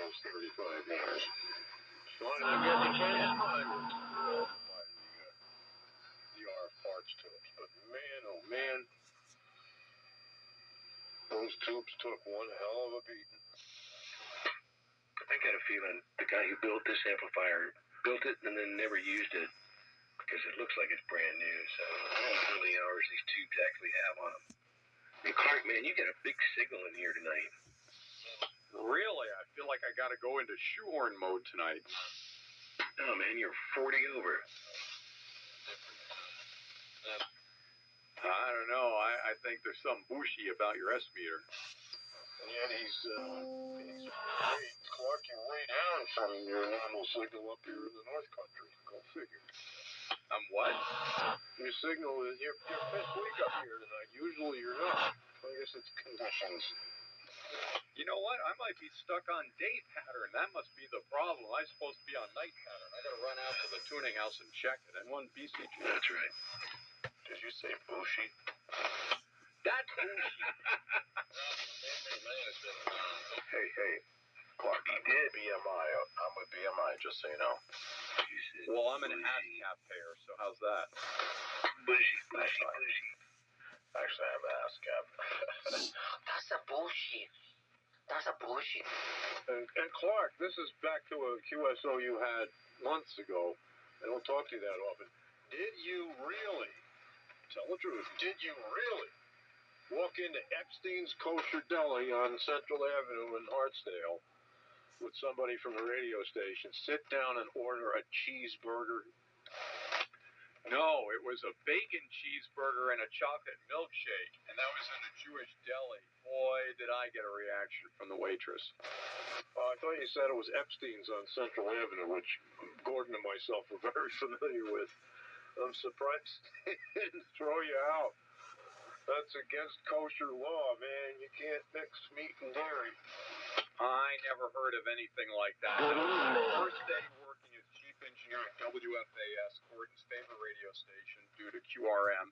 almost 35 years. Finally get the chance to find DR parts tubes. But man, oh man, those tubes took one hell of a beating. I got a feeling the guy who built this amplifier built it and then never used it because it looks like it's brand new. So I don't know how many hours these tubes actually have on them. Hey, Clark, man, you got a big signal in here tonight. Really? I feel like I got to go into shoehorn mode tonight. Oh, man, you're 40 over. I don't know. I think there's some bushy about your S meter. And yet he's Clark, you're way down from your normal signal up here in the North Country. Go figure. I'm what? Your signal is your best week up here tonight. Usually you're not. I guess it's conditions. You know what? I might be stuck on day pattern. That must be the problem. I'm supposed to be on night pattern. I got to run out to the tuning house and check it. And one BCG. That's right. Did you say bushy? That's bushy. Hey, Clark, he did BMI. I'm with BMI, just so you know. Well, I'm an ASCAP payer, so how's that? Bushy. Actually, I'm an ASCAP. That's a bullshit. And Clark, this is back to a QSO you had months ago. I don't talk to you that often. Did you really, tell the truth, did you really walk into Epstein's Kosher Deli on Central Avenue in Hartsdale with somebody from the radio station, sit down and order a cheeseburger? No, it was a bacon cheeseburger and a chocolate milkshake, and that was in a Jewish deli. Boy, did I get a reaction from the waitress. I thought you said it was Epstein's on Central Avenue, which Gordon and myself were very familiar with. I'm surprised they didn't throw you out. That's against kosher law, man. You can't mix meat and dairy. I never heard of anything like that. That was my first day working as chief engineer at WFAS, Gordon's favorite radio station, due to QRM.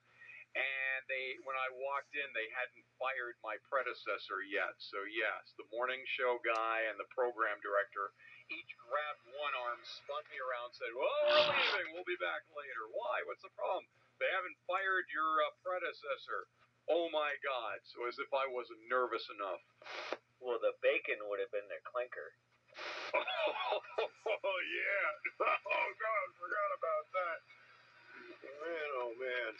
And when I walked in, they hadn't fired my predecessor yet. So yes, the morning show guy and the program director each grabbed one arm, spun me around, said, "Well, we're leaving. We'll be back later." Why? What's the problem? They haven't fired your predecessor. Oh my God! So as if I wasn't nervous enough. Well, the bacon would have been the clinker. Oh, yeah. Oh, God, forgot about that. Man, oh, man.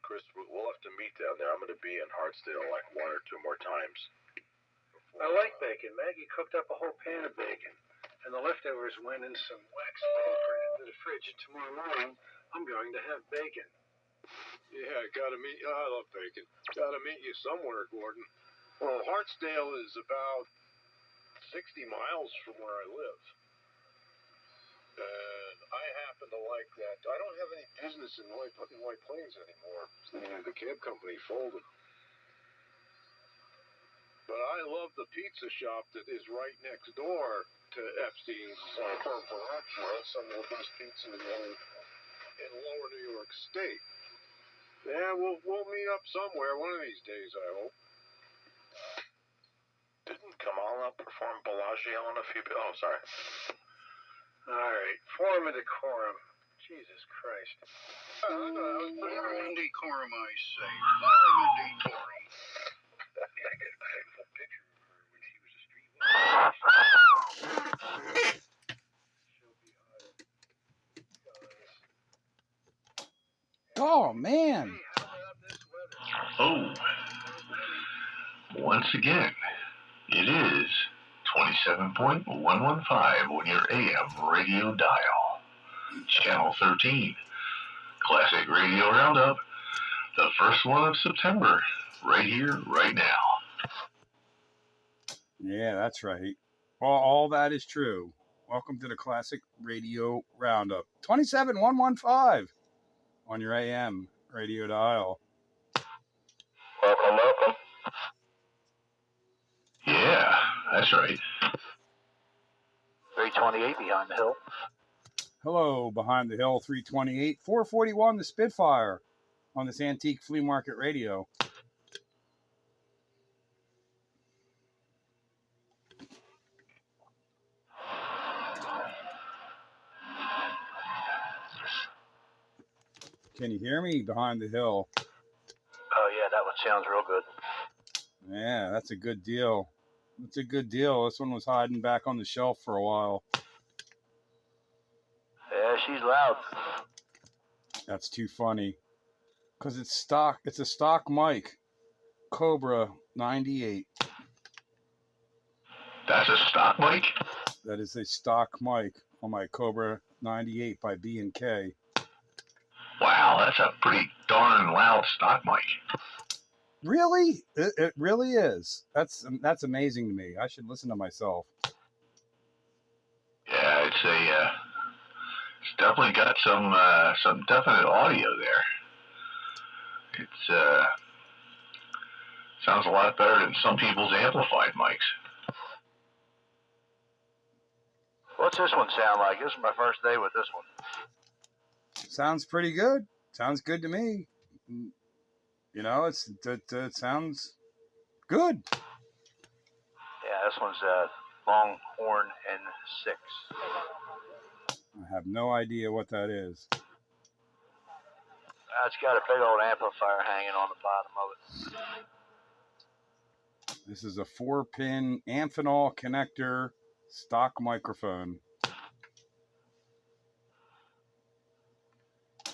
Chris, we'll have to meet down there. I'm going to be in Hartsdale like one or two more times. I like bacon. Maggie cooked up a whole pan of bacon, and the leftovers went in some wax paper into the fridge. And tomorrow morning, I'm going to have bacon. Yeah, gotta meet you. I love bacon. Gotta meet you somewhere, Gordon. Well, Hartsdale is about 60 miles from where I live. And I happen to like that. I don't have any business in White Plains anymore. The cab company folded. But I love the pizza shop that is right next door to Epstein's. That's some of the best pizza in lower New York State. Yeah, we'll meet up somewhere one of these days, I hope. Didn't Kamala perform Bellagio on a few... Oh, sorry. All right, form of decorum. Jesus Christ. Form and decorum, I say. Form and decorum. I got a picture of her when she was a street Oh, man. Oh, once again, it is 27.115 on your AM radio dial. Channel 13, Classic Radio Roundup, the first one of September, right here, right now. Yeah, that's right. All that is true. Welcome to the Classic Radio Roundup. 27115 on your AM radio dial. Welcome. Yeah, that's right. 328 behind the hill. Hello, behind the hill, 328, 441, the Spitfire on this antique flea market radio. Can you hear me behind the hill? Oh, yeah, that one sounds real good. Yeah, that's a good deal. That's a good deal. This one was hiding back on the shelf for a while. Yeah, she's loud. That's too funny. Because it's stock. It's a stock mic. Cobra 98. That's a stock mic? That is a stock mic on my Cobra 98 by B&K. Wow, that's a pretty darn loud stock mic. Really? It really is. That's amazing to me. I should listen to myself. Yeah, it's definitely got some definite audio there. It's sounds a lot better than some people's amplified mics. What's this one sound like? This is my first day with this one. Sounds pretty good. Sounds good to me. You know, it sounds good. Yeah, this one's Longhorn N6. I have no idea what that is. It's got a big old amplifier hanging on the bottom of it. This is a 4-pin Amphenol connector stock microphone.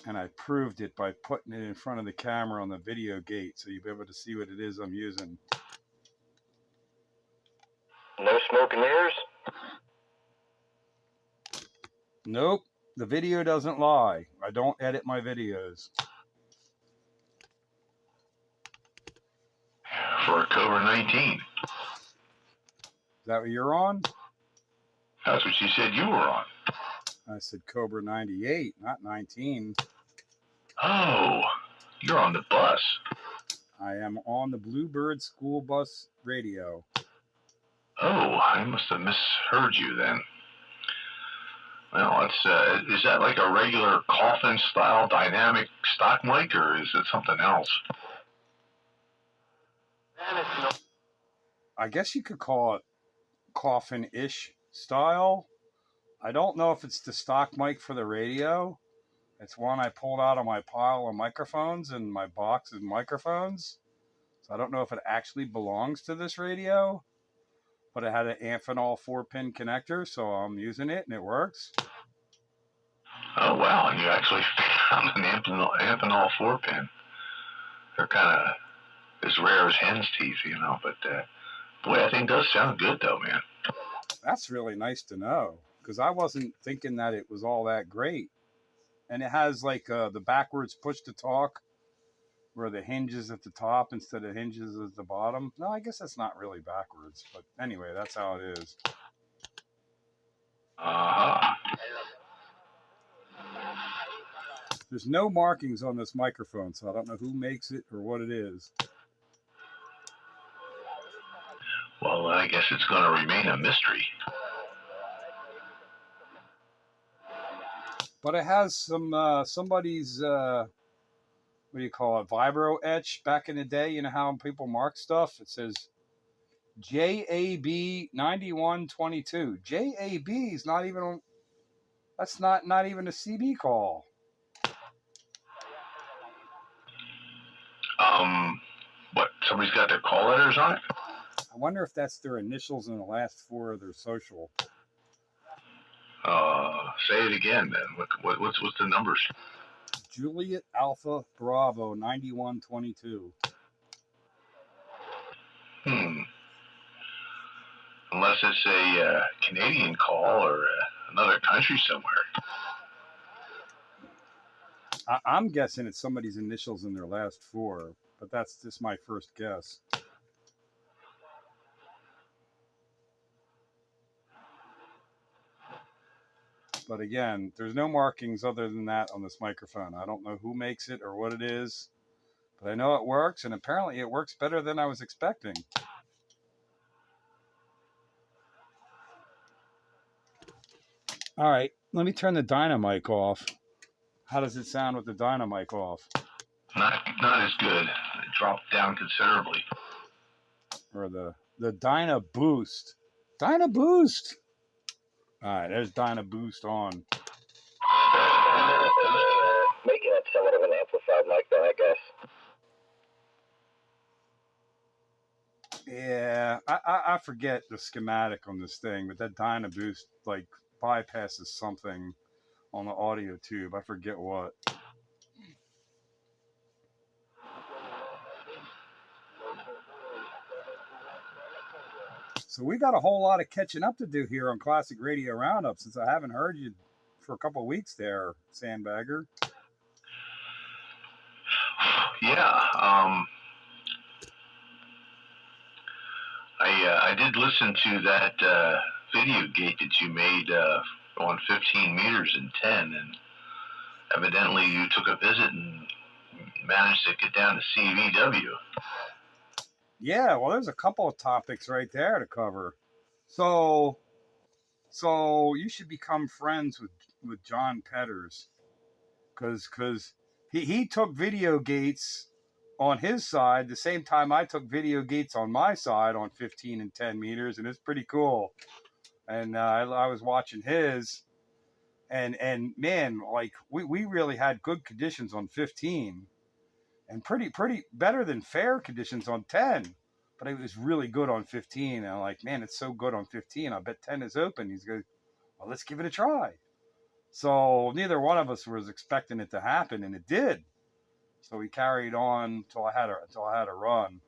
And I proved it by putting it in front of the camera on the video gate so you'll be able to see what it is I'm using. No smoke and mirrors? Nope, the video doesn't lie. I don't edit my videos. For a Cobra 19. Is that what you're on? That's what you said you were on. I said Cobra 98, not 19. Oh, you're on the bus. I am on the Bluebird school bus radio. Oh, I must have misheard you then. Well, is that like a regular coffin-style dynamic stock mic, or is it something else? I guess you could call it coffin-ish style. I don't know if it's the stock mic for the radio. It's one I pulled out of my pile of microphones and my box of microphones. So I don't know if it actually belongs to this radio, but it had an Amphenol 4-pin connector, so I'm using it and it works. Oh, wow, and you actually found an Amphenol 4-pin. They're kind of as rare as hen's teeth, you know, but boy, that thing does sound good, though, man. That's really nice to know, because I wasn't thinking that it was all that great. And it has like the backwards push to talk, where the hinge is at the top instead of hinges at the bottom. No, I guess that's not really backwards, but anyway, that's how it is. Uh-huh. There's no markings on this microphone, so I don't know who makes it or what it is. Well, I guess it's going to remain a mystery. But it has some somebody's what do you call it, vibro etch back in the day. You know how people mark stuff? It says JAB 9122. JAB is not even on. That's not even a CB call. What? Somebody's got their call letters on it? I wonder if that's their initials and the last 4 of their social. Say it again, then. What's the numbers? Juliet Alpha Bravo 9122. Unless it's a Canadian call or another country somewhere. I'm guessing it's somebody's initials in their last 4, but that's just my first guess. But again, there's no markings other than that on this microphone. I don't know who makes it or what it is, but I know it works, and apparently it works better than I was expecting. All right, let me turn the Dynamic off. How does it sound with the Dynamic off? Not as good. It dropped down considerably. Or the Dyna Boost. Dyna Boost! All right, there's Dyna Boost on. Making it somewhat of an I forget the schematic on this thing, but that Dynaboost like bypasses something on the audio tube. I forget what. So we got a whole lot of catching up to do here on Classic Radio Roundup since I haven't heard you for a couple of weeks there, Sandbagger. Yeah, I did listen to that video gate that you made on 15 meters and 10, and evidently you took a visit and managed to get down to CVW. Yeah, well, there's a couple of topics right there to cover. So you should become friends with John Petters, because he took video gates on his side the same time I took video gates on my side on 15 and 10 meters, and it's pretty cool. And I was watching his, and man, like we really had good conditions on 15, and pretty better than fair conditions on 10. But it was really good on 15. And I'm like, man, it's so good on 15. I bet 10 is open. He's going, well, let's give it a try. So neither one of us was expecting it to happen, and it did. So we carried on until I had a run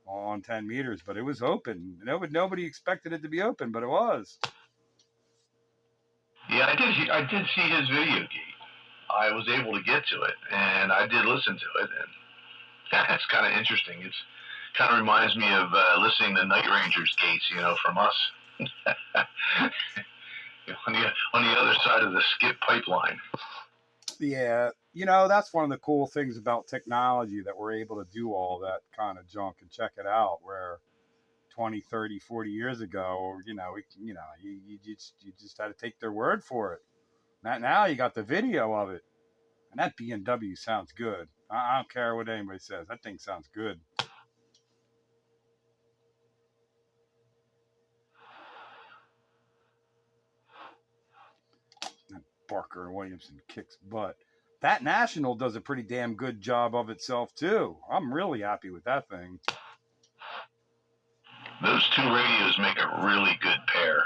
on 10 meters, but it was open. Nobody expected it to be open, but it was. Yeah, I did see his video gate. I was able to get to it, and I did listen to it, and that's kind of interesting. It's kind of reminds me of listening to Night Rangers gates, from us. on the other side of the skip pipeline. Yeah, that's one of the cool things about technology, that we're able to do all that kind of junk and check it out, where 20, 30, 40 years ago, you just had to take their word for it. Now you got the video of it, and that B&W sounds good. I don't care what anybody says. That thing sounds good. Barker and Williamson kicks butt. That National does a pretty damn good job of itself too. I'm really happy with that thing. Those two radios make a really good pair.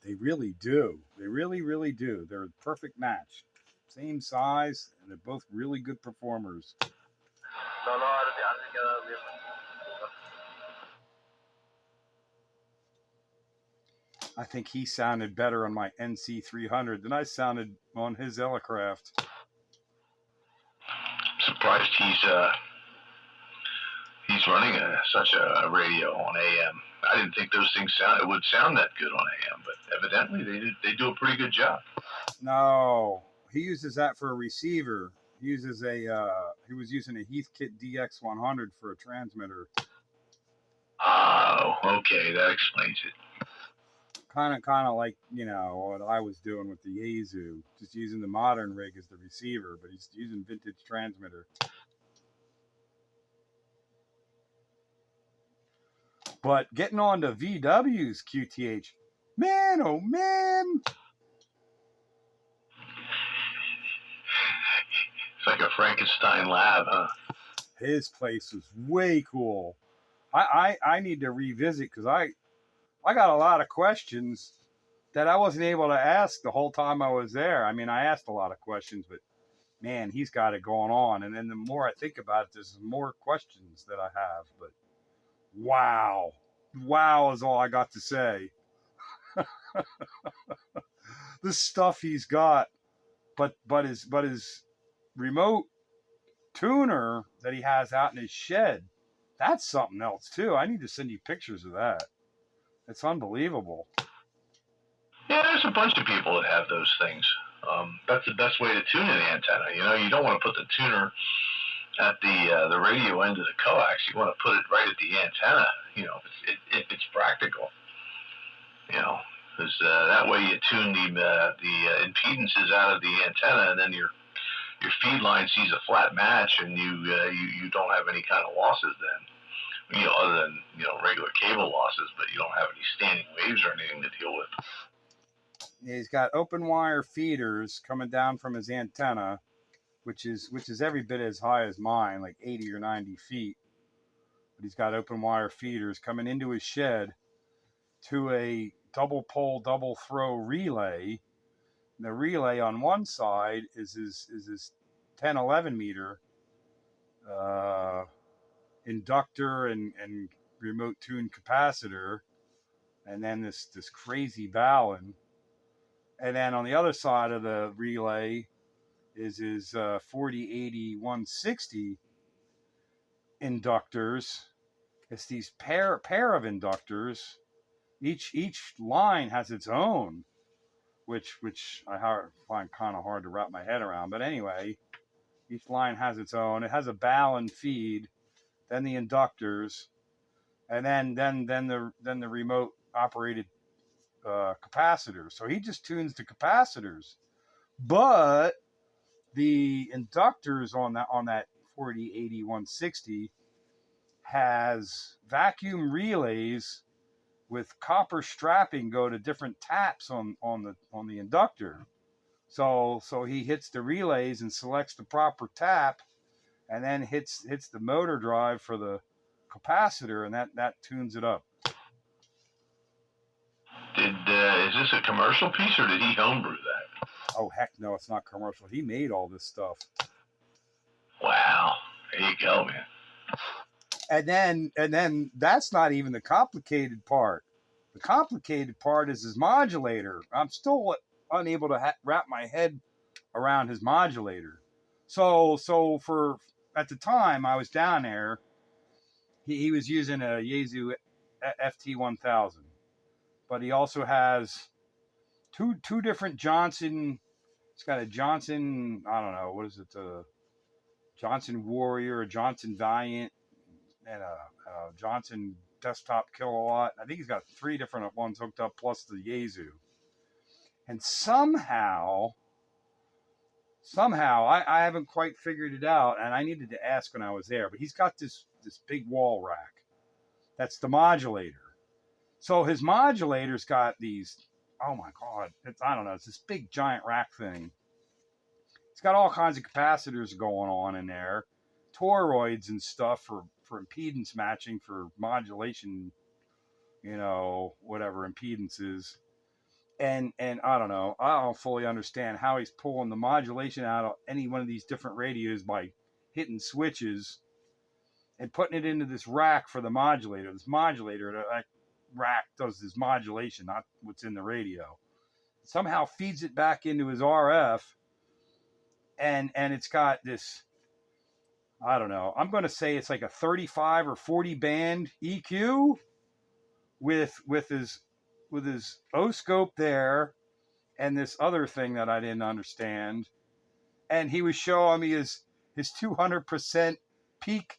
They really do. They really, really do. They're a perfect match. Same size, and they're both really good performers. I think he sounded better on my NC300 than I sounded on his Elecraft. Surprised he's running such a radio on AM. I didn't think those things would sound that good on AM, but evidently they do a pretty good job. No, he uses that for a receiver. He was using a Heathkit DX100 for a transmitter. Oh, okay, that explains it. Kind of like, what I was doing with the Yaesu, just using the modern rig as the receiver, but he's using vintage transmitter. But getting on to VW's QTH, man, oh man. It's like a Frankenstein lab, huh? His place was way cool. I need to revisit, because I got a lot of questions that I wasn't able to ask the whole time I was there. I mean, I asked a lot of questions, but man, he's got it going on. And then the more I think about it, there's more questions that I have. But wow is all I got to say. The stuff he's got, but his remote tuner that he has out in his shed, that's something else too. I need to send you pictures of that. It's unbelievable. Yeah, there's a bunch of people that have those things. That's the best way to tune an antenna. You don't want to put the tuner at the radio end of the coax. You want to put it right at the antenna. If it's practical. Because that way you tune the impedances out of the antenna, and then your feed line sees a flat match, and you don't have any kind of losses then. Other than regular cable losses, but you don't have any standing waves or anything to deal with. He's got open wire feeders coming down from his antenna, which is every bit as high as mine, like 80 or 90 feet. but he's got open wire feeders coming into his shed to a double pole, double throw relay. And the relay on one side is his 10, 11 meter inductor and remote tune capacitor, and then this crazy ballon. And then on the other side of the relay is his 4080 160 inductors. It's these pair of inductors. Each line has its own, which I find kind of hard to wrap my head around. But anyway, each line has its own. It has a ballon feed, then the inductors, and then the remote operated capacitors. So he just tunes the capacitors, but the inductors on that 4080 160 has vacuum relays with copper strapping go to different taps on the inductor. So he hits the relays and selects the proper tap, and then hits the motor drive for the capacitor, and that tunes it up. Is this a commercial piece, or did he homebrew that? Oh heck no, it's not commercial. He made all this stuff. Wow, there you go, man. And then that's not even the complicated part. The complicated part is his modulator. I'm still unable to wrap my head around his modulator. So for at the time I was down there, he was using a Yaesu FT1000, but he also has two different Johnson. He's got a Johnson, I don't know, what is it, Johnson Warrior, a Johnson Valiant, and a Johnson Desktop Kilowatt. I think he's got 3 different ones hooked up plus the Yaesu. And somehow I haven't quite figured it out, and I needed to ask when I was there, but he's got this big wall rack. That's the modulator. So his modulator's got these, oh my God, I don't know, it's this big giant rack thing. It's got all kinds of capacitors going on in there, toroids and stuff for impedance matching, for modulation, whatever impedance is. And I don't know, I don't fully understand how he's pulling the modulation out of any one of these different radios by hitting switches and putting it into this rack for the modulator. This modulator, that rack does this modulation, not what's in the radio. Somehow feeds it back into his RF, and it's got this, I don't know, I'm going to say it's like a 35 or 40 band EQ with his O-scope there, and this other thing that I didn't understand. And he was showing me his 200% peak,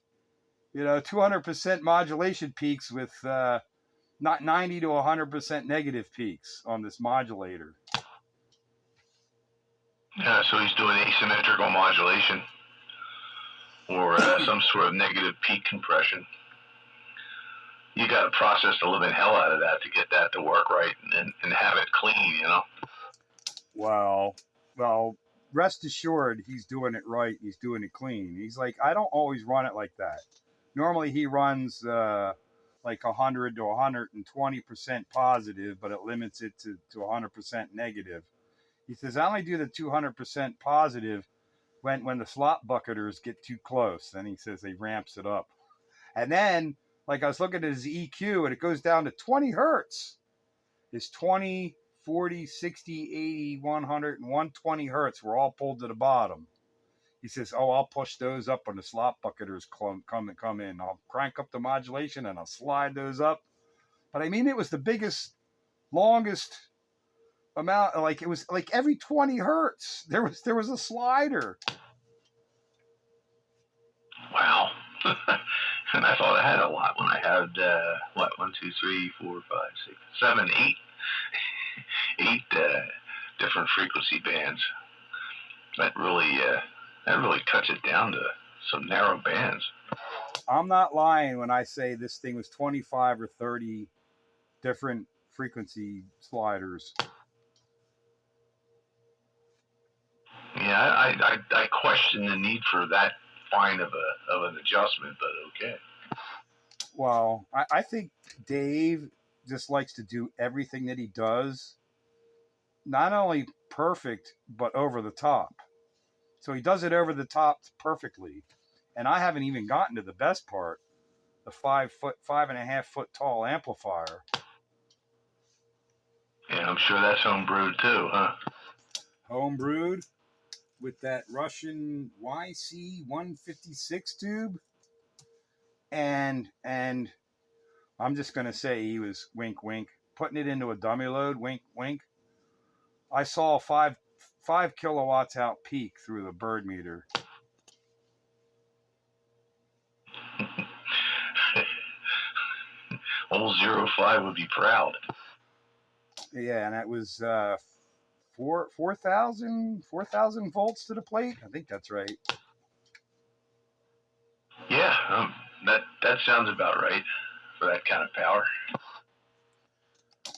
200% modulation peaks with not 90 to 100% negative peaks on this modulator. Yeah, so he's doing asymmetrical modulation, or some sort of negative peak compression. You got to process the living hell out of that to get that to work right and have it clean, Well, rest assured, he's doing it right. He's doing it clean. He's like, I don't always run it like that. Normally he runs like 100 to 120% positive, but it limits it to 100% negative. He says, I only do the 200% positive when the slot bucketers get too close. Then he says he ramps it up. And then, like, I was looking at his EQ, and it goes down to 20 hertz. His 20, 40, 60, 80, 100, and 120 hertz were all pulled to the bottom. He says, oh, I'll push those up when the slot bucketers come in. I'll crank up the modulation, and I'll slide those up. But I mean, it was the biggest, longest amount. Like, it was like every 20 hertz, there was a slider. Wow. And I thought I had a lot when I had, 1, 2, 3, 4, 5, 6, 7, 8 different frequency bands. That really cuts it down to some narrow bands. I'm not lying when I say this thing was 25 or 30 different frequency sliders. Yeah, I question the need for that fine of an adjustment, but okay. Well, I think Dave just likes to do everything that he does, not only perfect, but over the top. So he does it over the top perfectly. And I haven't even gotten to the best part, the 5.5 foot tall amplifier. Yeah, I'm sure that's homebrewed too, huh? Homebrewed with that Russian YC156 tube. And I'm just gonna say he was wink wink, putting it into a dummy load, wink wink. I saw 5 kilowatts out peak through the bird meter. Old 05 would be proud. Yeah, and that was 4,000 volts to the plate. I think that's right. Yeah, that sounds about right for that kind of power.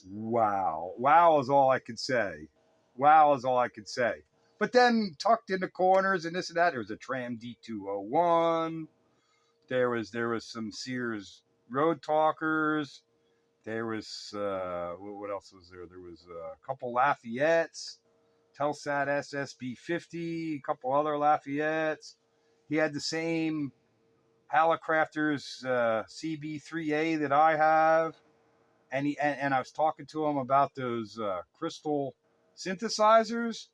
Wow is all I could say. Wow is all I could say. But then tucked in the corners and this and that, there was a Tram D201. There was some Sears Road Talkers. There was what else was there? There was a couple Lafayettes, Telsat SSB50, a couple other Lafayettes. He had the same Hallicrafters CB3A that I have, and I was talking to him about those crystal synthesizers.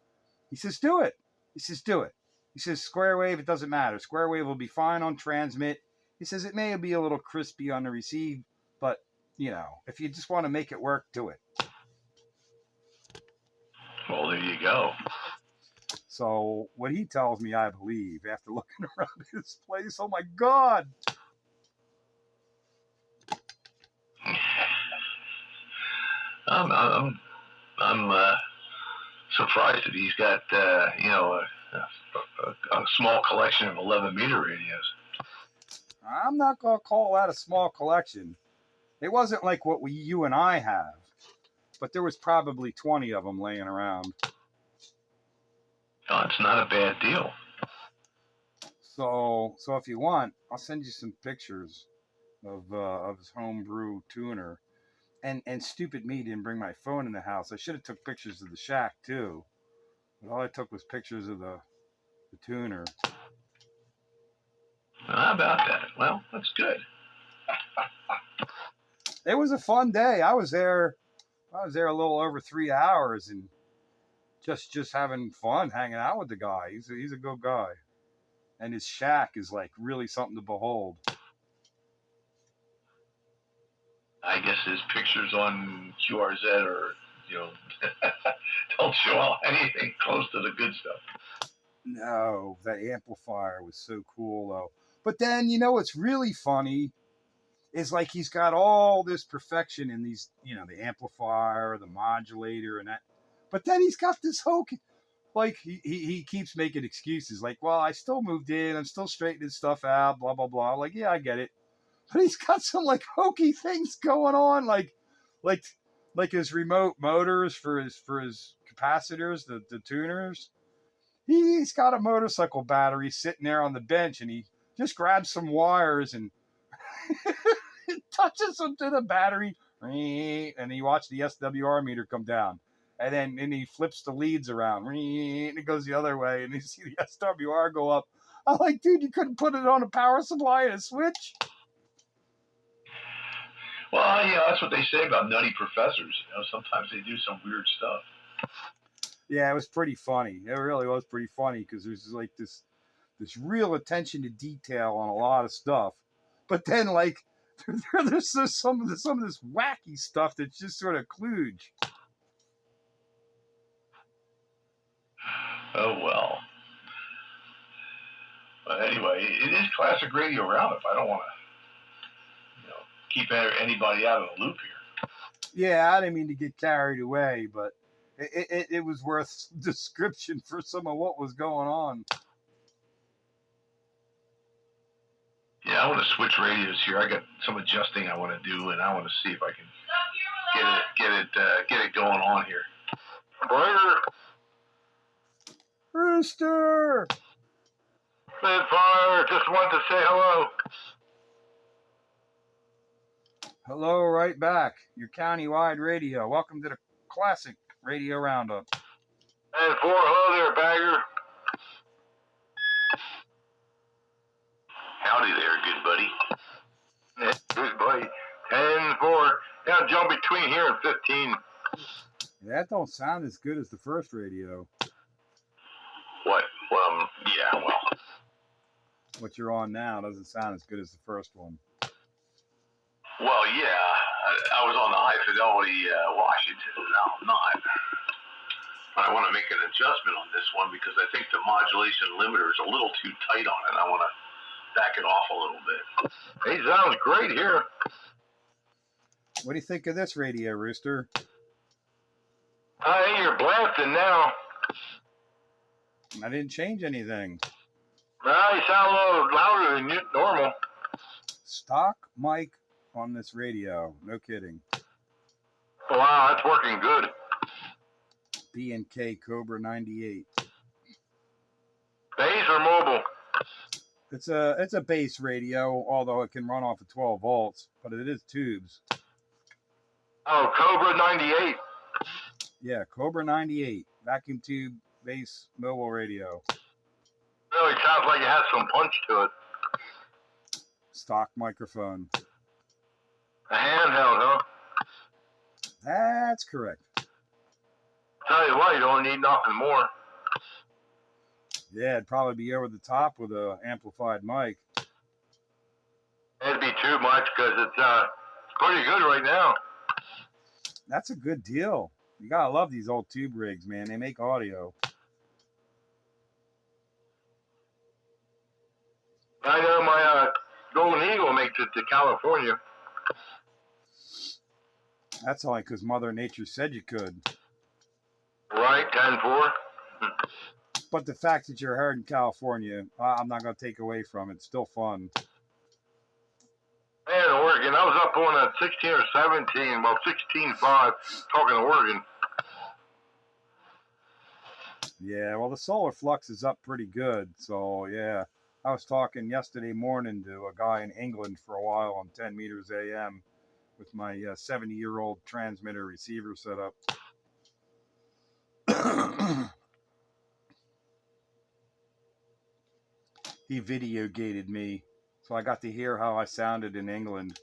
He says, "Do it." He says, "Do it." He says, "Square wave, it doesn't matter. Square wave will be fine on transmit." He says, "It may be a little crispy on the receive, but if you just want to make it work, do it." Well, there you go. So what he tells me, I believe, after looking around his place. Oh my God. I'm surprised that he's got a small collection of 11-meter radios. I'm not going to call that a small collection. It wasn't like what you and I have, but there was probably 20 of them laying around. Oh, it's not a bad deal. So if you want, I'll send you some pictures of his homebrew tuner. And stupid me didn't bring my phone in the house. I should have took pictures of the shack too. But all I took was pictures of the tuner. How about that? Well, that's good. It was a fun day. I was there a little over 3 hours and just having fun, hanging out with the guy. He's a good guy. And his shack is like really something to behold. I guess his pictures on QRZ are, don't show anything close to the good stuff. No, that amplifier was so cool though. But then, what's really funny is like he's got all this perfection in these, the amplifier, the modulator, and that. But then he's got this whole, like, he keeps making excuses. Like, well, I still moved in. I'm still straightening stuff out, blah, blah, blah. Like, yeah, I get it. But he's got some, like, hokey things going on. Like his remote motors for his capacitors, the tuners. He's got a motorcycle battery sitting there on the bench, and he just grabs some wires and touches them to the battery, and you watch the SWR meter come down. And then he flips the leads around, and it goes the other way, and you see the SWR go up. I'm like, dude, you couldn't put it on a power supply and a switch? Well, that's what they say about nutty professors. Sometimes they do some weird stuff. Yeah, it was pretty funny. It really was pretty funny because there's like this real attention to detail on a lot of stuff. But then, like, there's some of this wacky stuff that's just sort of kludge. Oh, well. But anyway, it is classic radio roundup. I don't want to, keep anybody out of the loop here. Yeah, I didn't mean to get carried away, but it was worth description for some of what was going on. Yeah, I want to switch radios here. I got some adjusting I want to do, and I want to see if I can get it going on here. Rooster! Spitfire, just wanted to say hello. Hello, right back. Your countywide radio. Welcome to the classic radio roundup. 10-4, hello there, Bagger. Howdy there, good buddy. Good buddy. 10-4. Now jump between here and 15. That don't sound as good as the first radio. What? Yeah, well. What you're on now doesn't sound as good as the first one. Well, yeah. I was on the high fidelity Washington. Now I'm not. I want to make an adjustment on this one because I think the modulation limiter is a little too tight on it. I want to back it off a little bit. He sounds great here. What do you think of this radio, Rooster? Hey, you're blasting now. I didn't change anything. Well, you sound a little louder than normal. Stock mic on this radio. No kidding. Wow, that's working good. B&K Cobra 98. Base or mobile? It's a base radio, although it can run off of 12 volts, but it is tubes. Oh, Cobra 98. Yeah, Cobra 98. Vacuum tube base mobile radio. Really sounds like it has some punch to it. Stock microphone. A handheld, huh? That's correct. Tell you what, you don't need nothing more. Yeah, it'd probably be over the top with a amplified mic. It'd be too much because it's pretty good right now. That's a good deal. You gotta love these old tube rigs, man. They make audio. I know my Golden Eagle makes it to California. That's only because Mother Nature said you could. Right, 10-4. But the fact that you're heard in California, I'm not going to take away from it. It's still fun. Man, Oregon, I was up on 16 or 17, well, 16.5, talking to Oregon. Yeah, well, the solar flux is up pretty good. So, yeah. I was talking yesterday morning to a guy in England for a while on 10 meters AM with my 70-year-old transmitter receiver set up. He video gated me, so I got to hear how I sounded in England.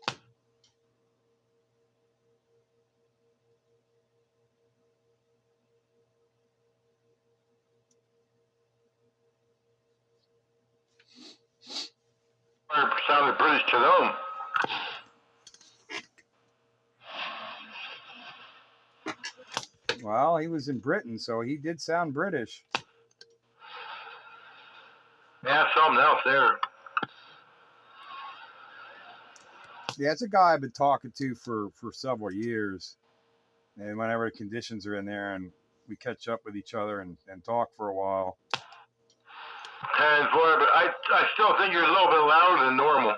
Sounded British to them. Well, he was in Britain, so he did sound British. Yeah, something else there. Yeah, it's a guy I've been talking to for several years. And whenever the conditions are in there and we catch up with each other and talk for a while. 10-4, but I still think you're a little bit louder than normal.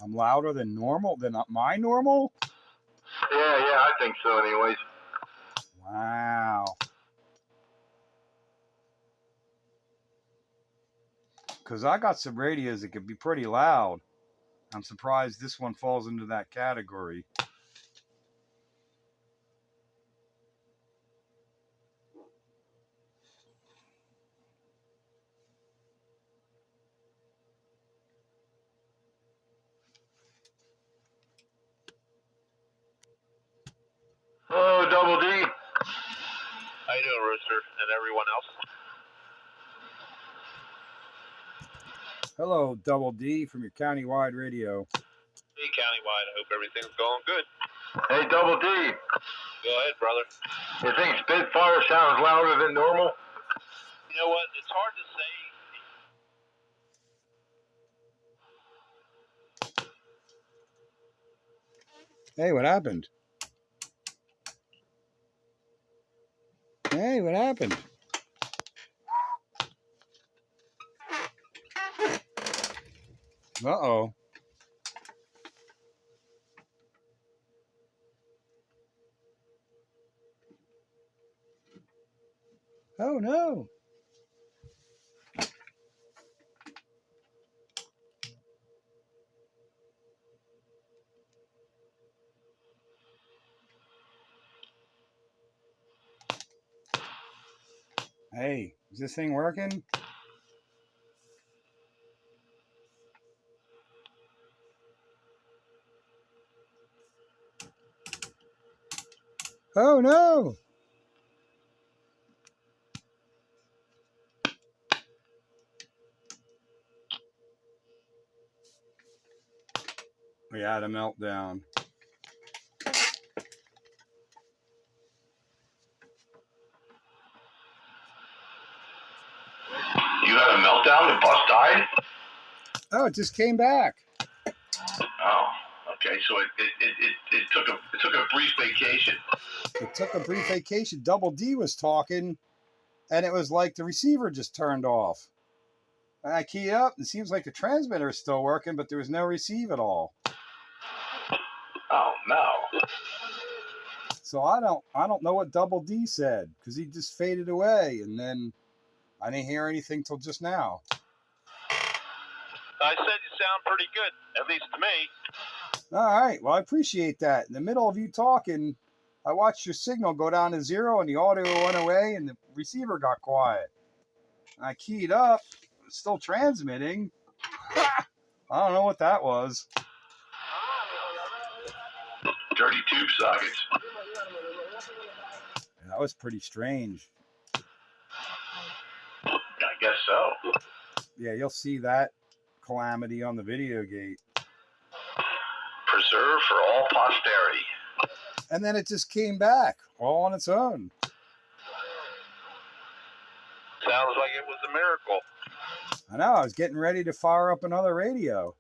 I'm louder than normal? Than my normal? Yeah, I think so anyways. Wow. Because I got some radios that could be pretty loud. I'm surprised this one falls into that category. Oh, Double D. How you doing, Rooster, and everyone else? Hello, Double D from your countywide radio. Hey, countywide. I hope everything's going good. Hey, Double D. Go ahead, brother. You think Spitfire sounds louder than normal? You know what? It's hard to say. Hey, what happened? Hey, what happened? Uh-oh. Oh, no. Hey, is this thing working? Oh no! We had a meltdown. You had a meltdown? The bus died? Oh, it just came back. Oh, okay. So it took a brief vacation. It took a brief vacation. Double D was talking, and it was like the receiver just turned off. And I key up, and it seems like the transmitter is still working, but there was no receive at all. Oh no. So I don't know what Double D said, because he just faded away, and then I didn't hear anything till just now. I said you sound pretty good, at least to me. All right, well, I appreciate that. In the middle of you talking, I watched your signal go down to 0, and the audio went away, and the receiver got quiet. I keyed up, it's still transmitting. I don't know what that was. Dirty tube sockets. That was pretty strange. I guess so. Yeah, you'll see that calamity on the video gate. Preserved for all posterity. And then it just came back all on its own. Sounds like it was a miracle. I know, I was getting ready to fire up another radio.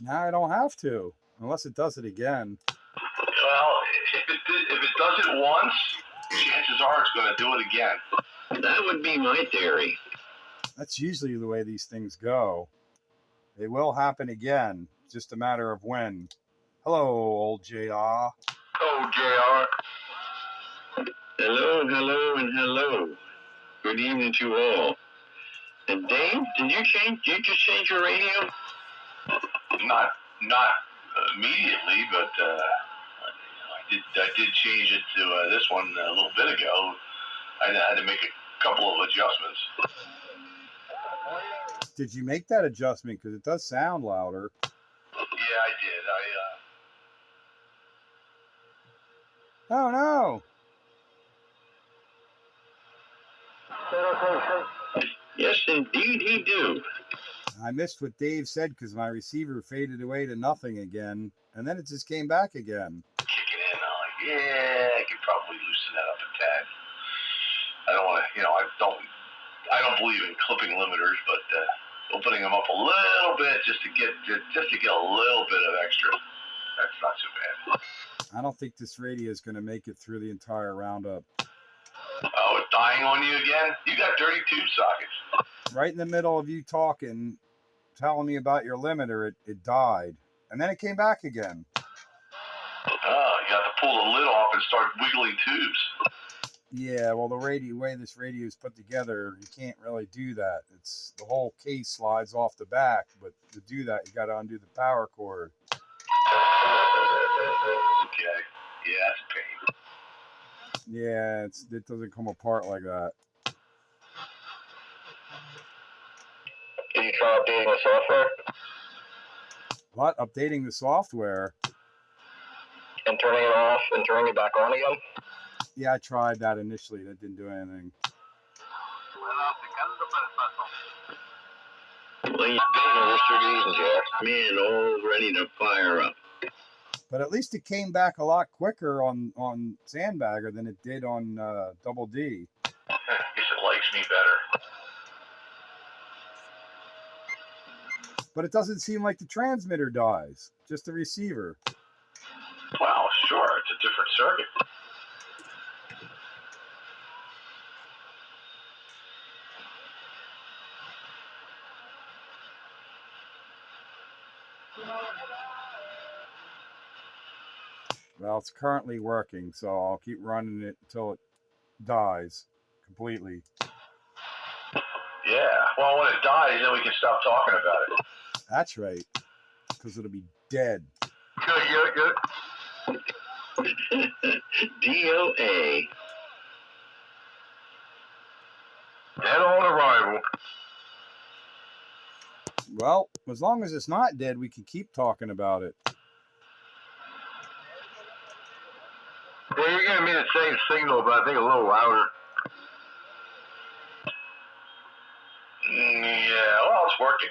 Now I don't have to, unless it does it again. Well, if it does it once, chances are it's going to do it again. That would be my theory. That's usually the way these things go. It will happen again, just a matter of when. Hello, old JR. Oh, JR. Hello, hello, and hello. Good evening to all. And Dave, did you just change your radio? Not immediately, but I did change it to this one a little bit ago. I had to make a couple of adjustments. Did you make that adjustment? Because it does sound louder. Yeah, I did. Oh, no. Yes, indeed, he do. I missed what Dave said because my receiver faded away to nothing again, and then it just came back again. Kicking in, yeah, I could probably loosen that up a tad. I don't want to, I don't believe in clipping limiters, but opening them up a little bit just to get a little bit of extra, that's not so bad. I don't think this radio is going to make it through the entire roundup. Oh, it's dying on you again? You got dirty tube sockets. Right in the middle of you talking, telling me about your limiter, it died. And then it came back again. Oh, you have to pull the lid off and start wiggling tubes. Yeah, well, the way this radio is put together, you can't really do that. It's the whole case slides off the back, but to do that, you got to undo the power cord. Okay, yeah, that's a pain. Yeah, it doesn't come apart like that. Did you try updating the software? What? Updating the software? And turning it off and turning it back on again? Yeah, I tried that initially. That didn't do anything. Well, you're getting Jack. Man, all ready to fire up. But at least it came back a lot quicker on Sandbagger than it did on Double D. Guess it likes me better. But it doesn't seem like the transmitter dies, just the receiver. Well, sure, it's a different circuit. Well, it's currently working, so I'll keep running it until it dies completely. Yeah, well, when it dies, then we can stop talking about it. That's right, because it'll be dead. Good. DOA. Dead on arrival. Well, as long as it's not dead, we can keep talking about it. Yeah, you're giving me the same signal, but I think a little louder. Yeah, well, it's working.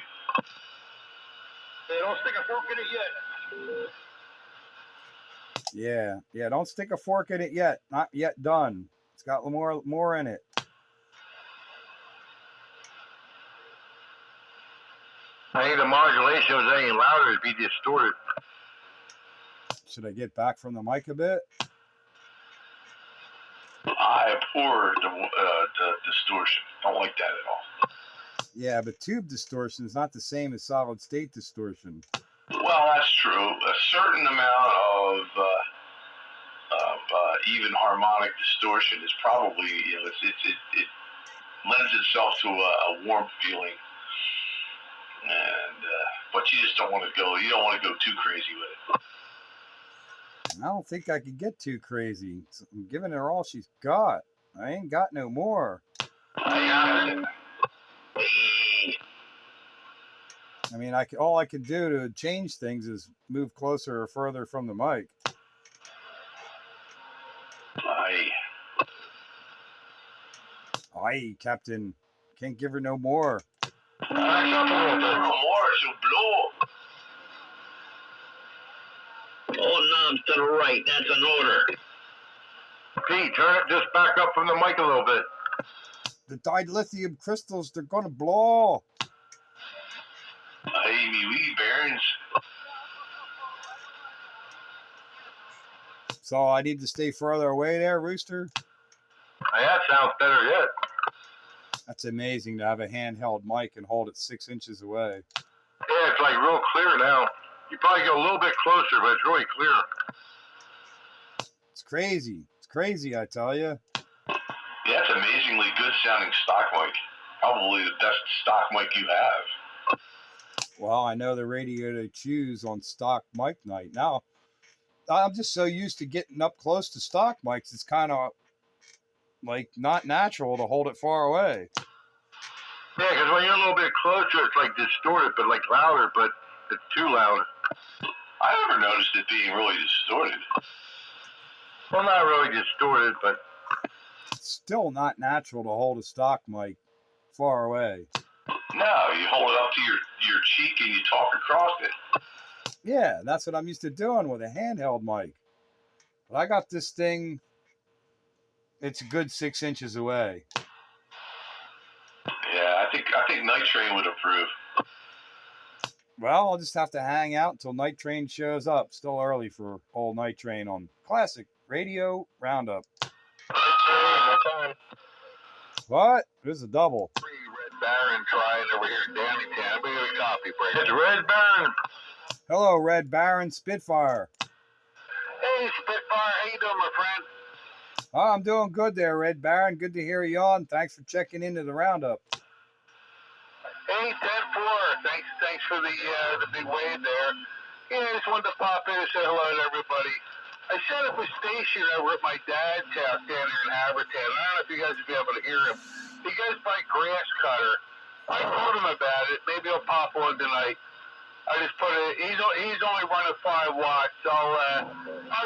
Hey, don't stick a fork in it yet. Yeah, don't stick a fork in it yet. Not yet done. It's got more in it. I think the modulation was any louder, it'd be distorted. Should I get back from the mic a bit? I abhor the distortion. Don't like that at all. Yeah, but tube distortion is not the same as solid state distortion. Well, that's true. A certain amount of even harmonic distortion is probably, it lends itself to a warm feeling, and but you just don't want to go. You don't want to go too crazy with it. I don't think I could get too crazy. I'm giving her all she's got. I ain't got no more. I mean, all I can do to change things is move closer or further from the mic. Aye, Captain. Can't give her no more. No more, she'll blow. All knobs to the right, that's an order. Pete, turn it just back up from the mic a little bit. The dyed lithium crystals, they're gonna blow. Hey, me wee bearings. So I need to stay further away there, Rooster? That sounds better yet. That's amazing to have a handheld mic and hold it 6 inches away. Yeah, it's like real clear now. You probably go a little bit closer, but it's really clear. It's crazy. It's crazy, I tell you. Yeah, it's amazingly good sounding stock mic. Probably the best stock mic you have. Well, I know the radio to choose on stock mic night. Now, I'm just so used to getting up close to stock mics, it's kind of like not natural to hold it far away. Yeah, because when you're a little bit closer, it's like distorted, but like louder, but it's too loud. I never noticed it being really distorted. Well, not really distorted, but it's still not natural to hold a stock mic far away. No, you hold it up to your cheek and you talk across it. Yeah, that's what I'm used to doing with a handheld mic. But I got this thing, it's a good 6 inches away. Yeah, I think Night Train would approve. Well, I'll just have to hang out until Night Train shows up. Still early for old Night Train on Classic Radio Roundup. Night Train, what's on? What? There's a double. Red Baron trying over here in Downingtown. Anybody got a copy break? It's Red Baron. Hello, Red Baron Spitfire. Hey, Spitfire. How you doing, my friend? Oh, I'm doing good there, Red Baron. Good to hear you on. Thanks for checking into the Roundup. Hey, 10-4. Thanks for the big wave there. Yeah, I just wanted to pop in and say hello to everybody. I set up a station over at my dad's house down here in Havertown. I don't know if you guys will be able to hear him. He goes by Grass Cutter. I told him about it. Maybe he'll pop on tonight. I just put it. He's only running 5 watts. I'll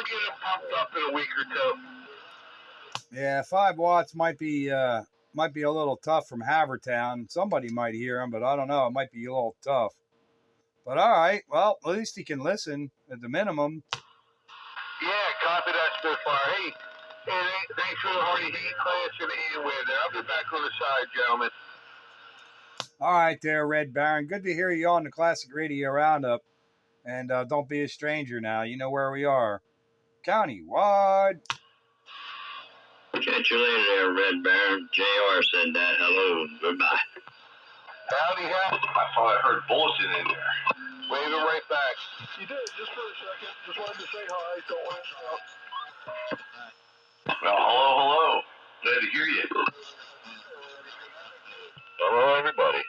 get him pumped up in a week or two. Yeah, 5 watts might be a little tough from Havertown. Somebody might hear him, but I don't know. It might be a little tough. But all right, well, at least he can listen at the minimum. Yeah, copy that, Spitfire. Hey, thanks for the hearty heat class and the heat away there. I'll be back on the side, gentlemen. All right there, Red Baron. Good to hear you on the Classic Radio Roundup. And don't be a stranger now. You know where we are. Countywide. Catch you later there, Red Baron. JR said that. Hello. Goodbye. Howdy, howdy. I thought I heard Bulletin in there. Wave it right back. You did, just for a second. Just wanted to say hi. Don't want to interrupt. Well, hello. Glad to hear you. Hello, everybody.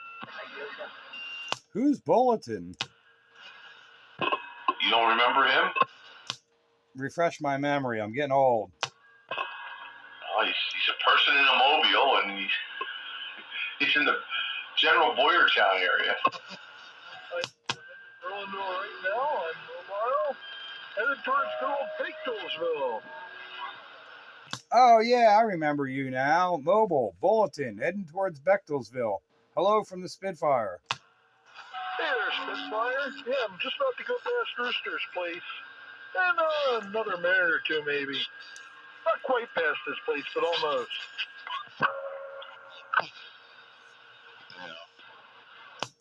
Who's Bulletin? You don't remember him? refresh my memory. I'm getting old. Oh, he's a person in a mobile, and he's in the general Boyertown area. Illinois right now on mobile, headed towards good old Picktolsville. Oh, yeah, I remember you now. Mobile, bulletin, heading towards Bechtelsville. Hello from the Spitfire. Hey there, Spitfire. Yeah, I'm just about to go past Rooster's place. And another minute or two, maybe. Not quite past his place, but almost.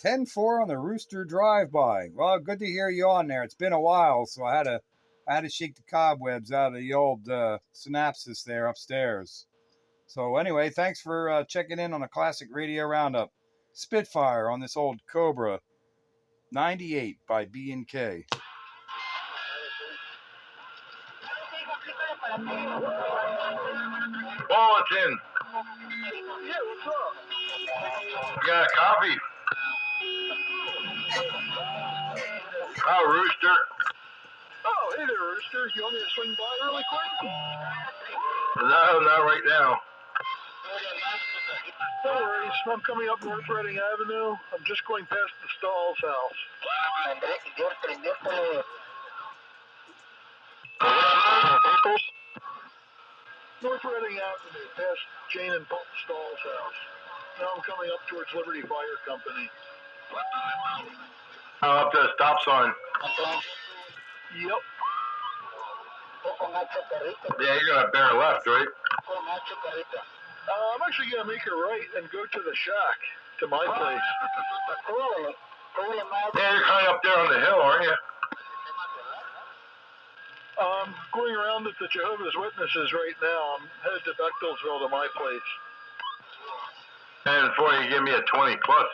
10-4 on the Rooster drive-by. Well, good to hear you on there. It's been a while, so I had to shake the cobwebs out of the old synapses there upstairs. So anyway, thanks for checking in on a classic radio roundup. Spitfire on this old Cobra 98 by B&K. Bulletin. Yeah, what's up? You got a copy? Oh, Rooster. Oh, hey there, Rooster. You want me to swing by really quick? No, not right now. No worries. I'm coming up North Reading Avenue. I'm just going past the Stahl's house. North Reading Avenue, past Jane and Paul Stahl's house. Now I'm coming up towards Liberty Fire Company. Oh, up to the stop sign. Yep. Yeah, you're gonna bear left, right? I'm actually going to make a right and go to the shack, to my place. Yeah, you're kind of up there on the hill, aren't you? I'm going around at the Jehovah's Witnesses right now. I'm headed to Bechtelsville to my place. And before you give me a 20 plus.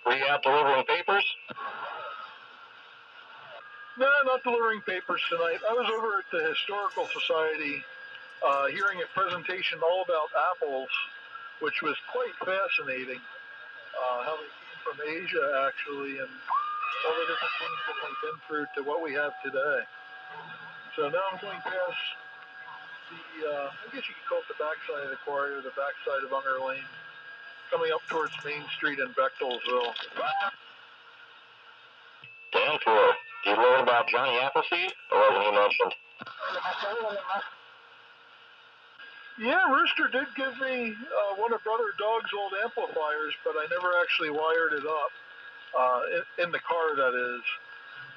Were you out delivering papers? No, not delivering papers tonight. I was over at the Historical Society hearing a presentation all about apples, which was quite fascinating. How they came from Asia, actually, and all the different things that they've been through to what we have today. So now I'm going past the, I guess you could call it the backside of the quarry, or the backside of Unger Lane, coming up towards Main Street in Bechtelsville. Damn for it. Do you learn about Johnny Appleseed? Or wasn't he mentioned? Yeah, Rooster did give me one of Brother Dog's old amplifiers, but I never actually wired it up. In the car, that is.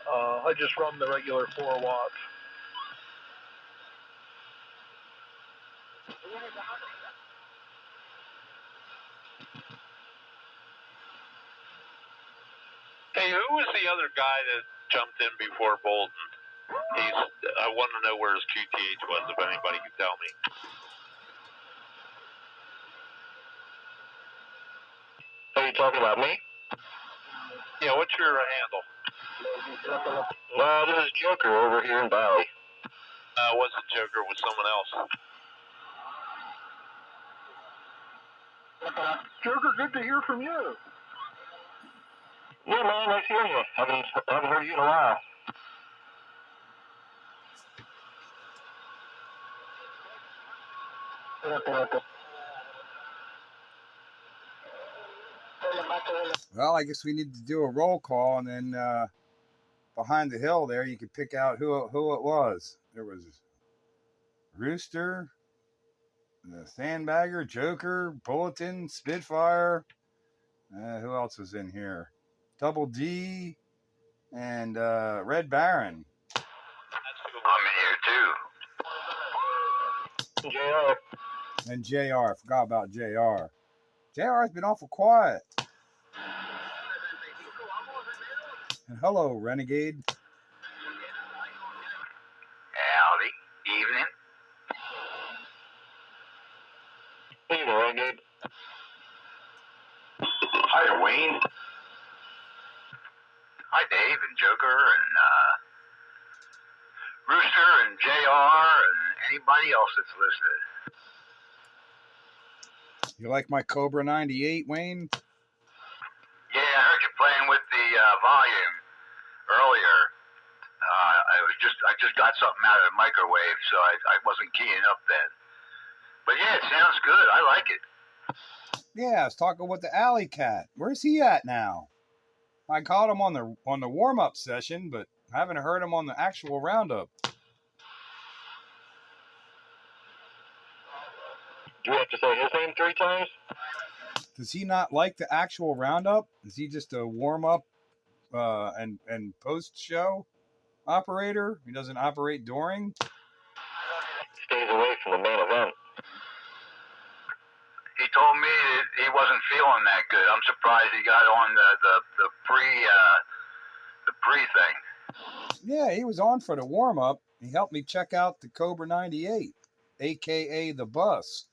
I just run the regular 4 watts. Hey, who was the other guy that jumped in before Bolton? I want to know where his QTH was, if anybody can tell me. Are you talking about me? Yeah, what's your handle? This is Joker over here in Bowie. Wasn't Joker, with someone else. Joker, good to hear from you. Yeah, man, nice hearing you. Haven't heard you in a while. Well, I guess we need to do a roll call, and then behind the hill there, you could pick out who it was. There was Rooster, the Sandbagger, Joker, Bulletin, Spitfire. Who else was in here? Double D and Red Baron. I'm in here too. JR. And JR. I forgot about JR. JR's been awful quiet. And hello, Renegade. Howdy. Evening. Hey there, Renegade. Hi, Wayne. Hi, Dave and Joker and Rooster and JR and anybody else that's listed. You like my Cobra 98, Wayne? Yeah, I heard you playing with the volume earlier. I just got something out of the microwave, so I wasn't keying up then. But yeah, it sounds good. I like it. Yeah, I was talking with the alley cat. Where's he at now? I caught him on the warm up session, but I haven't heard him on the actual roundup. Do we have to say his name 3 times? Does he not like the actual roundup? Is he just a warm up and post show operator? He doesn't operate during? Stays away from the main event. He told me that he wasn't feeling that good. I'm surprised he got on the pre thing. Yeah, he was on for the warm up. He helped me check out the Cobra 98, aka the bus.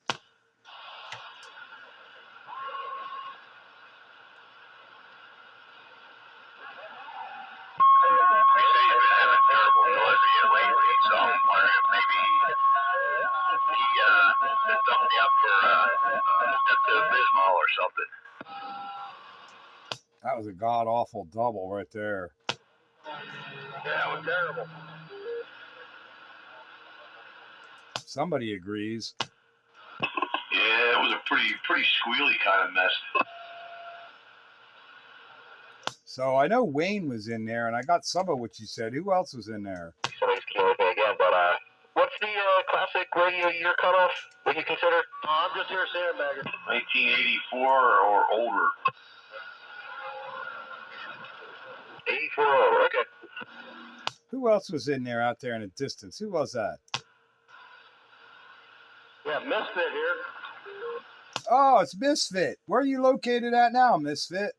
They say he's been having terrible nausea lately, so I'm wondering if maybe he dumped me up for Bismol or something. That was a god awful double right there. Yeah, it was terrible. Somebody agrees. Yeah, it was a pretty squealy kind of mess. So I know Wayne was in there, and I got some of what you said. Who else was in there? Somebody's keying with me again, but what's the classic radio year cutoff? Would you consider? I'm just here sandbagging. 1984 or older. 84 over, okay. Who else was in there out there in the distance? Who was that? Yeah, Misfit here. Oh, it's Misfit. Where are you located at now, Misfit?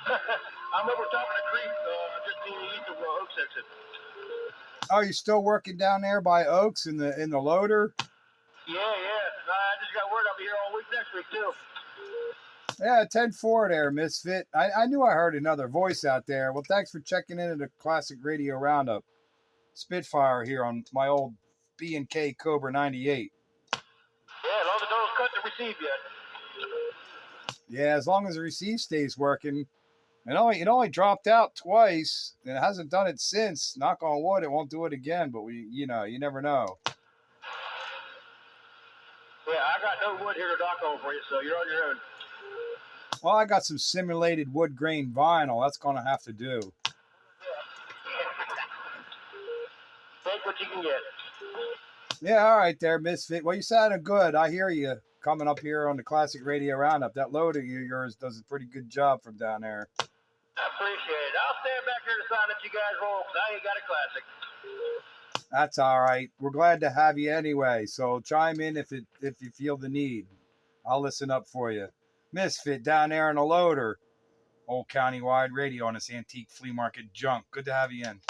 I'm over top of the creek, just to the east of the Oaks exit. Oh, you're still working down there by Oaks in the loader? Yeah. I just got word I'll be here all week next week too. Yeah, 10-4 there, Misfit. I knew I heard another voice out there. Well, thanks for checking into the Classic Radio Roundup. Spitfire here on my old B&K Cobra 98. Yeah, as long as it don't cut the receive yet. Yeah, as long as the receive stays working. It only dropped out twice, and it hasn't done it since. Knock on wood, it won't do it again, but you never know. Yeah, I got no wood here to knock on for you, so you're on your own. Well, I got some simulated wood grain vinyl. That's going to have to do. Take what you can get. Yeah, all right there, Misfit. Well, you sounded good. I hear you coming up here on the Classic Radio Roundup. That loader of yours does a pretty good job from down there. I appreciate it. I'll stand back here to sign that you guys roll, because I ain't got a classic. That's all right. We're glad to have you anyway. So chime in if you feel the need. I'll listen up for you. Misfit down there in the loader. Old countywide radio on this antique flea market junk. Good to have you in.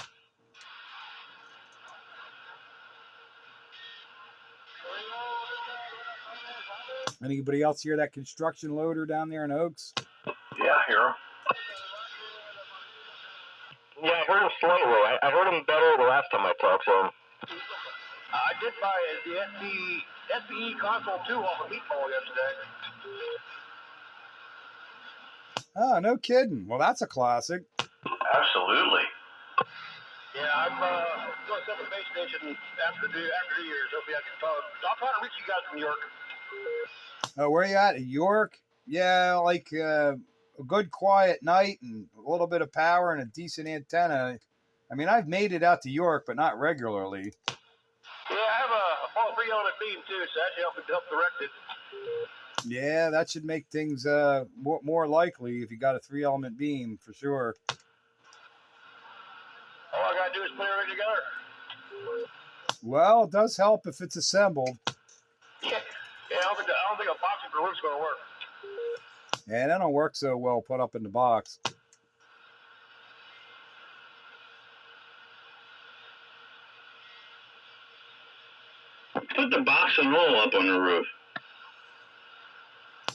Anybody else hear that construction loader down there in Oaks? Yeah, I hear him. Yeah, I heard him slightly. I heard him better the last time I talked to him. I did buy the SBE Console 2 off of Meatball yesterday. Oh, no kidding. Well, that's a classic. Absolutely. Yeah, I'm going to set the base station after New Year's. Hopefully I can talk. I'll try to reach you guys from York. Oh, where you at? York? Yeah, like a good quiet night and a little bit of power and a decent antenna. I mean, I've made it out to York, but not regularly. Yeah, I have a 3 element beam too, so that should help direct it. Yeah, that should make things more likely if you got a 3-element beam for sure. All I gotta do is put everything together. Well, it does help if it's assembled. Yeah, I don't think a boxing for roof's gonna work. Yeah, that don't work so well put up in the box. Put the box and roll up on the roof.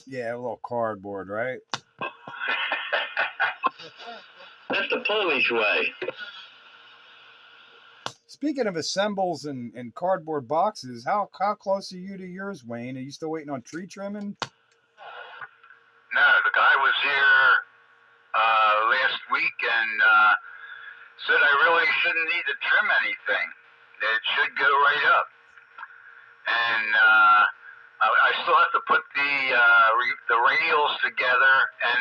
Yeah, a little cardboard, right? That's the Polish way. Speaking of assembles and cardboard boxes, how close are you to yours, Wayne? Are you still waiting on tree trimming? No, the guy was here last week and said I really shouldn't need to trim anything. That it should go right up. And I still have to put the radials together and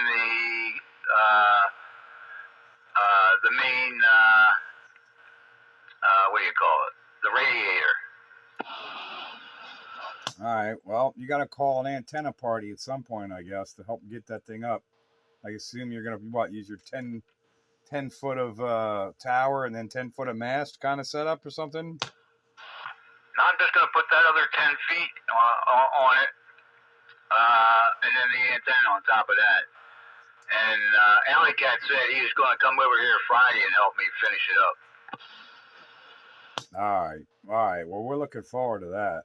the main what do you call it? The radiator. All right. Well, you got to call an antenna party at some point, I guess, to help get that thing up. I assume you're going to, use your 10 foot of tower and then 10 foot of mast kind of setup or something? No, I'm just going to put that other 10 feet on it, and then the antenna on top of that. And Alley Cat said he was going to come over here Friday and help me finish it up. All right. Well, we're looking forward to that.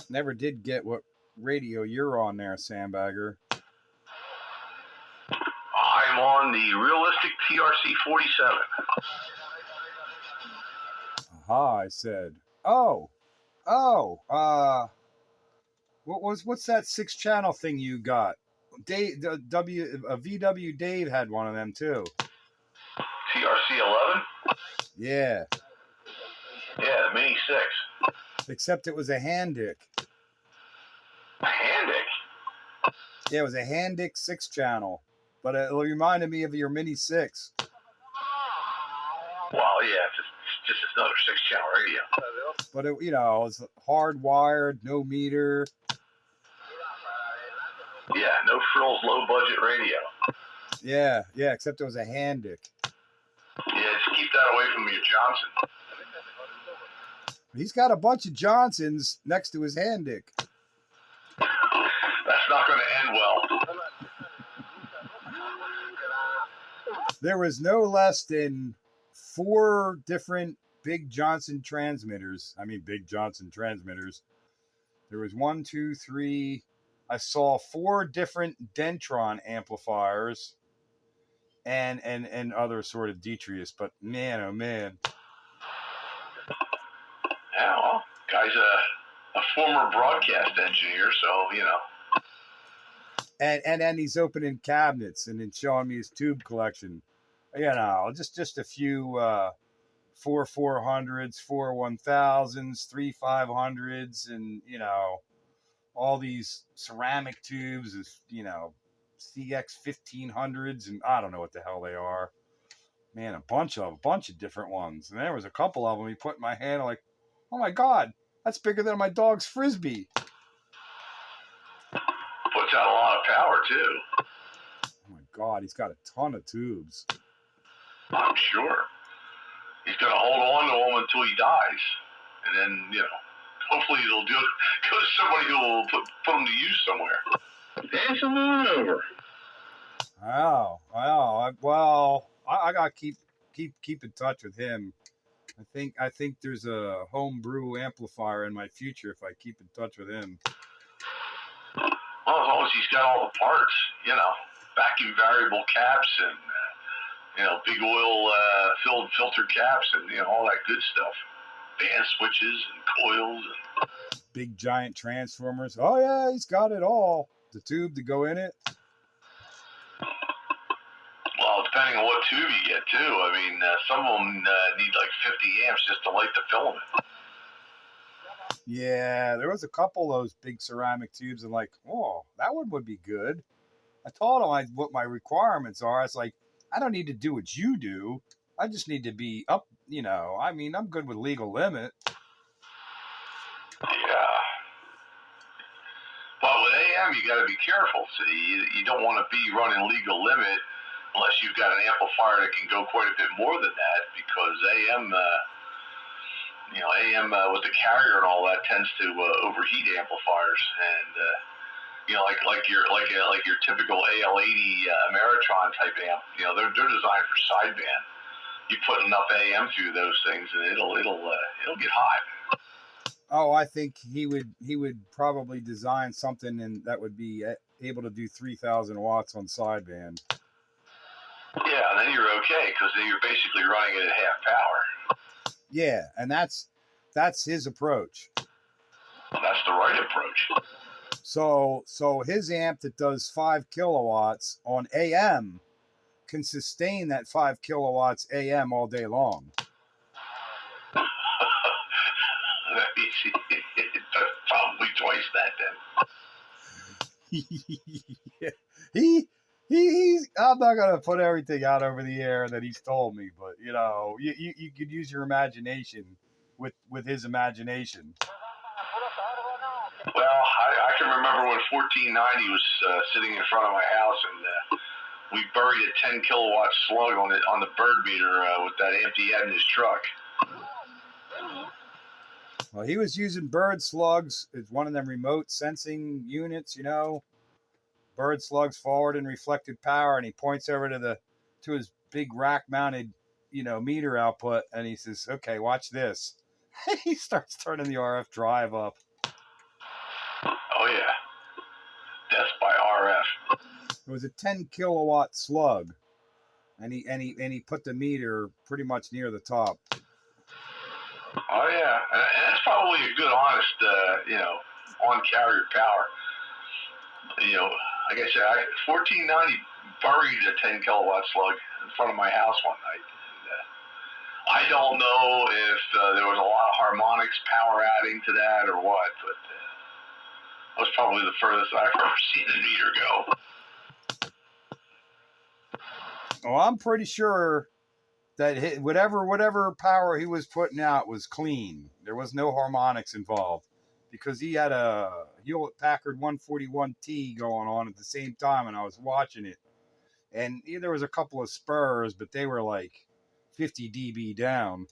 Never did get what radio you're on there, Sandbagger. I'm on the Realistic TRC-47. Aha, I said. What's that 6-channel thing you got? VW Dave had one of them too. TRC-11? Yeah. Yeah, the Mini 6. Except it was a Handic. A Handic? Yeah, it was a Handic 6-channel. But it reminded me of your Mini 6. Well, yeah, it's just another 6-channel radio. But it was hardwired, no meter. Yeah, no frills, low budget radio. Yeah, except it was a Handic. Yeah, just keep that away from your Johnson. He's got a bunch of Johnsons next to his Handic. That's not going to end well. There was no less than 4 different Big Johnson transmitters. There was 1, 2, 3. I saw 4 different Dentron amplifiers and other sort of Detrius. But man, oh man. Yeah, well, guy's a former broadcast engineer, so, And he's opening cabinets and then showing me his tube collection. Just a few 4 400s, 4 1000s, 3 500s, and all these ceramic tubes, CX 1500s, and I don't know what the hell they are. Man, a bunch of different ones. And there was a couple of them he put in my hand. I'm like, oh my God, that's bigger than my dog's Frisbee. puts out a lot of power, too. Oh my God, he's got a ton of tubes. I'm sure. He's going to hold on to them until he dies. And then, hopefully it'll go to somebody who will put them to use somewhere. Pass them on over. Well, I got to keep in touch with him. I think there's a homebrew amplifier in my future if I keep in touch with him. Well, as long as he's got all the parts, vacuum variable caps and, big oil filled filter caps and, all that good stuff. Band switches and coils and big giant transformers. Oh yeah, he's got it all. The tube to go in it. Well, depending on what tube you get too. I mean, some of them need like 50 amps just to light the filament. Yeah, there was a couple of those big ceramic tubes, and like, oh, that one would be good. I told him what my requirements are. I was like, I don't need to do what you do. I just need to be up. I'm good with legal limit. Yeah. Well, with AM, you got to be careful. See, you don't want to be running legal limit unless you've got an amplifier that can go quite a bit more than that, because AM, with the carrier and all that tends to overheat amplifiers, and like your typical AL80 Ameritron type amp, they're designed for sideband. You put enough AM through those things, and it'll get hot. Oh, I think he would probably design something that would be able to do 3,000 watts on sideband. Yeah, and then you're okay, because then you're basically running it at half power. Yeah, and that's That's his approach. That's the right approach. So his amp that does 5 kilowatts on AM can sustain that 5 kilowatts AM all day long. Probably twice that then. He's I'm not gonna put everything out over the air that he's told me, but you know, you could use your imagination with his imagination. Well, I can remember when 1490 was sitting in front of my house, and we buried a 10 kilowatt slug on the bird meter with that amp he had in his truck. Well, he was using bird slugs. It's one of them remote sensing units, you know. Bird slugs forward and reflected power, and he points over to his big rack mounted, you know, meter output, and he says, "Okay, watch this." He starts turning the RF drive up. Oh yeah, death by RF. It was a 10 kilowatt slug, and he put the meter pretty much near the top. Oh yeah, and that's probably a good, honest, you know, on carrier power. You know, like I said, 1490 buried a 10 kilowatt slug in front of my house one night. And, I don't know if there was a lot of harmonics power adding to that or what, but that was probably the furthest I've ever seen a meter go. Oh, I'm pretty sure that whatever power he was putting out was clean. There was no harmonics involved because he had a Hewlett Packard 141T going on at the same time, and I was watching it. And there was a couple of spurs, but they were like 50 dB down.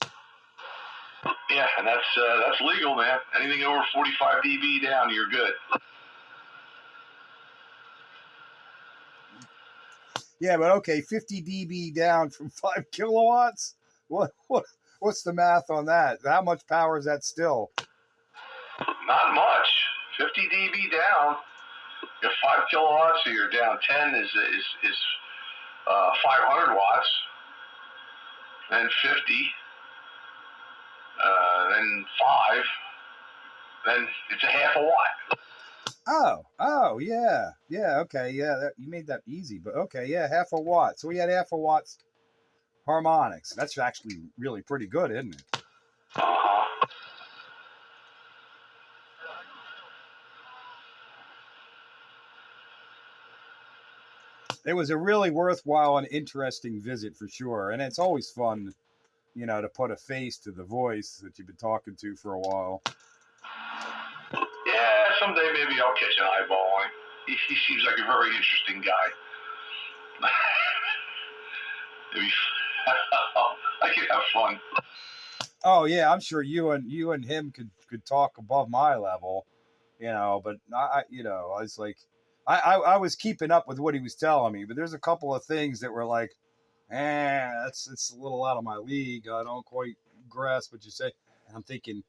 Yeah, and that's legal, man. Anything over 45 dB down, you're good. Yeah, but okay, 50 dB down from 5 kilowatts? What's the math on that? How much power is that still? Not much. 50 dB down. If 5 kilowatts, so you're down 10 is 500 watts. Then 50. Then 5. Then it's a half a watt. Oh, yeah, okay, yeah, you made that easy, but okay, yeah, half a watt. So we had half a watt's harmonics. That's actually really pretty good, isn't it? Uh-huh. It was a really worthwhile and interesting visit for sure, and it's always fun, you know, to put a face to the voice that you've been talking to for a while. Yeah, someday maybe I'll catch an eyeball on him. He seems like a very interesting guy. Maybe I could have fun. Oh yeah, I'm sure you and him could talk above my level, you know. But I was like, I was keeping up with what he was telling me, but there's a couple of things that were like, it's a little out of my league. I don't quite grasp what you say. And I'm thinking,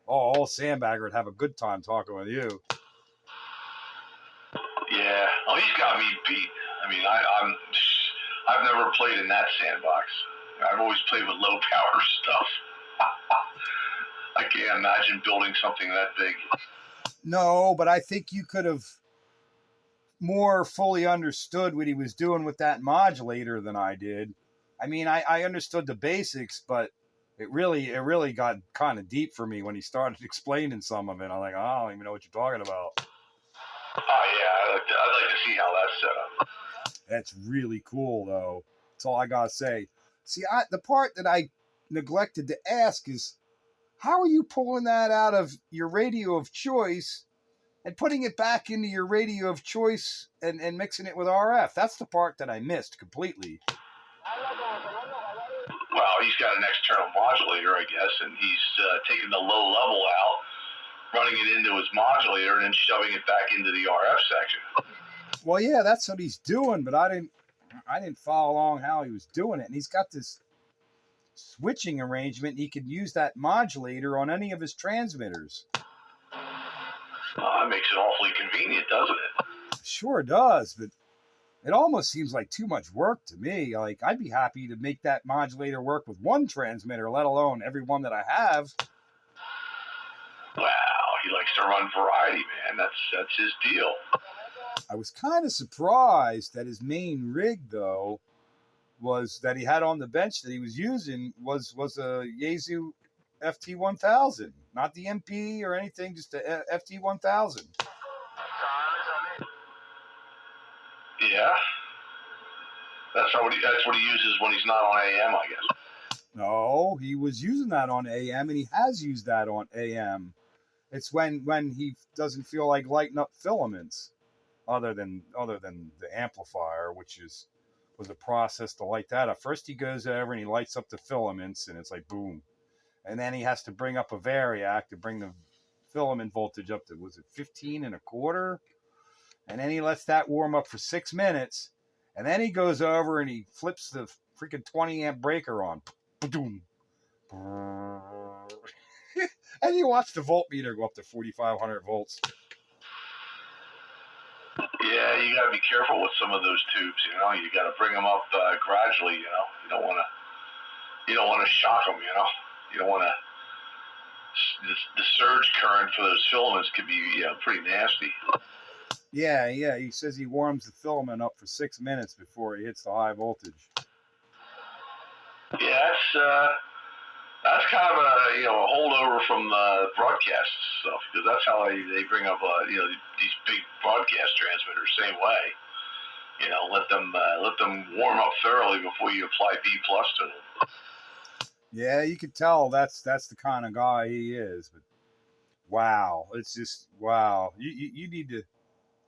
oh, old Sandbagger would have a good time talking with you. Yeah, well, he's got me beat. I mean, I've never played in that sandbox. I've always played with low power stuff. I can't imagine building something that big. No, but I think you could have more fully understood what he was doing with that modulator than I did. I mean, I understood the basics, but it really got kind of deep for me when he started explaining some of it. I'm like, oh, I don't even know what you're talking about. Oh yeah, I'd like to see how that's set up. That's really cool, though. That's all I gotta say. See, the part that I neglected to ask is, how are you pulling that out of your radio of choice and putting it back into your radio of choice and mixing it with RF? That's the part that I missed completely. Well, he's got an external modulator, I guess, and he's taking the low level out, running it into his modulator, and then shoving it back into the RF section. Well, yeah, that's what he's doing, but I didn't follow along how he was doing it. And he's got this switching arrangement. He could use that modulator on any of his transmitters. It makes it awfully convenient, doesn't it? Sure does, but it almost seems like too much work to me. Like, I'd be happy to make that modulator work with one transmitter, let alone every one that I have. Wow, he likes to run variety, man. That's his deal. I was kind of surprised that his main rig, though, was that he had on the bench that he was using was a Yaesu FT1000, not the MP or anything, just the FT1000. Yeah, that's what he uses when he's not on AM, I guess. No, he was using that on AM, and he has used that on AM. It's when he doesn't feel like lighting up filaments, other than the amplifier, which was a process to light that up. First he goes over and he lights up the filaments, and it's like boom, and then he has to bring up a variac to bring the filament voltage up to, was it 15 and a quarter, and then he lets that warm up for 6 minutes, and then he goes over and he flips the freaking 20 amp breaker on, boom. And you watch the voltmeter go up to 4,500 volts. Yeah, you got to be careful with some of those tubes. You know, you got to bring them up gradually. You know, you don't want to shock them. You know, you don't want to. The surge current for those filaments could be pretty nasty. Yeah. He says he warms the filament up for 6 minutes before he hits the high voltage. Yeah, that's kind of a holdover from broadcast stuff, because that's how they bring up these big broadcast transmitters. Same way, let them warm up thoroughly before you apply B+ to them. Yeah, you could tell that's the kind of guy he is. But wow, it's just wow. You need to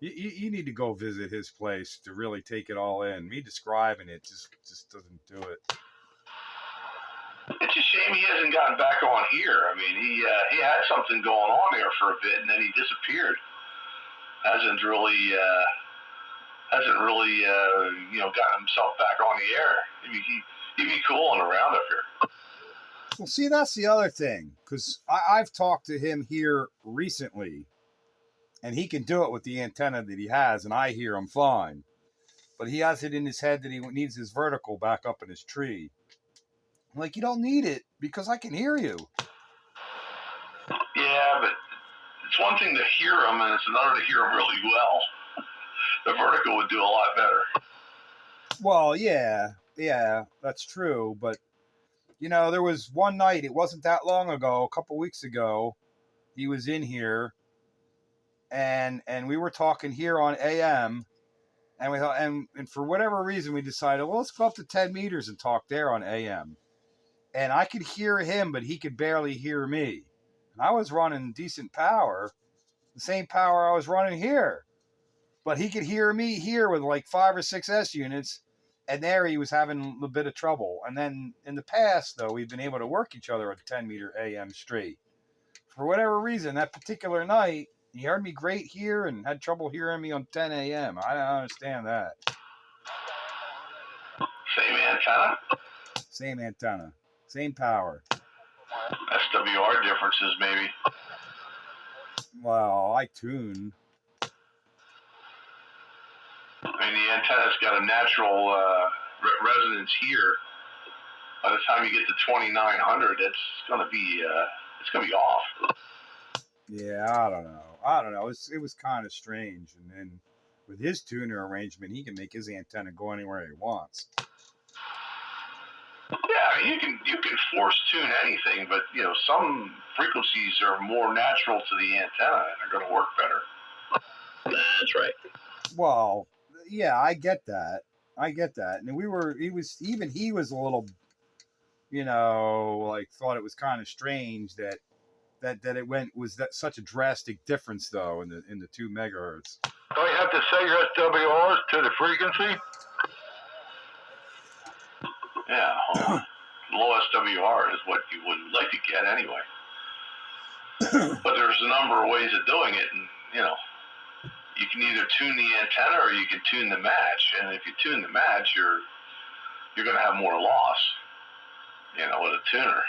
you need to go visit his place to really take it all in. Me describing it just doesn't do it. It's a shame he hasn't gotten back on here. I mean, he had something going on there for a bit, and then he disappeared. Hasn't really gotten himself back on the air. He'd be cool on around up here. Well, see, that's the other thing, because I've talked to him here recently, and he can do it with the antenna that he has, and I hear him fine. But he has it in his head that he needs his vertical back up in his tree. I'm like, you don't need it, because I can hear you. Yeah, but it's one thing to hear him, and it's another to hear him really well. The vertical would do a lot better. Well, yeah, that's true. But, there was one night, it wasn't that long ago, a couple weeks ago, he was in here, and we were talking here on AM, and we thought, and for whatever reason, we decided, well, let's go up to 10 meters and talk there on AM. And I could hear him, but he could barely hear me. And I was running decent power, the same power I was running here. But he could hear me here with like 5 or 6 S units, and there he was having a bit of trouble. And then in the past, though, we've been able to work each other at 10 meter AM straight. For whatever reason, that particular night, he heard me great here and had trouble hearing me on 10 AM. I don't understand that. Same antenna? Same antenna. Same power. SWR differences, maybe. Well, I tune. I mean, the antenna's got a natural resonance here. By the time you get to 2900, it's gonna be off. Yeah, I don't know. It was kind of strange. And then with his tuner arrangement, he can make his antenna go anywhere he wants. Yeah, I mean, you can force tune anything, but some frequencies are more natural to the antenna and are going to work better. That's right. Well, yeah, I get that. And he was a little, like thought it was kind of strange that it was that such a drastic difference though in the 2 megahertz. Don't you have to set your SWRs to the frequency? Yeah, low SWR is what you would like to get anyway. But there's a number of ways of doing it, and you can either tune the antenna or you can tune the match. And if you tune the match, you're going to have more loss. With a tuner,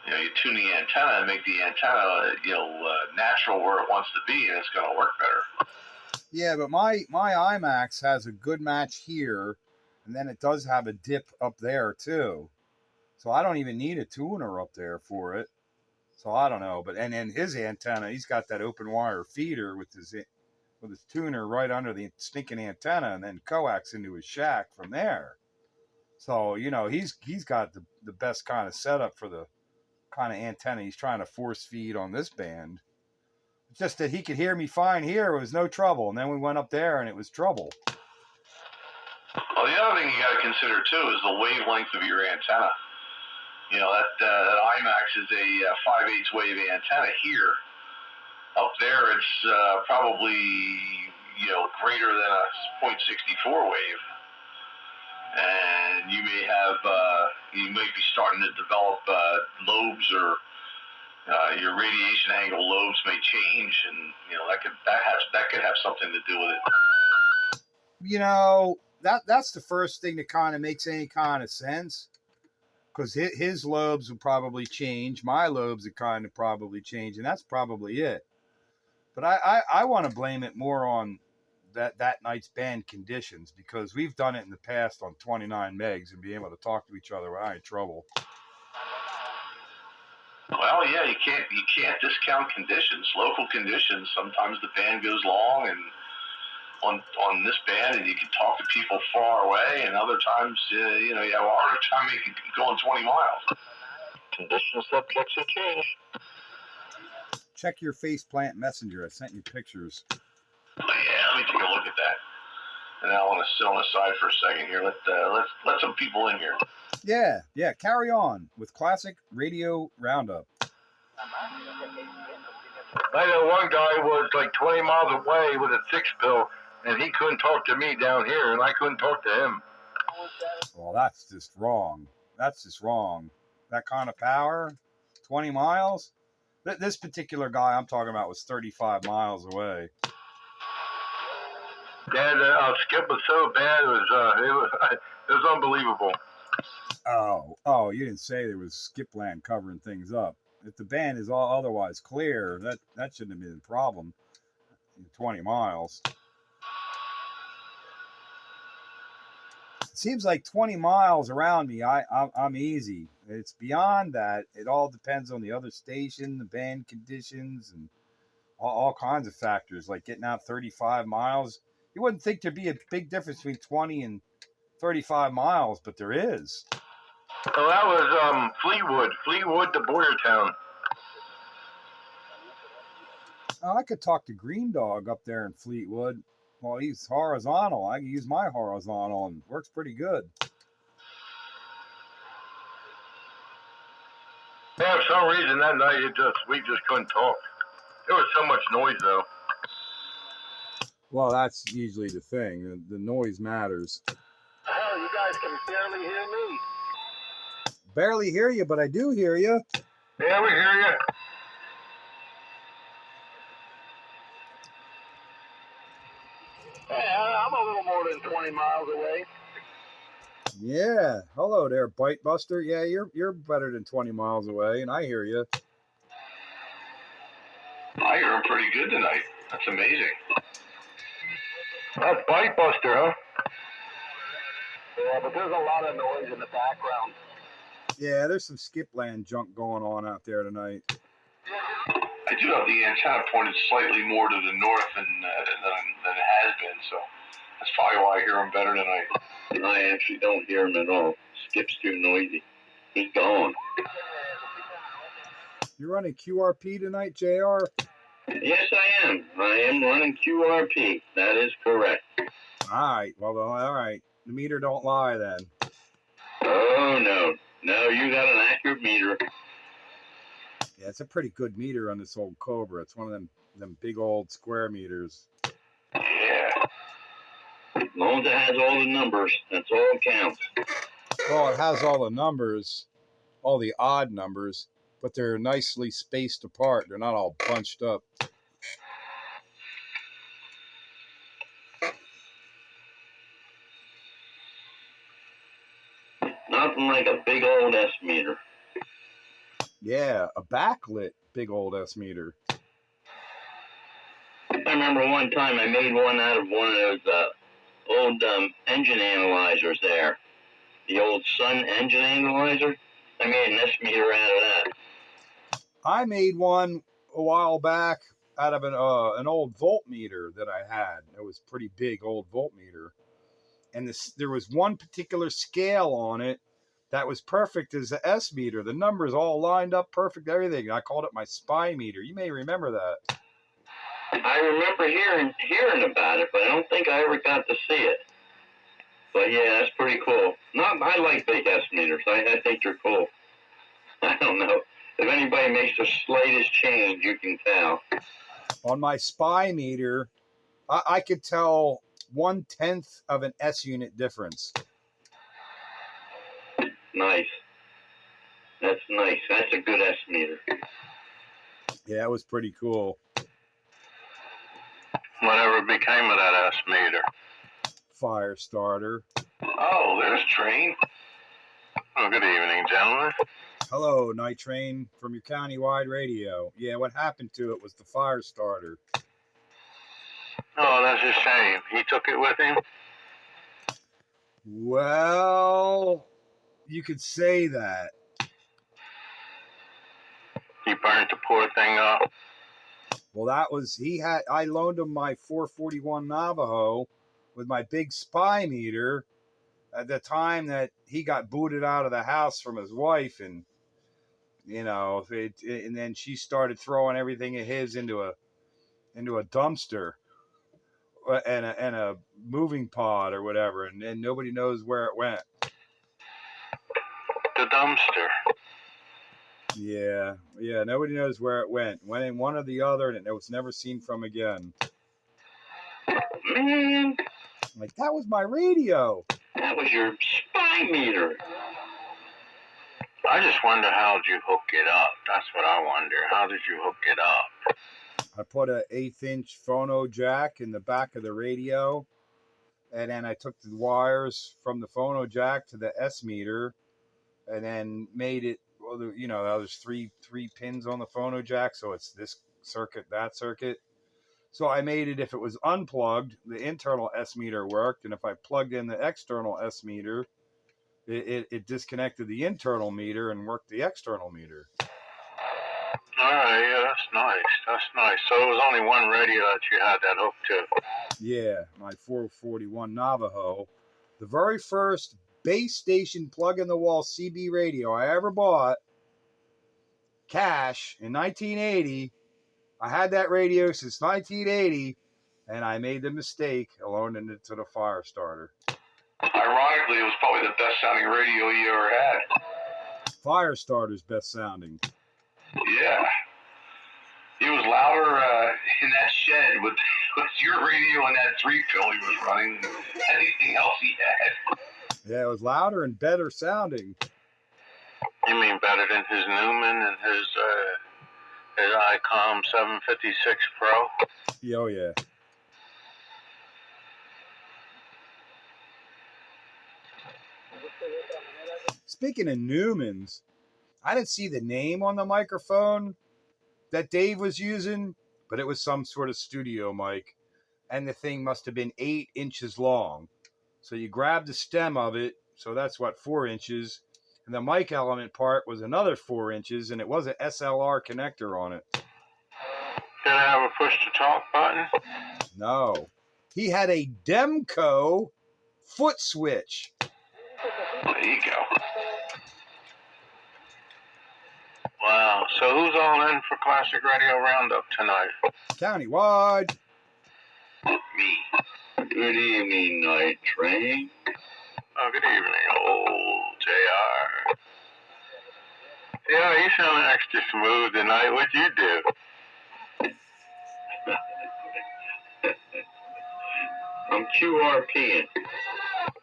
you tune the antenna and make the antenna natural where it wants to be, and it's going to work better. Yeah, but my IMAX has a good match here. And then it does have a dip up there too. So I don't even need a tuner up there for it. So I don't know, but and his antenna, he's got that open wire feeder with his tuner right under the stinking antenna, and then coax into his shack from there. So he's got the best kind of setup for the kind of antenna he's trying to force feed on this band. It's just that he could hear me fine here, it was no trouble, and then we went up there and it was trouble. Well, the other thing you got to consider too is the wavelength of your antenna. That IMAX is a 5/8 wave antenna here. Up there, it's probably greater than a .64 wave, and you may be starting to develop lobes, or your radiation angle lobes may change, and that could have something to do with it. That's the first thing that kind of makes any kind of sense, because his lobes would probably change, my lobes would kind of probably change, and that's probably it. But I want to blame it more on that night's band conditions, because we've done it in the past on 29 megs and be able to talk to each other without any trouble. Well, yeah, you can't discount conditions, local conditions. Sometimes the band goes long, and on this band, and you can talk to people far away, and other times, you have a harder time going 20 miles. Condition subjects to change. Check your faceplant messenger. I sent you pictures. Yeah, let me take a look at that. And I want to sit on the side for a second here. Let some people in here. Yeah. Carry on with Classic Radio Roundup. I know one guy was like 20 miles away with a 6-pill, and he couldn't talk to me down here, and I couldn't talk to him. Well, that's just wrong. That kind of power, 20 miles? This particular guy I'm talking about was 35 miles away. Yeah, Skip was so bad, it was unbelievable. Oh, you didn't say there was Skipland covering things up. If the band is all otherwise clear, that shouldn't have been a problem. 20 miles. It seems like 20 miles around me, I'm easy. It's beyond that. It all depends on the other station, the band conditions, and all kinds of factors, like getting out 35 miles. You wouldn't think there'd be a big difference between 20 and 35 miles, but there is. Oh, that was Fleetwood to Boyertown. Oh, I could talk to Green Dog up there in Fleetwood. Well, he's horizontal. I can use my horizontal, and it works pretty good. Yeah, for some reason that night we just couldn't talk. There was so much noise though. Well, that's usually the thing. The noise matters. Hell, you guys can barely hear me. Barely hear you, but I do hear you. Yeah, we hear you. Yeah, I'm a little more than 20 miles away. Yeah. Hello there, Bite Buster. Yeah, you're better than 20 miles away, and I hear you. I hear him pretty good tonight. That's amazing. That's Bite Buster, huh? Yeah, but there's a lot of noise in the background. Yeah, there's some Skipland junk going on out there tonight. I do have the antenna pointed slightly more to the north than it has been, so that's probably why I hear him better tonight. I actually don't hear him at all. Skip's too noisy. He's gone. You running QRP tonight, JR? Yes, I am. I am running QRP. That is correct. All right. Well, all right. The meter don't lie then. Oh, no. No, you got an accurate meter. Yeah, it's a pretty good meter on this old Cobra. It's one of them big old square meters. Yeah. As long as it has all the numbers, that's all that counts. Well, it has all the numbers, all the odd numbers, but they're nicely spaced apart. They're not all bunched up. Nothing like a big old S meter. Yeah, a backlit big old S meter. I remember one time I made one out of one of those old engine analyzers there. The old Sun engine analyzer. I made an S meter out of that. I made one a while back out of an old voltmeter that I had. It was pretty big old voltmeter, and there was one particular scale on it that was perfect as a S meter. The numbers all lined up perfect, everything. I called it my spy meter. You may remember that. I remember hearing about it, but I don't think I ever got to see it. But yeah, that's pretty cool. I like big S meters. I think they're cool. I don't know. If anybody makes the slightest change, you can tell. On my spy meter, I could tell 1/10 of an S unit difference. Nice. That's nice. That's a good S meter. Yeah, it was pretty cool. Whatever became of that S meter? Fire starter. Oh, there's Train. Oh, good evening, gentlemen. Hello, Night Train from your countywide radio. Yeah, what happened to it was the fire starter. Oh, that's a shame. He took it with him? Well, you could say that. He burned the poor thing up? Well, I loaned him my 441 Navajo with my big spy meter at the time that he got booted out of the house from his wife, and and then she started throwing everything of his into a dumpster and a moving pod or whatever, and nobody knows where it went. The dumpster. Yeah, nobody knows where it went. Went in one or the other, and it was never seen from again. Man, Like, that was my radio. that was your spy meter. I just wonder how'd you hook it up. That's what I wonder. How did you hook it up? I put an 1/8-inch phono jack in the back of the radio, and then I took the wires from the phono jack to the S meter, and then made it. Well, there's three pins on the phono jack, so it's this circuit, that circuit. So I made it, if it was unplugged, the internal S meter worked, and if I plugged in the external S meter, it disconnected the internal meter and worked the external meter. All right, yeah, that's nice. That's nice. So it was only one radio that you had that hooked to? Yeah, my 441 Navajo. The very first base station plug-in-the-wall CB radio I ever bought, cash, in 1980. I had that radio since 1980, and I made the mistake of loaning it to the fire starter. Ironically, it was probably the best sounding radio you ever had. Fire starter's best sounding. Yeah. He was louder in that shed with your radio and that 3-pill he was running than anything else he had. Yeah, it was louder and better sounding. You mean better than his Newman and his ICOM 756 Pro? Oh, yeah. Speaking of Newmans, I didn't see the name on the microphone that Dave was using, but it was some sort of studio mic, and the thing must have been 8 inches long. So you grab the stem of it, so that's 4 inches, and the mic element part was another 4 inches, and it was an SLR connector on it. Did it have a push-to-talk button? No. He had a Demco foot switch. There you go. Wow. So who's all in for Classic Radio Roundup tonight? Countywide. Me. Good evening, Night Train. Oh, good evening, old JR. Yeah, you sound extra smooth tonight. What'd you do? I'm QRPing.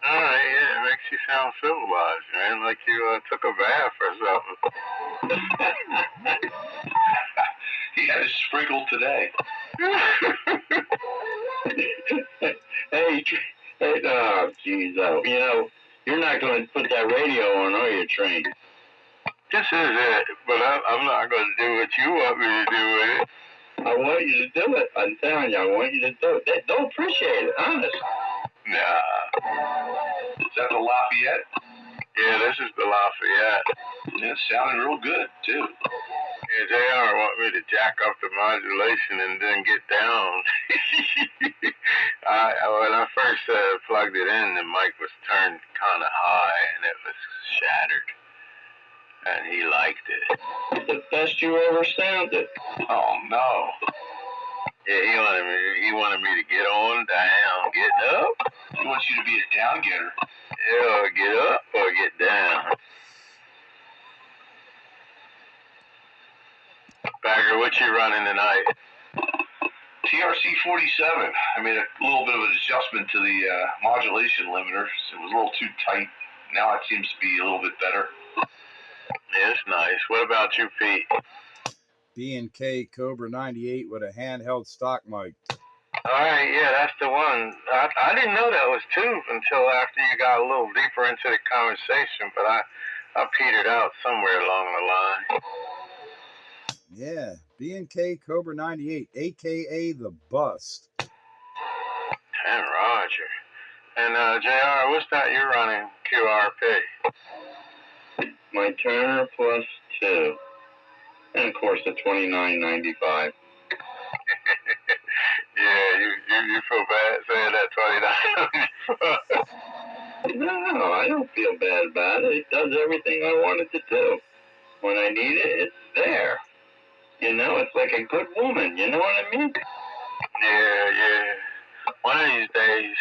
All right, yeah, it makes you sound civilized, man, like you took a bath or something. He had a sprinkle today. Hey, oh, geez, you're not going to put that radio on, are you, Train? This is it, but I'm not going to do what you want me to do with it. I want you to do it. I'm telling you, I want you to do it. They'll appreciate it, honest. Nah. Is that the Lafayette? Yeah, this is the Lafayette. Yeah, it's sounding real good, too. Yeah, JR want me to jack up the modulation and then get down. When I first plugged it in, the mic was turned kind of high and it was shattered. And he liked it. The best you ever sounded. Oh no. Yeah, he wanted me to get on down, get up. He wants you to be a down getter. Yeah, or get up or get down. Bagger, what you running tonight? TRC 47. I made a little bit of an adjustment to the modulation limiter. It was a little too tight. Now it seems to be a little bit better. Yeah, it's nice. What about you, Pete? B&K Cobra 98 with a handheld stock mic. All right, yeah, that's the one. I didn't know that was two until after you got a little deeper into the conversation, but I petered out somewhere along the line. Yeah, B&K Cobra 98, a.k.a. the Bust. And Roger. And JR, what's that you're running, QRP? My Turner plus 2. And of course the 29.95. Yeah, you feel bad saying that 29.95. No, I don't feel bad about it. It does everything I want it to do. When I need it, it's there. You know, it's like a good woman. You know what I mean? Yeah. One of these days,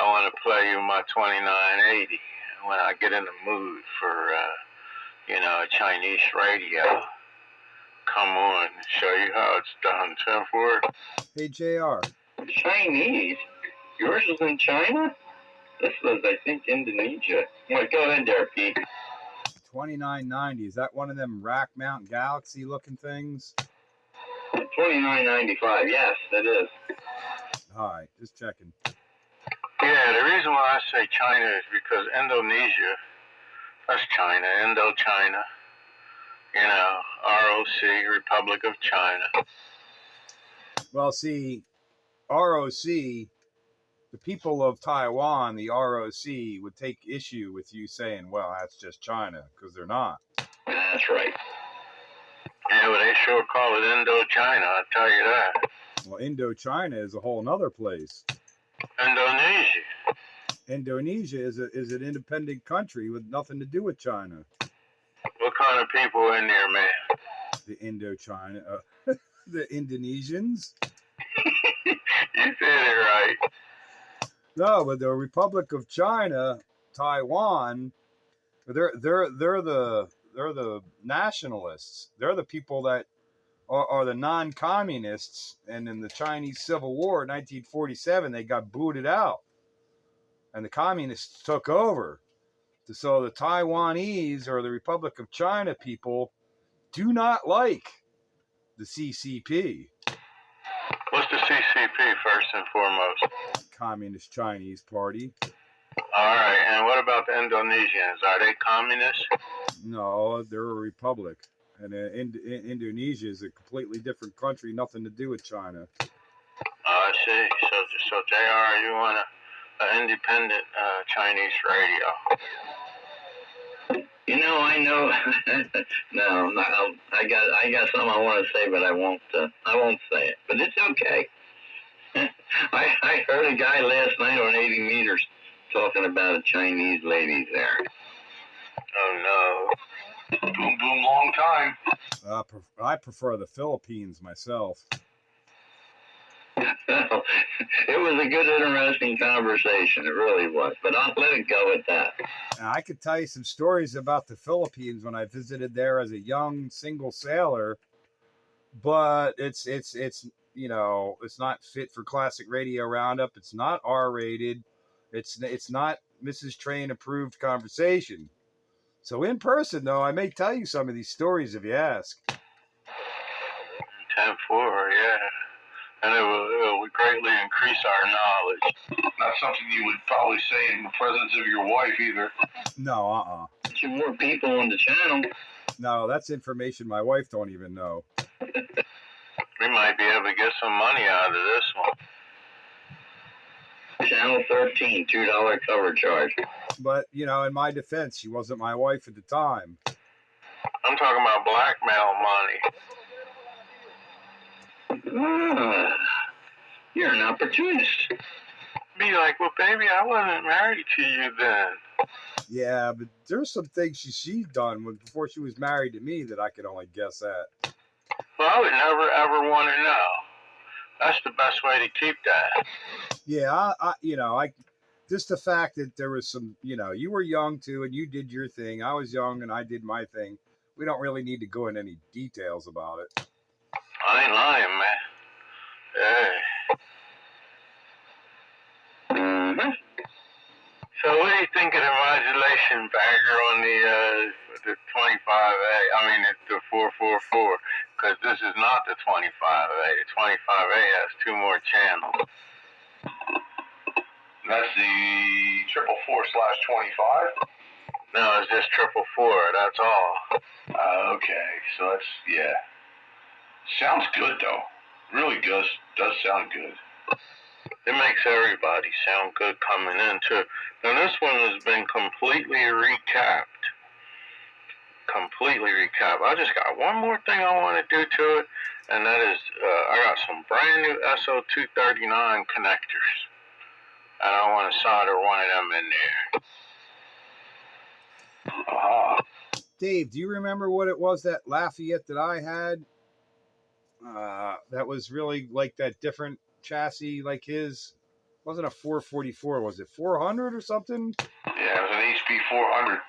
I want to play you my 2980 when I get in the mood for, Chinese radio. Come on, show you how it's done, 10-4. Hey, JR. Chinese? Yours is in China? This was, I think, Indonesia. Well, go ahead there, Pete. 2990, is that one of them rack mount Galaxy looking things? 29.95, yes, it is. All right, just checking. Yeah, the reason why I say China is because Indonesia, that's China, Indochina, ROC, Republic of China. Well, see, ROC, the people of Taiwan, the ROC, would take issue with you saying, well, that's just China, because they're not. That's right. Yeah, well, they sure call it Indochina, I'll tell you that. Well, Indochina is a whole nother place. Indonesia. Indonesia is an independent country with nothing to do with China. What kind of people in there, man? The Indochina, the Indonesians. You said it right. No, but the Republic of China, Taiwan, they're the nationalists. They're the people that are the non-communists. And in the Chinese Civil War, 1947, they got booted out, and the communists took over. So the Taiwanese, or the Republic of China people, do not like the CCP. What's the CCP, first and foremost? Communist Chinese Party. All right, and what about the Indonesians? Are they communists? No, they're a republic. And Indonesia is a completely different country, nothing to do with China. I see. So JR, you want an independent Chinese radio? You know, I know. No, I got something I want to say, but I won't say it. But it's okay. I heard a guy last night on 80 meters talking about a Chinese lady there. Oh no. Boom, boom, long time. I prefer the Philippines myself. It was a good, interesting conversation. It really was. But I'll let it go at that. Now, I could tell you some stories about the Philippines when I visited there as a young single sailor, but it's not fit for classic radio roundup. It's not R-rated. It's not Mrs. Train approved conversation. So in person, though, I may tell you some of these stories if you ask. 10-4, yeah. And it will greatly increase our knowledge. Not something you would probably say in the presence of your wife either. No, More people on the channel. No, that's information my wife don't even know. We might be able to get some money out of this one. Channel 13, $2 cover charge. But, in my defense, she wasn't my wife at the time. Oh, I'm talking about blackmail money. You're an opportunist. Be like, well, baby, I wasn't married to you then. Yeah, but there's some things she's done before she was married to me that I could only guess at. Well, I would never ever want to know. That's the best way to keep that. Yeah, I just the fact that there was some, you were young too, and you did your thing. I was young and I did my thing. We don't really need to go into any details about it. I ain't lying, man. Hey. Mm-hmm. So what do you think of the modulation bagger on the 25A? I mean, the 444, because this is not the 25A. The 25A has 2 more channels. That's the 444/25? No, it's just 444. That's all. Okay, so that's, yeah. Sounds good, though. Really does sound good. It makes everybody sound good coming into. Now this one has been completely recapped. I just got one more thing I want to do to it, and that is I got some brand new SO239 connectors, and I want to solder one of them in there. Dave, do you remember what it was, that Lafayette that I had? That was really like that different chassis like his. Wasn't a 444, was it 400 or something? Yeah, it was an HP 400.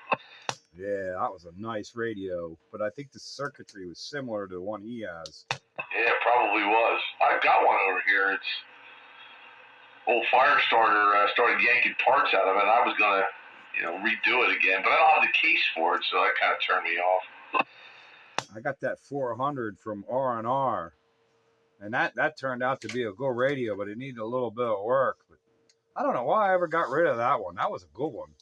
Yeah, that was a nice radio, but I think the circuitry was similar to the one he has. Yeah, it probably was. I've got one over here. It's old fire starter started yanking parts out of it. And I was gonna, redo it again, but I don't have the case for it, so that kind of turned me off. I got that 400 from R&R, and that turned out to be a good radio, but it needed a little bit of work. But I don't know why I ever got rid of that one. That was a good one.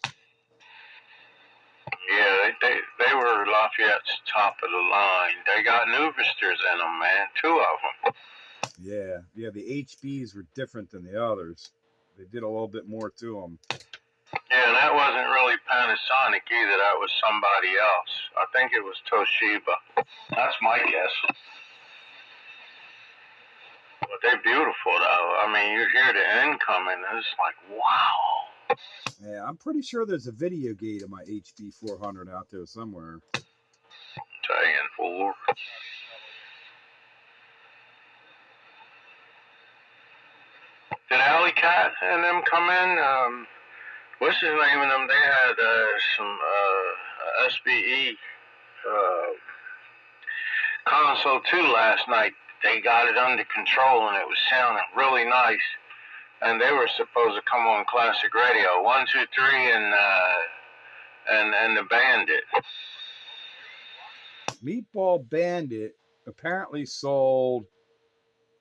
Yeah, they were Lafayette's top of the line. They got Nuvisters in them, man. 2 of them. Yeah, the HBs were different than the others. They did a little bit more to them. Yeah, and that wasn't really Panasonic either. That was somebody else. I think it was Toshiba. That's my guess. But they're beautiful, though. I mean, you hear the incoming, and it's like, wow. Yeah, I'm pretty sure there's a video gate of my HB 400 out there somewhere. Tagging 4. Did Alley Cat and them come in? What's the name of them? They had some SBE console 2 last night. They got it under control, and it was sounding really nice. And they were supposed to come on classic radio. 1, 2, 3, and the Bandit. Meatball Bandit apparently sold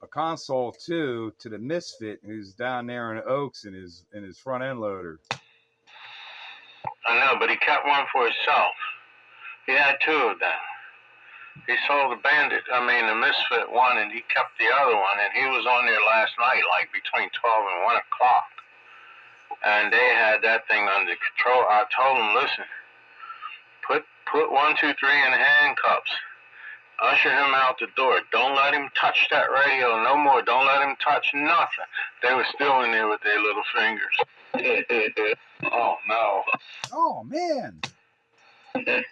a console 2 to the Misfit, who's down there in Oaks in his front end loader. I know, but he kept one for himself. He had 2 of them. He sold the Misfit one, and he kept the other one, and he was on there last night, like between 12 and 1 o'clock. And they had that thing under control. I told him, listen, put 1, 2, 3 in handcuffs. Usher him out the door. Don't let him touch that radio no more. Don't let him touch nothing. They were still in there with their little fingers. Oh, no. Oh, man. Get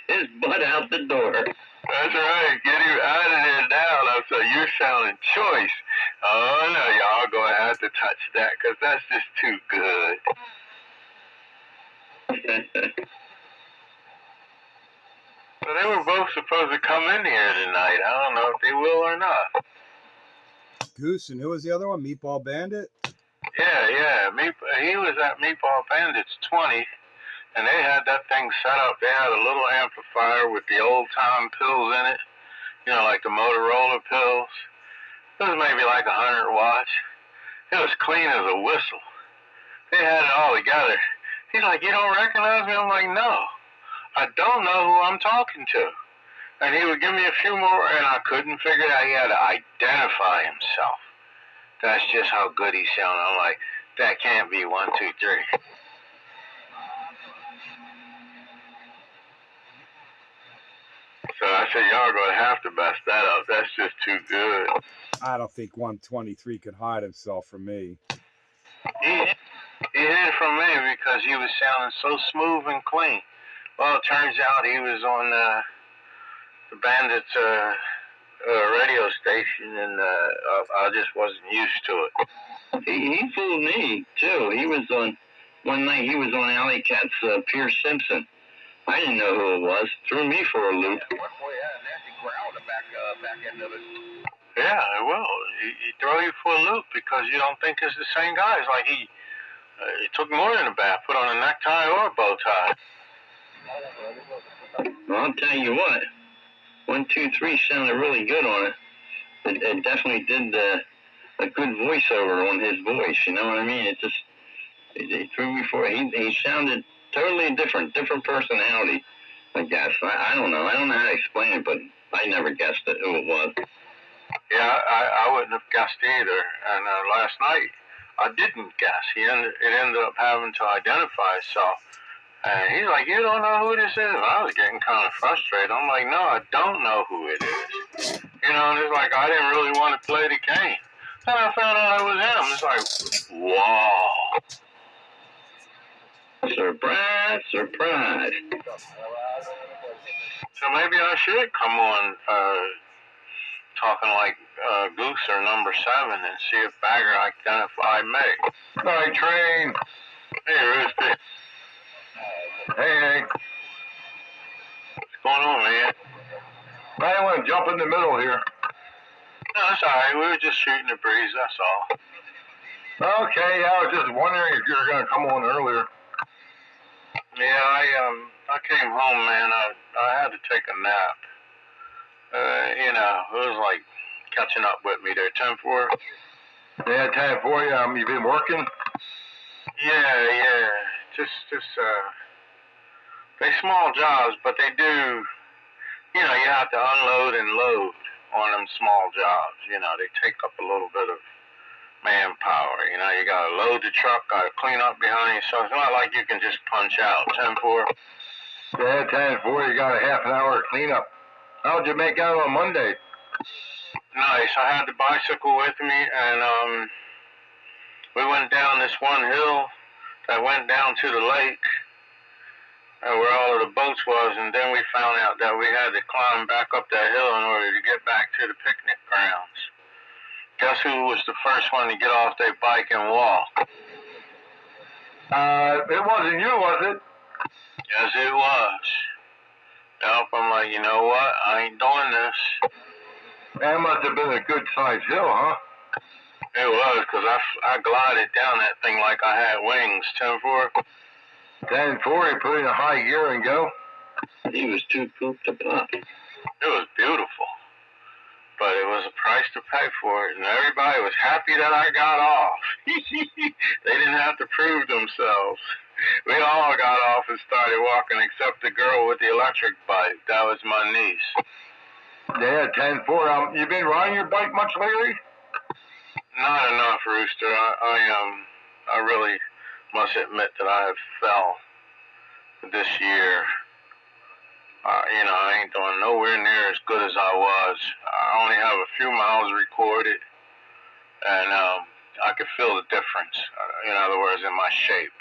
his butt out the door. That's right. Get him out of there now. So you're sounding choice. Oh, no, y'all going to have to touch that because that's just too good. So they were both supposed to come in here tonight. I don't know if they will or not. Goose, and who was the other one? Meatball Bandit? Yeah. He was at Meatball Bandit's 20, and they had that thing set up. They had a little amplifier with the old-time pills in it, like the Motorola pills. It was maybe like 100 watts. It was clean as a whistle. They had it all together. He's like, you don't recognize me? I'm like, no. I don't know who I'm talking to. And he would give me a few more, and I couldn't figure out. He had to identify himself. That's just how good he sounded. I'm like, that can't be 1, 2, 3. said, y'all gonna have to mess that up. That's just too good. I don't think 123 could hide himself from me. He hid from me because he was sounding so smooth and clean. Well, it turns out he was on the Bandits radio station, and I just wasn't used to it. He fooled me too. He was on one night. He was on Alley Cat's Pierce Simpson. I didn't know who it was. Threw me for a loop. At one point, he had a nasty growl in the back end of it. Yeah, it will. He throw you for a loop because you don't think it's the same guy. It's like he took more than a bath, put on a necktie or a bow tie. Well, I'll tell you what. 123 sounded really good on it. It definitely did a good voiceover on his voice. You know what I mean? It threw me for it. He sounded totally different personality. I guess I don't know. I don't know how to explain it, but I never guessed it, who it was. Yeah, I wouldn't have guessed either. And last night, I didn't guess. It ended up having to identify itself. And he's like, you don't know who this is? And I was getting kind of frustrated. I'm like, no, I don't know who it is. You know, and it's like, I didn't really want to play the game. Then I found out it was him. It's like, wow. Surprise, surprise. So maybe I should come on talking like Goose or number 7 and see if Bagger identified me. Night train. Hey, Rooster. Hey. What's going on, man? I don't want to jump in the middle here. No, that's all right. We were just shooting the breeze, that's all. Okay, I was just wondering if you were going to come on earlier. Yeah, I came home, man. I had to take a nap. You know, it was like catching up with me there. 10-4. Yeah, 10-4. You been working? Yeah. Just they small jobs, but they do. You know, you have to unload and load on them small jobs. You know, they take up a little bit of manpower. You know, you got to load the truck, got to clean up behind you. So it's not like you can just punch out. 10-4. Yeah, 10-4. You got a half an hour cleanup. How'd you make out on Monday? Nice. I had the bicycle with me, and we went down this one hill that went down to the lake, where all of the boats was, and then we found out that we had to climb back up that hill in order to get back to the picnic grounds. Guess who was the first one to get off their bike and walk? It wasn't you, was it? Yes, it was. Yep, I'm like, you know what? I ain't doing this. That must have been a good-sized hill, huh? It was, because I glided down that thing like I had wings. 10-4. 10-4, you put in a high gear and go? He was too pooped to pop. It was beautiful. But it was a price to pay for it, and everybody was happy that I got off. They didn't have to prove themselves. We all got off and started walking, except the girl with the electric bike. That was my niece. Yeah, 10-4. You been riding your bike much lately? Not enough, Rooster. I really must admit that I have fell this year. You know, I ain't doing nowhere near as good as I was. I only have a few miles recorded, and I could feel the difference. In other words, in my shape.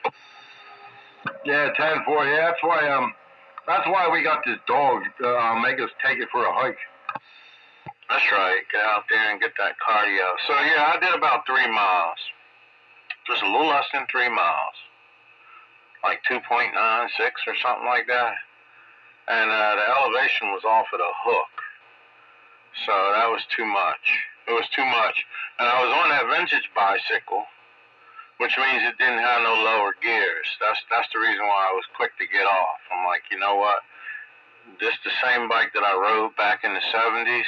Yeah, 10-4. Yeah, that's why we got this dog. Make us take it for a hike. That's right. Get out there and get that cardio. So yeah, I did about 3 miles. Just a little less than 3 miles, like 2.96 or something like that. And the elevation was off at a hook, so that was too much. It was too much. And I was on that vintage bicycle, which means it didn't have no lower gears. That's the reason why I was quick to get off. I'm like, you know what? This the same bike that I rode back in the 70s.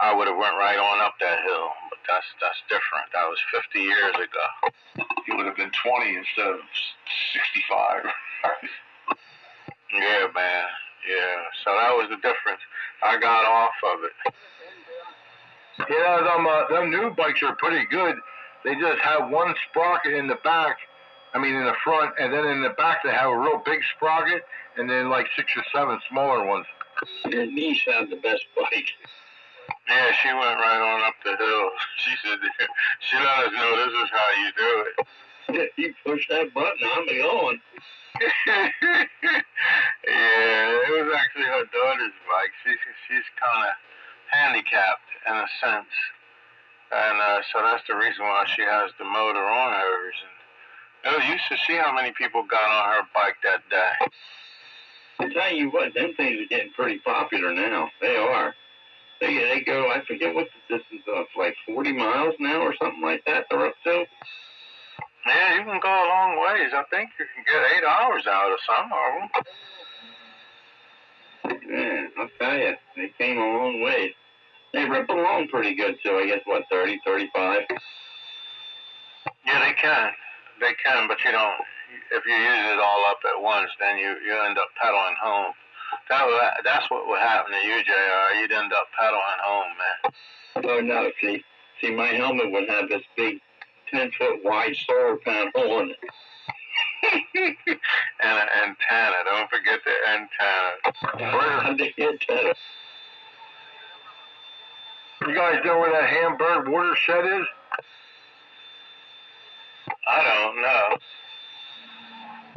I would have went right on up that hill, but that's different. That was 50 years ago. You would have been 20 instead of 65. Yeah, man. Yeah. So that was the difference. I got off of it. Yeah, them new bikes are pretty good. They just have one sprocket in the back, in the front, and then in the back they have a real big sprocket, and then like 6 or 7 smaller ones. Your niece had the best bike. Yeah, she went right on up the hill. She said, she let us know this is how you do it. You push that button, I'm going. Yeah, it was actually her daughter's bike. She's kind of handicapped in a sense, and so that's the reason why she has the motor on hers. And you used to see how many people got on her bike that day. I tell you what, them things are getting pretty popular now. They are. They go, I forget what the distance of, like 40 miles now or something like that they're up to. Yeah, you can go a long ways. I think you can get 8 hours out of some of them. Yeah, I'll tell you, they came a long way. They rip along pretty good too. I guess what, 30, 35. Yeah, they can. They can, but you don't. If you use it all up at once, then you end up pedaling home. That's what would happen to you, JR. You'd end up pedaling home, man. Oh no, see, my helmet would have this big 10-foot wide solar panel on it. And an antenna. Don't forget the antenna. The antenna. You guys know where that Hamburg watershed is? I don't know.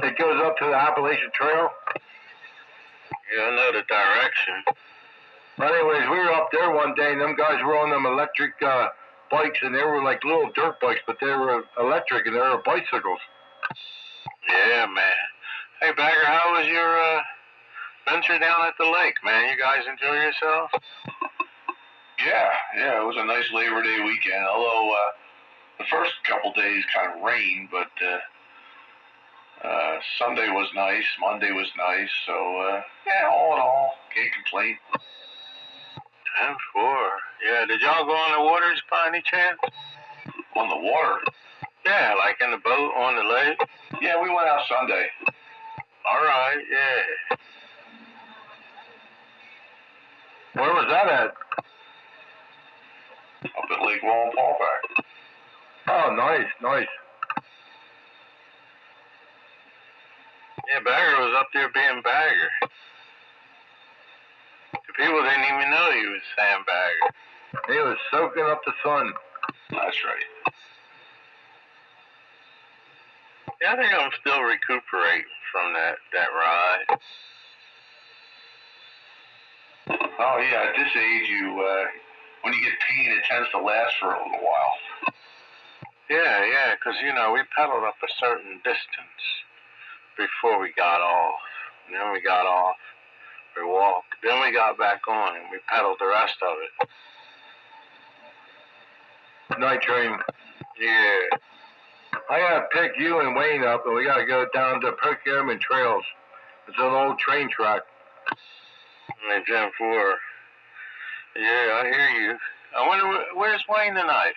It goes up to the Appalachian Trail. Yeah, I know the direction. But anyways, we were up there one day, and them guys were on them electric bikes, and they were like little dirt bikes, but they were electric, and they were bicycles. Yeah, man. Hey, Bagger, how was your venture down at the lake, man? You guys enjoy yourselves? Yeah, it was a nice Labor Day weekend, although the first couple days kind of rained, but Sunday was nice, Monday was nice, so yeah, all in all, can't complain. 10-4. Yeah, did y'all go on the waters by any chance? On the water? Yeah, like in the boat on the lake? Yeah, we went out Sunday. All right, yeah. Where was that at? Up at Lake Wallenpaupack. Oh, nice. Yeah, Bagger was up there being Bagger. The people didn't even know he was Sam Bagger. He was soaking up the sun. That's right. Yeah, I think I'm still recuperating from that ride. Oh yeah, at this age, when you get pain, it tends to last for a little while. Yeah, because, we pedaled up a certain distance before we got off. And then we got off, we walked, then we got back on, and we pedaled the rest of it. Night train. Yeah. I gotta pick you and Wayne up, and we gotta go down to Perkins Trails. It's an old train track. 10-4. Yeah, I hear you. I wonder, where's Wayne tonight?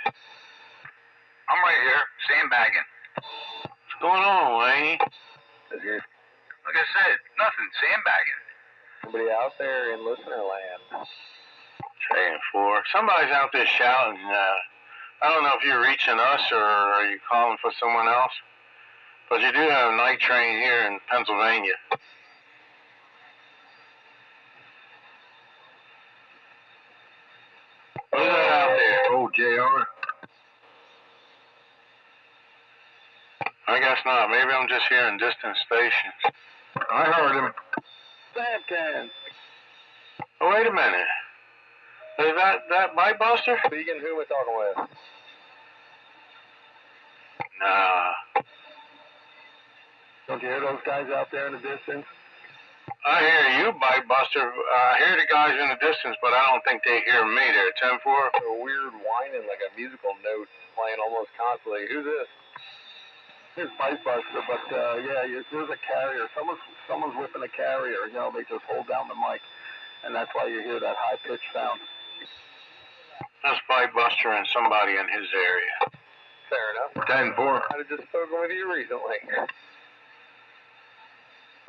I'm right here, sandbagging. What's going on, Wayne? Like I said, nothing, sandbagging. Somebody out there in listener land. 10-4. Somebody's out there shouting. I don't know if you're reaching us or are you calling for someone else. But you do have a night train here in Pennsylvania. Who's that out there? Oh, JR. I guess not. Maybe I'm just hearing distant stations. I heard him. Samton. Oh, wait a minute. Is that Bite Buster? Speaking, who am I talking with? Nah. Don't you hear those guys out there in the distance? I hear you, Bite Buster. I hear the guys in the distance, but I don't think they hear me there. 10-4? A weird whining, like a musical note playing almost constantly. Who's this? Here's Bite Buster, but there's a carrier. Someone's whipping a carrier. They just hold down the mic, and that's why you hear that high-pitched sound. That's Bite Buster and somebody in his area. Fair enough. 10-4. I'd have just spoken with you recently.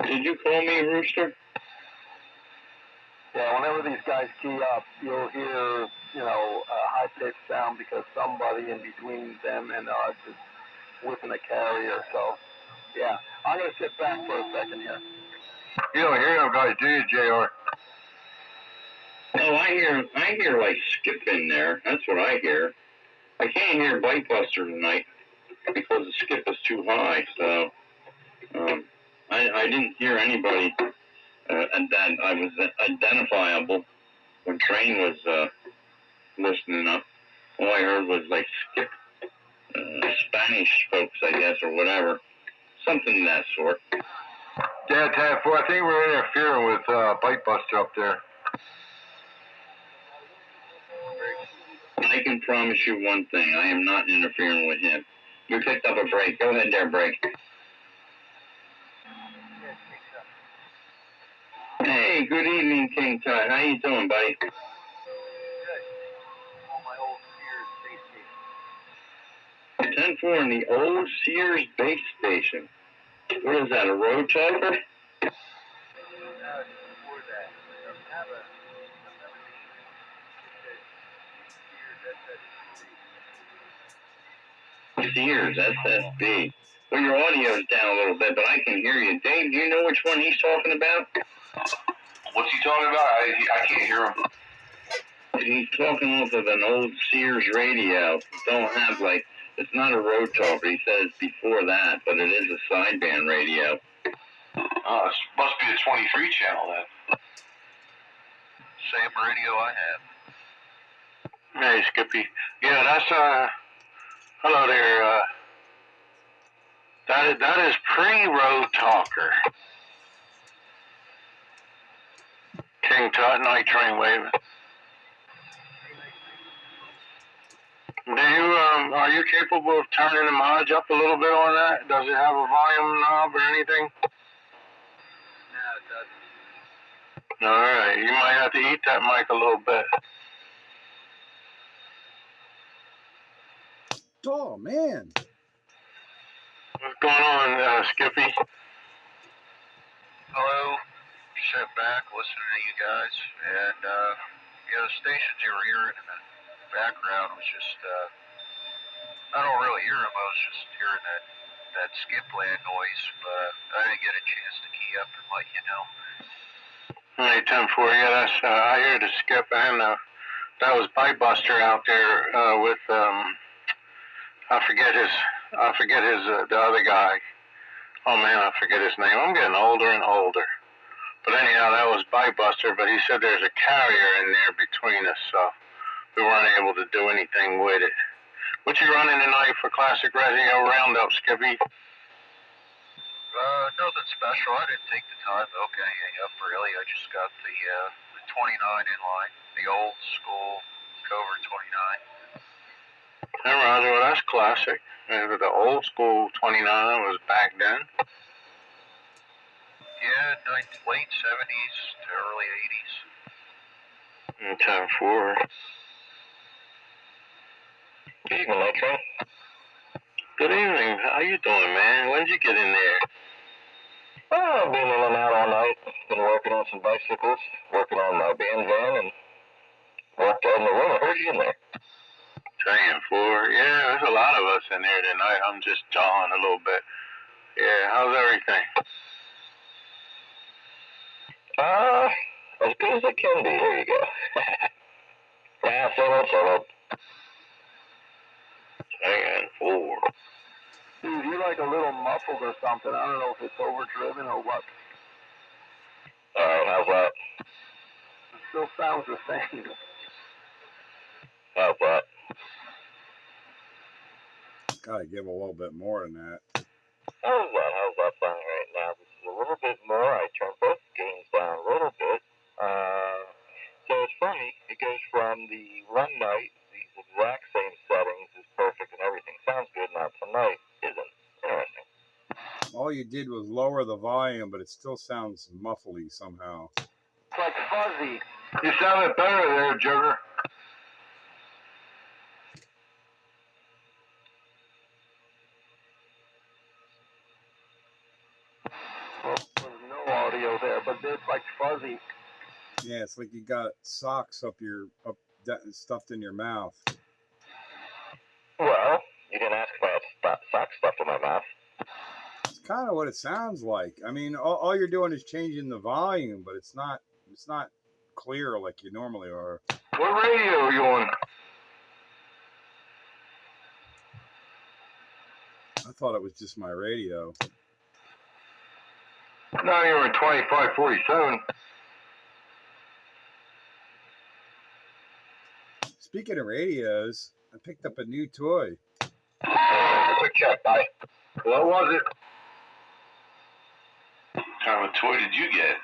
Did you call me Rooster? Yeah, whenever these guys key up, you'll hear, a high-pitched sound because somebody in between them and us is whipping a carrier. So, I'm going to sit back for a second here. You don't hear them guys, do you, JR? Oh, I hear like skip in there. That's what I hear. I can't hear Bite Buster tonight because the skip is too high. So I didn't hear anybody that I was identifiable when Train was listening up. All I heard was like skip, Spanish folks, I guess, or whatever, something of that sort. Yeah, 10-4. I think we're interfering with Bite Buster up there. I can promise you one thing. I am not interfering with him. You picked up a break. Go ahead there, break. Hey, good evening, King Tut. How you doing, buddy? Good. On my old Sears base station. 10-4 in the old Sears base station. What is that, a road talker? Sears SSB. Well, your audio's down a little bit, but I can hear you. Dave, do you know which one he's talking about? What's he talking about? I can't hear him. He's talking off of an old Sears radio. Don't have it's not a road talker. He says before that, but it is a sideband radio. Oh, it must be a 23 channel then. Same radio I have. Hey, Skippy. Yeah, that's hello there. That is pre-road talker. King Tut, night train waving. Are you capable of turning the mileage up a little bit on that? Does it have a volume knob or anything? No, it doesn't. All right, you might have to eat that mic a little bit. Oh, man. What's going on, Skippy? Hello. Sit back, listening to you guys, and the stations you were hearing in the background was just, I don't really hear them. I was just hearing that skip land noise, but I didn't get a chance to key up and let you know. Hey, 10-4, yeah, that's, I hear the skip, and that was Bite Buster out there with, I forget his, the other guy. Oh man, I forget his name. I'm getting older and older. But anyhow, that was Bite Buster, but he said there's a carrier in there between us, so we weren't able to do anything with it. What you running tonight for Classic Radio Roundup, Skippy? Nothing special. I didn't take the time to hook anything up really. I just got the 29 in line, the old school Cobra 29. Hey, Roger, well, that's classic. The old school 29 was back then. Yeah, late 70s to early 80s. 10-4. Good evening, Nitro. Good evening. How you doing, man? When did you get in there? Oh, I've been in and out all night. Been working on some bicycles, working on my band van, and walked out in the room. I heard you in there. 10-4. Yeah, there's a lot of us in there tonight. I'm just jawing a little bit. Yeah, how's everything? As good as it can be. Here you go. Yeah, so 10-4. Dude, you're like a little muffled or something. I don't know if it's overdriven or what. Alright, how's that? It still sounds the same. How's that? Gotta give a little bit more than that. How's that sound right now? This is a little bit more. I turned both gains down a little bit. So it's funny. It goes from the run night, these exact same settings is perfect and everything. Sounds good. Now tonight isn't. Interesting. All you did was lower the volume, but it still sounds muffly somehow. It's like fuzzy. You sounded better there, Jugger. Well, there's no audio there, but it's like fuzzy. Yeah, it's like you got socks stuffed in your mouth. Well, you didn't ask if I had socks stuffed in my mouth. It's kind of what it sounds like. I mean, all you're doing is changing the volume, but it's not clear like you normally are. What radio are you on? I thought it was just my radio. No, you're on 2547. Speaking of radios, I picked up a new toy. Quick check, bye. What was it? What kind of a toy did you get?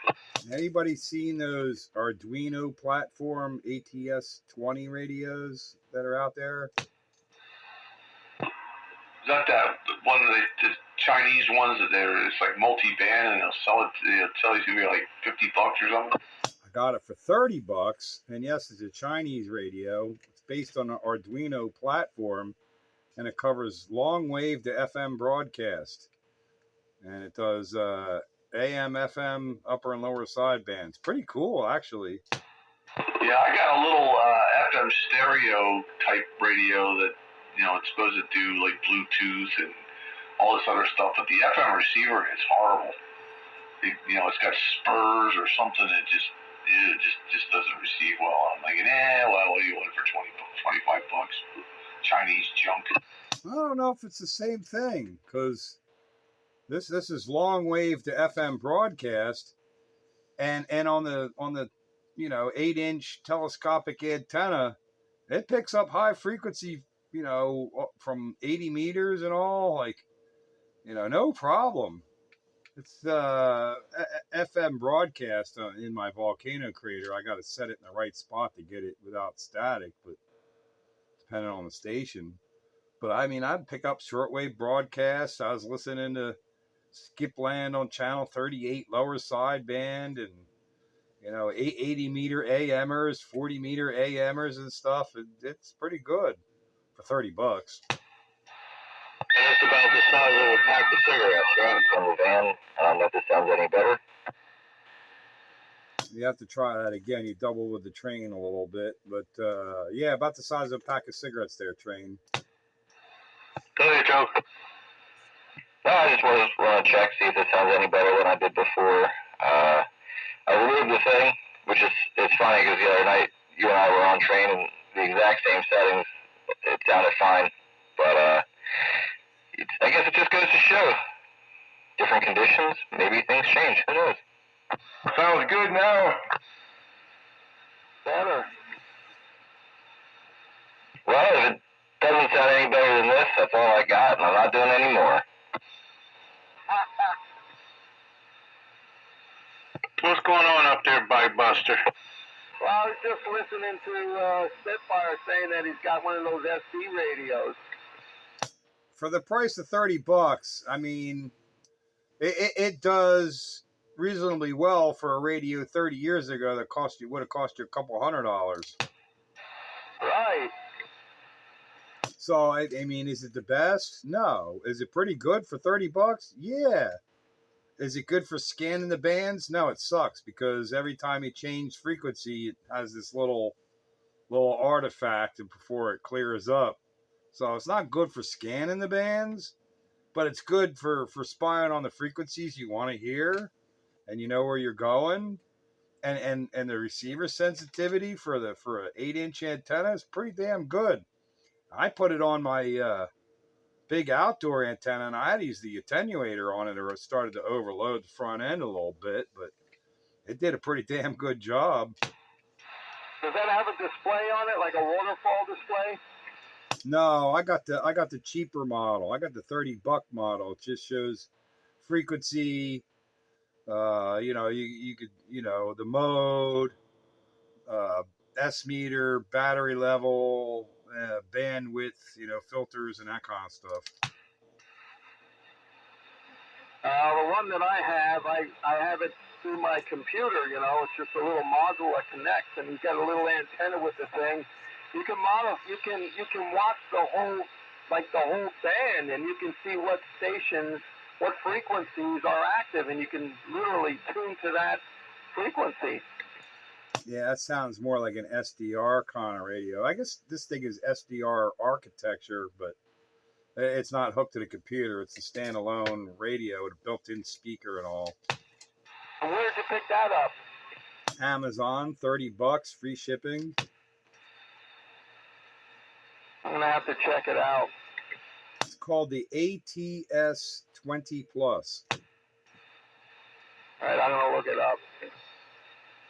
Anybody seen those Arduino platform ATS-20 radios that are out there? Is that one of the Chinese ones that it's like multi-band and they'll sell you to be like $50 or something? I got it for $30, and yes, it's a Chinese radio. It's based on an Arduino platform, and it covers long wave to FM broadcast, and it does AM, FM, upper and lower sidebands. Pretty cool, actually. Yeah, I got a little FM stereo type radio that it's supposed to do like Bluetooth and all this other stuff, but the FM receiver is horrible. It's got spurs or something. It just doesn't receive well. I'm like, well, what do you want for $25? Chinese junk. I don't know if it's the same thing, because this is long wave to FM broadcast, and on the 8-inch telescopic antenna, it picks up high frequency, from 80 meters and all, like, no problem. It's FM broadcast in my volcano crater. I got to set it in the right spot to get it without static, but depending on the station. But I mean, I'd pick up shortwave broadcasts. I was listening to Skipland on channel 38 lower sideband, and 80 meter AMers, 40 meter AMers and stuff. It's pretty good for $30. And it's about the size of a pack of cigarettes, right? From the van. I don't know if this sounds any better. You have to try that again. You double with the train a little bit. But, yeah, about the size of a pack of cigarettes there, train. Go ahead, Joe. No, I just want to check, see if this sounds any better than I did before. I removed the thing, which is funny because the other night you and I were on train in the exact same settings. It sounded fine. But, I guess it just goes to show. Different conditions, maybe things change. Who knows? Sounds good now. Better. Well, if it doesn't sound any better than this, that's all I got, and I'm not doing any more. What's going on up there, Bike Buster? Well, I was just listening to Spitfire saying that he's got one of those SD radios. For the price of $30, I mean, it does reasonably well for a radio 30 years ago that would have cost you a couple $100. Right. So I mean, is it the best? No. Is it pretty good for $30? Yeah. Is it good for scanning the bands? No, it sucks, because every time you change frequency, it has this little artifact before it clears up. So it's not good for scanning the bands, but it's good for spying on the frequencies you want to hear, and you know where you're going. And the receiver sensitivity for an 8-inch antenna is pretty damn good. I put it on my big outdoor antenna, and I had to use the attenuator on it, or it started to overload the front end a little bit, but it did a pretty damn good job. Does that have a display on it, like a waterfall display? No, I got the cheaper model. I got the $30 model. It just shows frequency. You could, the mode, S meter, battery level, bandwidth, filters and that kind of stuff. The one that I have it through my computer. It's just a little module that connects, and you've got a little antenna with the thing. You can watch the whole band, and you can see what stations, what frequencies are active, and you can literally tune to that frequency. Yeah, that sounds more like an SDR kind of radio. I guess this thing is SDR architecture, but it's not hooked to the computer. It's a standalone radio with a built-in speaker and all. And where did you pick that up? Amazon, $30, free shipping. I'm gonna have to check it out. It's called the ATS20 Plus. All right, I'm gonna look it up.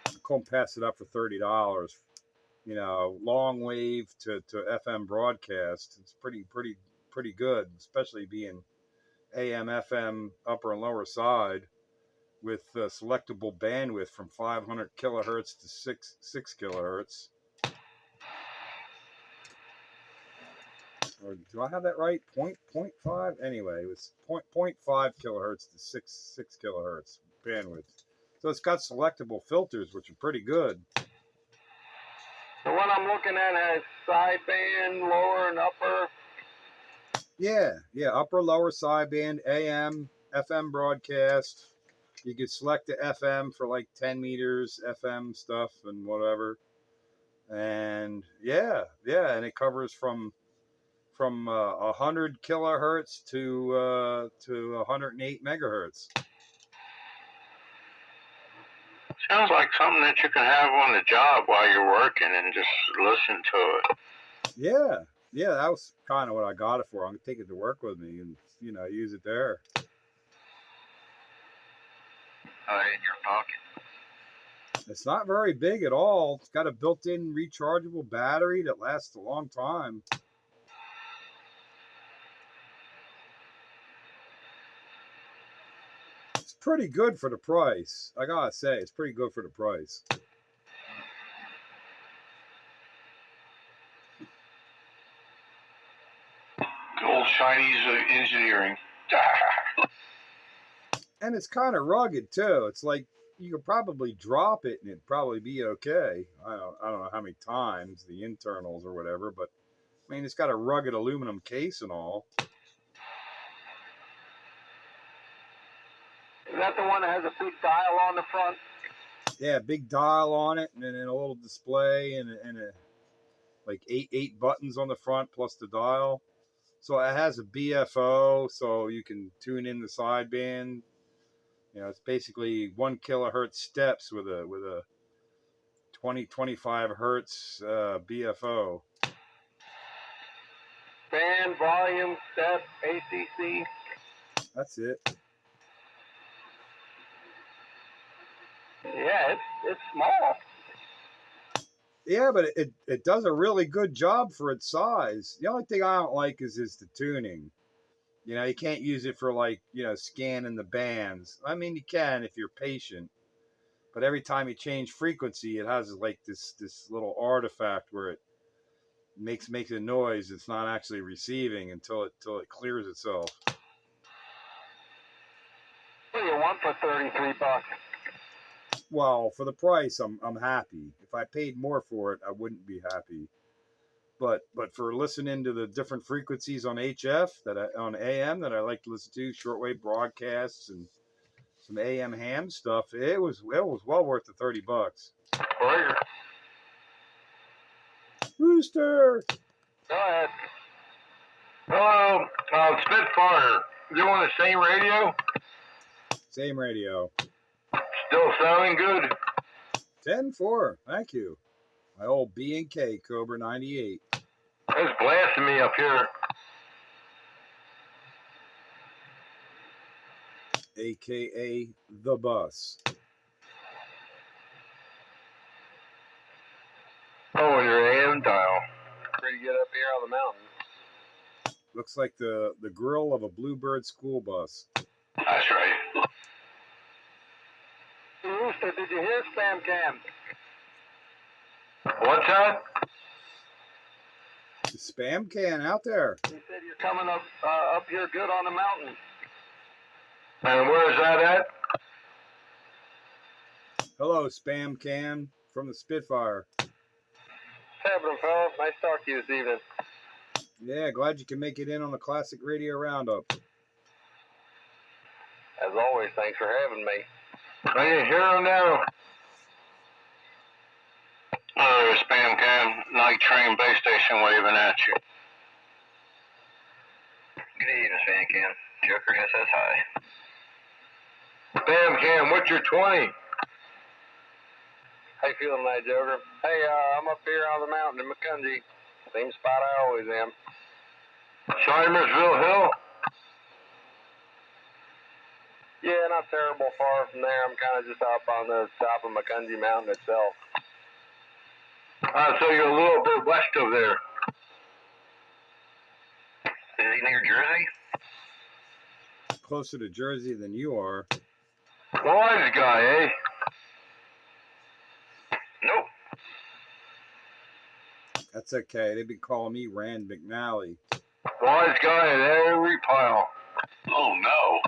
I couldn't pass it up for $30. You know, long wave to FM broadcast. It's pretty good, especially being AM, FM, upper and lower side, with selectable bandwidth from 500 kilohertz to 6 kilohertz. Or do I have that right? 0.5? Anyway, it was 0.5 kilohertz to 6 kilohertz bandwidth. So it's got selectable filters, which are pretty good. The one I'm looking at has sideband, lower and upper. Yeah, upper, lower sideband, AM, FM broadcast. You could select the FM for like 10 meters, FM stuff and whatever. And yeah, and it covers from 100 kilohertz to 108 megahertz. Sounds like something that you can have on the job while you're working and just listen to it. Yeah, that was kind of what I got it for. I'm gonna take it to work with me and use it there. In your pocket. It's not very big at all. It's got a built-in rechargeable battery that lasts a long time. It's pretty good for the price. I gotta say, it's pretty good for the price. Old Chinese engineering. And it's kind of rugged too. It's like you could probably drop it and it'd probably be okay. I don't know how many times, the internals or whatever, but I mean, it's got a rugged aluminum case and all. Is that the one that has a big dial on the front? Yeah, big dial on it, and then a little display, and a like eight buttons on the front plus the dial. So it has a BFO, so you can tune in the sideband. It's basically 1 kilohertz steps with a 25 hertz BFO. Band, volume, step, ACC. That's it. Yeah, it's small. Yeah, but it does a really good job for its size. The only thing I don't like is the tuning. You can't use it for scanning the bands. I mean, you can if you're patient, but every time you change frequency, it has like this little artifact where it makes a noise it's not actually receiving until it clears itself. What do you want for $33? Well, for the price, I'm happy. If I paid more for it, I wouldn't be happy. But for listening to the different frequencies on HF on AM that I like to listen to, shortwave broadcasts and some AM ham stuff, it was well worth the $30. Warrior. Rooster. Go ahead. Hello, Spitfire. You on the same radio? Same radio. Still sounding good. 10-4. Thank you. My old B&K Cobra 98. It's blasting me up here. AKA the bus. Oh, and your AM dial. Pretty good up here on the mountain. Looks like the grill of a Bluebird school bus. That's right. Rooster, did you hear Spam Cam? What's that? The spam can out there. He said you're coming up here good on the mountain. And where's that at? Hello, spam can from the Spitfire. What's happening, fella? Nice to talk to you this evening. Yeah, glad you can make it in on the Classic Radio Roundup. As always, thanks for having me. I can hear him now. Spam cam, night train base station waving at you. Good evening, Spam Cam. Joker says hi. Spam cam, what's your 20? How you feeling tonight, Joker? Hey, I'm up here on the mountain in Macungie. Same spot I always am. Shimersville Hill? Yeah, not terrible far from there. I'm kind of just up on the top of Macungie Mountain itself. So you're a little bit west of there. Is he near Jersey? Closer to Jersey than you are. Wise guy, eh? Nope. That's okay. They've been calling me Rand McNally. Wise guy at every pile. Oh no.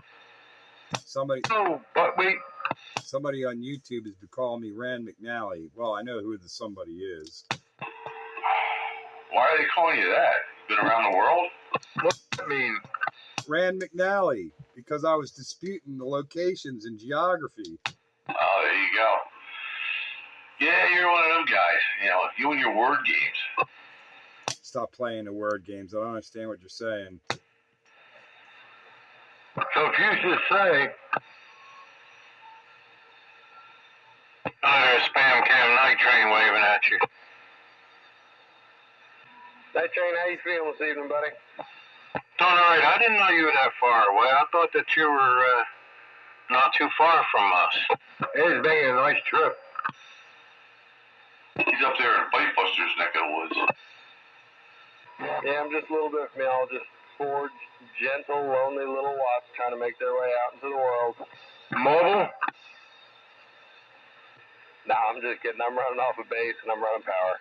Somebody Oh, buckwheat. Somebody on YouTube has been calling me Rand McNally. Well, I know who the somebody is. Why are they calling you that? Been around the world? What does that mean? Rand McNally, because I was disputing the locations and geography. Oh, there you go. Yeah, you're one of them guys. You know, you and your word games. Stop playing the word games. I don't understand what you're saying. So if you should say, There's Spam Cam Night Train waving at you. Night Train, how you feeling this evening, buddy? Doing all right. I didn't know you were that far away. I thought that you were not too far from us. it's been a nice trip. He's up there in Bite Buster's neck of the woods. Yeah, I'm just a little bit, just four gentle, lonely little wasps trying to make their way out into the world. Mobile? Nah, I'm just kidding. I'm running off a base and I'm running power.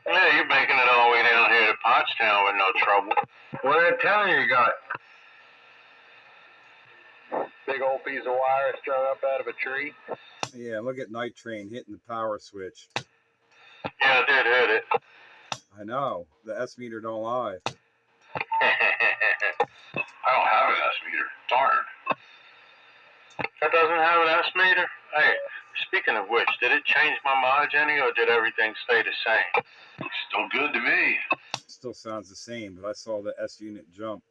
Yeah, you're making it all the way down here to Pottstown with no trouble. What antenna you got? Big old piece of wire strung up out of a tree. Yeah, look at Night Train hitting the power switch. Yeah, I did hit it. I know. The S meter don't lie. I don't have an S meter. Darn. That doesn't have an S meter? Hey, speaking of which, did it change my mileage any or did everything stay the same? Still good to me. Still sounds the same, but I saw the S unit jump.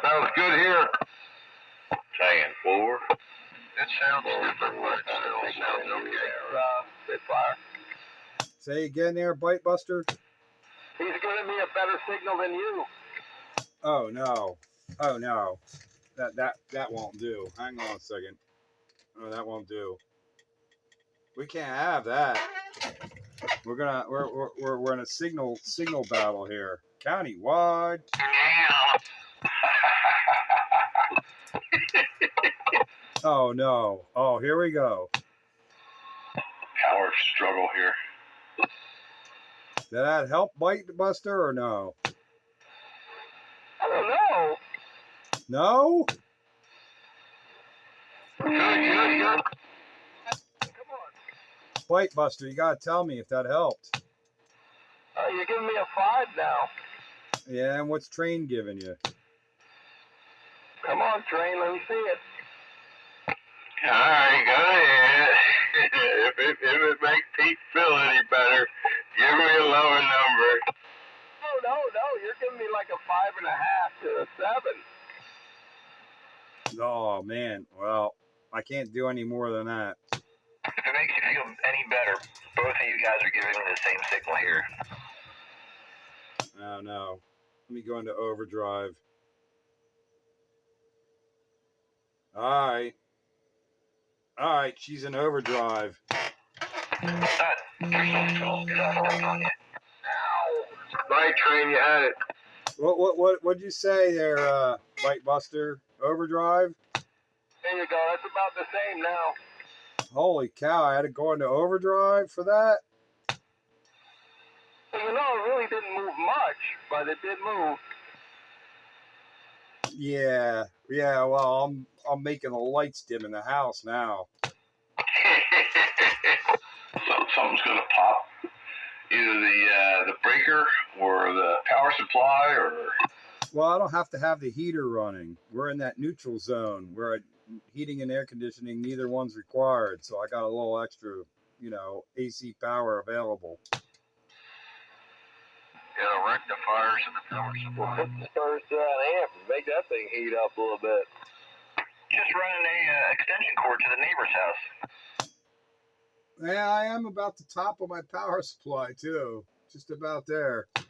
Sounds good here. Saying 4. It sounds different, but it still sounds okay. Spitfire. Say again there, Bite Buster. He's giving me a better signal than you. Oh no. Oh no. That won't do. Hang on a second. Oh, that won't do. We can't have that. We're in a signal battle here. Countywide. Oh no. Oh, here we go. Power struggle here. Did that help Bite Buster or no? I don't know. No? Good. Come on. Bite Buster, you gotta tell me if that helped. You're giving me a 5 now. Yeah, and what's Train giving you? Come on, Train, let me see it. All right, go ahead. if it makes Pete feel any better, give me a lower number. No, you're giving me like a 5.5 to a 7. Oh man, well, I can't do any more than that. If it makes you feel any better, both of you guys are giving me the same signal here. Oh no. Let me go into overdrive. Alright, she's in overdrive. Night Train, you had it. What'd you say there, Bite Buster? Overdrive? There you go, that's about the same now. Holy cow, I had to go into overdrive for that? Well, it really didn't move much, but it did move. Yeah, well, I'm making the lights dim in the house now. Something's gonna pop. Either the breaker or the power supply or... Well, I don't have to have the heater running. We're in that neutral zone where heating and air conditioning, neither one's required. So I got a little extra, AC power available. Yeah, the rectifiers and the power supply. Spurs to that amp and make that thing heat up a little bit. Just running a extension cord to the neighbor's house. Yeah, I am about the top of my power supply too. Just about there. Yeah.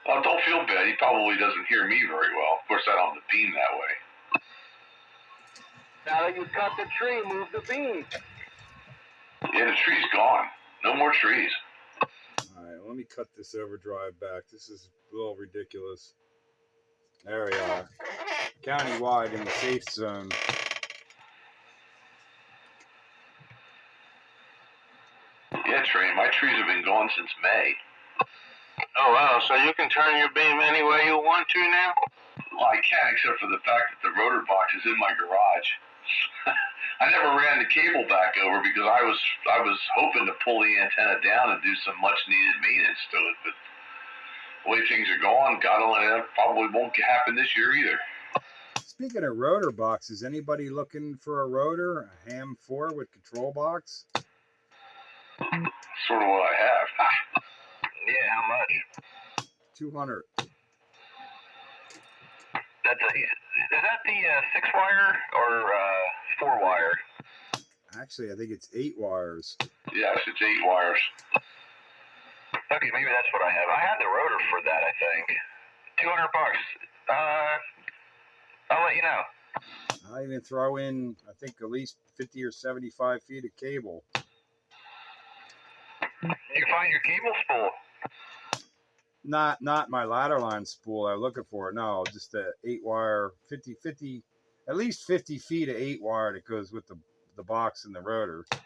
Well, don't feel bad. He probably doesn't hear me very well. Of course, I don't have the beam that way. Now that you cut the tree, move the beam. Yeah, the tree's gone. No more trees. All right, let me cut this overdrive back. This is a little ridiculous. There we are. Countywide in the safe zone. Yeah, Trey, my trees have been gone since May. Oh, wow. So you can turn your beam any way you want to now? Well, I can, except for the fact that the rotor box is in my garage. I never ran the cable back over because I was hoping to pull the antenna down and do some much needed maintenance to it, but the way things are going, God only knows, probably won't happen this year either. Speaking of rotor boxes, anybody looking for a rotor, a ham 4 with control box? Sort of what I have. Yeah, how much? 200. Is that the 6-wire or 4-wire? Actually, I think it's 8 wires. Yes, it's 8 wires. Okay, maybe that's what I have. I had the rotor for that, I think. $200. I'll let you know. I'll even throw in, I think, at least 50 or 75 feet of cable. You can find your cable spool. Not my ladder line spool I'm looking for. No, just the 8 wire, 50, at least 50 feet of 8 wire that goes with the box and the rotor. 10-4,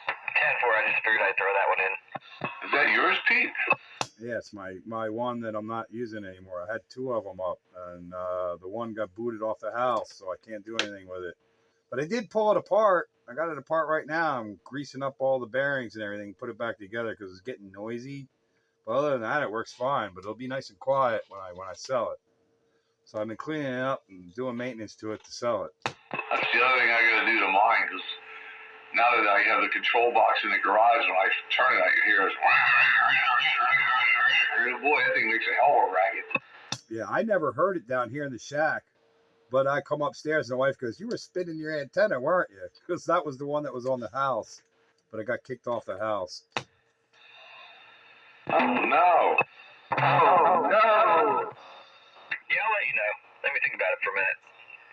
I just figured I'd throw that one in. Is that yours, Pete? Yeah, it's my one that I'm not using anymore. I had 2 of them up, and the one got booted off the house, so I can't do anything with it. But I did pull it apart. I got it apart right now. I'm greasing up all the bearings and everything, put it back together because it's getting noisy. But other than that, it works fine. But it'll be nice and quiet when I sell it. So I've been cleaning it up and doing maintenance to it to sell it. That's the other thing I got to do to mine, because now that I have the control box in the garage, when I turn it, I can hear it. Boy, that thing makes a hell of a racket. Yeah, I never heard it down here in the shack. But I come upstairs and the wife goes, "You were spinning your antenna, weren't you?" Because that was the one that was on the house. But it got kicked off the house. Oh, no. Oh, no. Yeah, I'll let you know. Let me think about it for a minute.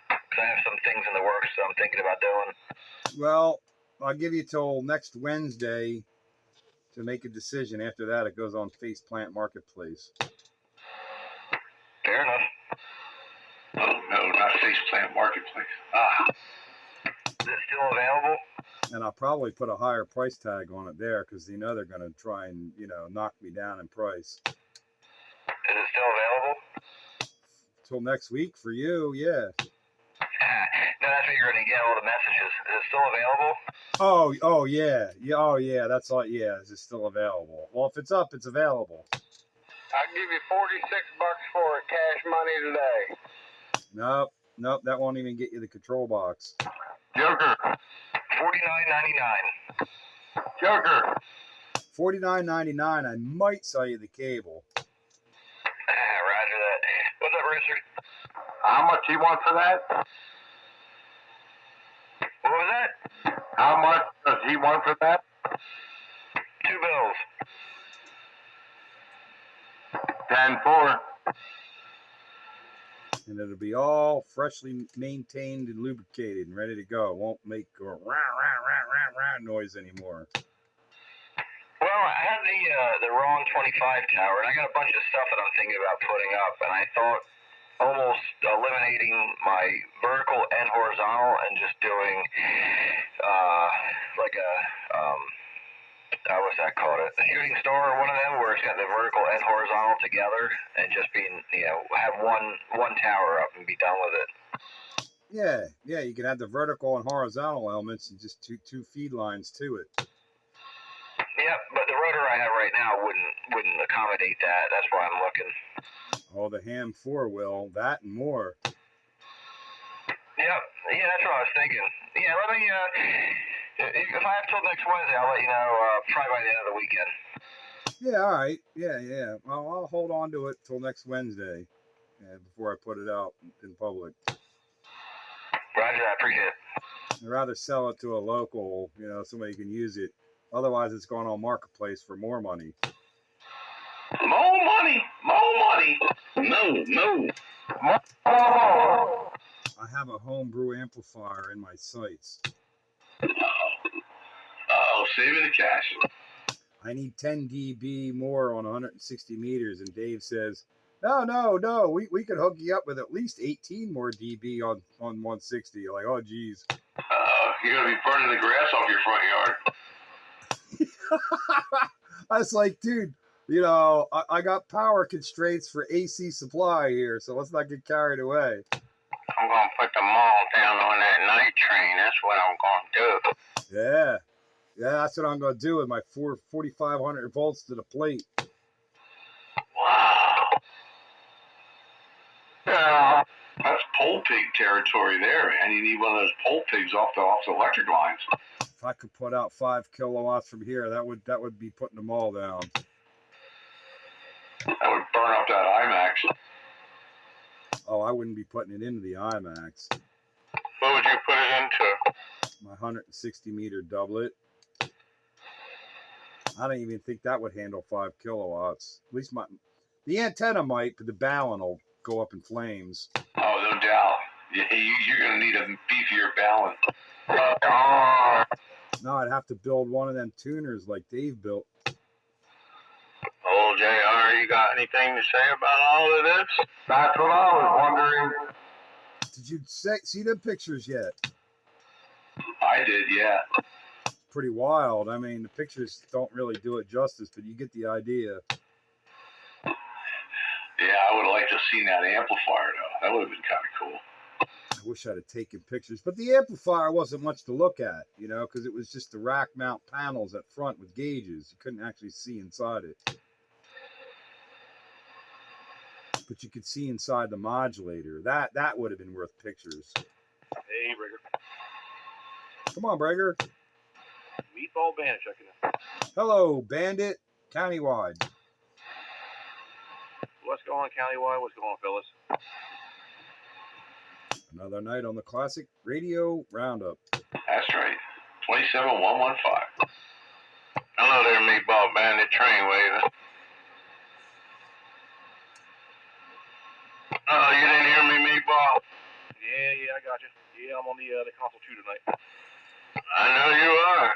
Because I have some things in the works I'm thinking about doing. Well, I'll give you till next Wednesday to make a decision. After that, it goes on Faceplant Marketplace. Fair enough. Oh, no, not Faceplant Marketplace. Is it still available? And I'll probably put a higher price tag on it there because they know they're going to try and, knock me down in price. Is it still available? Till next week for you, yeah. No, that's what you're going to get, all the messages. Is it still available? Oh, yeah. Yeah, that's all. Yeah, is it still available? Well, if it's up, it's available. I'll give you $46 for it, cash money today. Nope, that won't even get you the control box. Joker. $49.99. Joker. $49.99. I might sell you the cable. Roger that. What's up, Rooster? How much do you want for that? What was that? How much does he want for that? 2 bills. 10-4. And it'll be all freshly maintained and lubricated and ready to go. It won't make a rah, rah, rah, rah, rah noise anymore. Well, I have the wrong 25 tower, and I got a bunch of stuff that I'm thinking about putting up, and I thought almost eliminating my vertical and horizontal and just doing like a what's that called? A shooting star or one of them where it's got the vertical and horizontal together and just being, have one tower up and be done with it. Yeah, you can have the vertical and horizontal elements and just two feed lines to it. Yep, but the rotor I have right now wouldn't accommodate that. That's why I'm looking. Oh, the ham 4 will, that and more. Yep, yeah, that's what I was thinking. Yeah, let me, if I have till next Wednesday, I'll let you know, probably by the end of the weekend. Yeah, all right. Yeah. Well, I'll hold on to it till next Wednesday before I put it out in public. Roger, I appreciate it. I'd rather sell it to a local, you know, somebody can use it. Otherwise, it's going on marketplace for more money. More money, No. I have a homebrew amplifier in my sights. Oh, saving the cash. I need 10 dB more on 160 meters, and Dave says, no, we could hook you up with at least 18 more dB on 160. You're like, oh, geez. You're going to be burning the grass off your front yard. I was like, dude, you know, I got power constraints for AC supply here, so let's not get carried away. I'm going to put the mall down on that night train. That's what I'm going to do. Yeah, that's what I'm going to do with my 4,500 volts to the plate. Wow. Yeah, that's pole pig territory there, man. You need one of those pole pigs off the electric lines. If I could put out 5 kilowatts from here, that would be putting them all down. That would burn up that IMAX. Oh, I wouldn't be putting it into the IMAX. What would you put it into? My 160 meter doublet. I don't even think that would handle 5 kilowatts. At least the antenna might, but the balun will go up in flames. Oh, no doubt. You're going to need a beefier balun. No, I'd have to build one of them tuners like Dave built. Old JR, you got anything to say about all of this? That's what I was wondering. Did you see the pictures yet? I did, yeah. Pretty wild. I mean, the pictures don't really do it justice, but you get the idea. Yeah, I would have liked to have seen that amplifier, though. That would have been kind of cool. I wish I'd have taken pictures, but the amplifier wasn't much to look at, you know, because it was just the rack mount panels at front with gauges. You couldn't actually see inside it. But you could see inside the modulator. That would have been worth pictures. Hey, Brigger. Come on, Breger. Meatball Bandit checking in. Hello, Bandit. Countywide. What's going on, countywide? What's going on, fellas? Another night on the Classic Radio Roundup. That's right. 27115. Hello there, Meatball Bandit train waving. Oh, you didn't hear me, Meatball? Yeah, I got you. Yeah, I'm on the console too tonight. I know you are.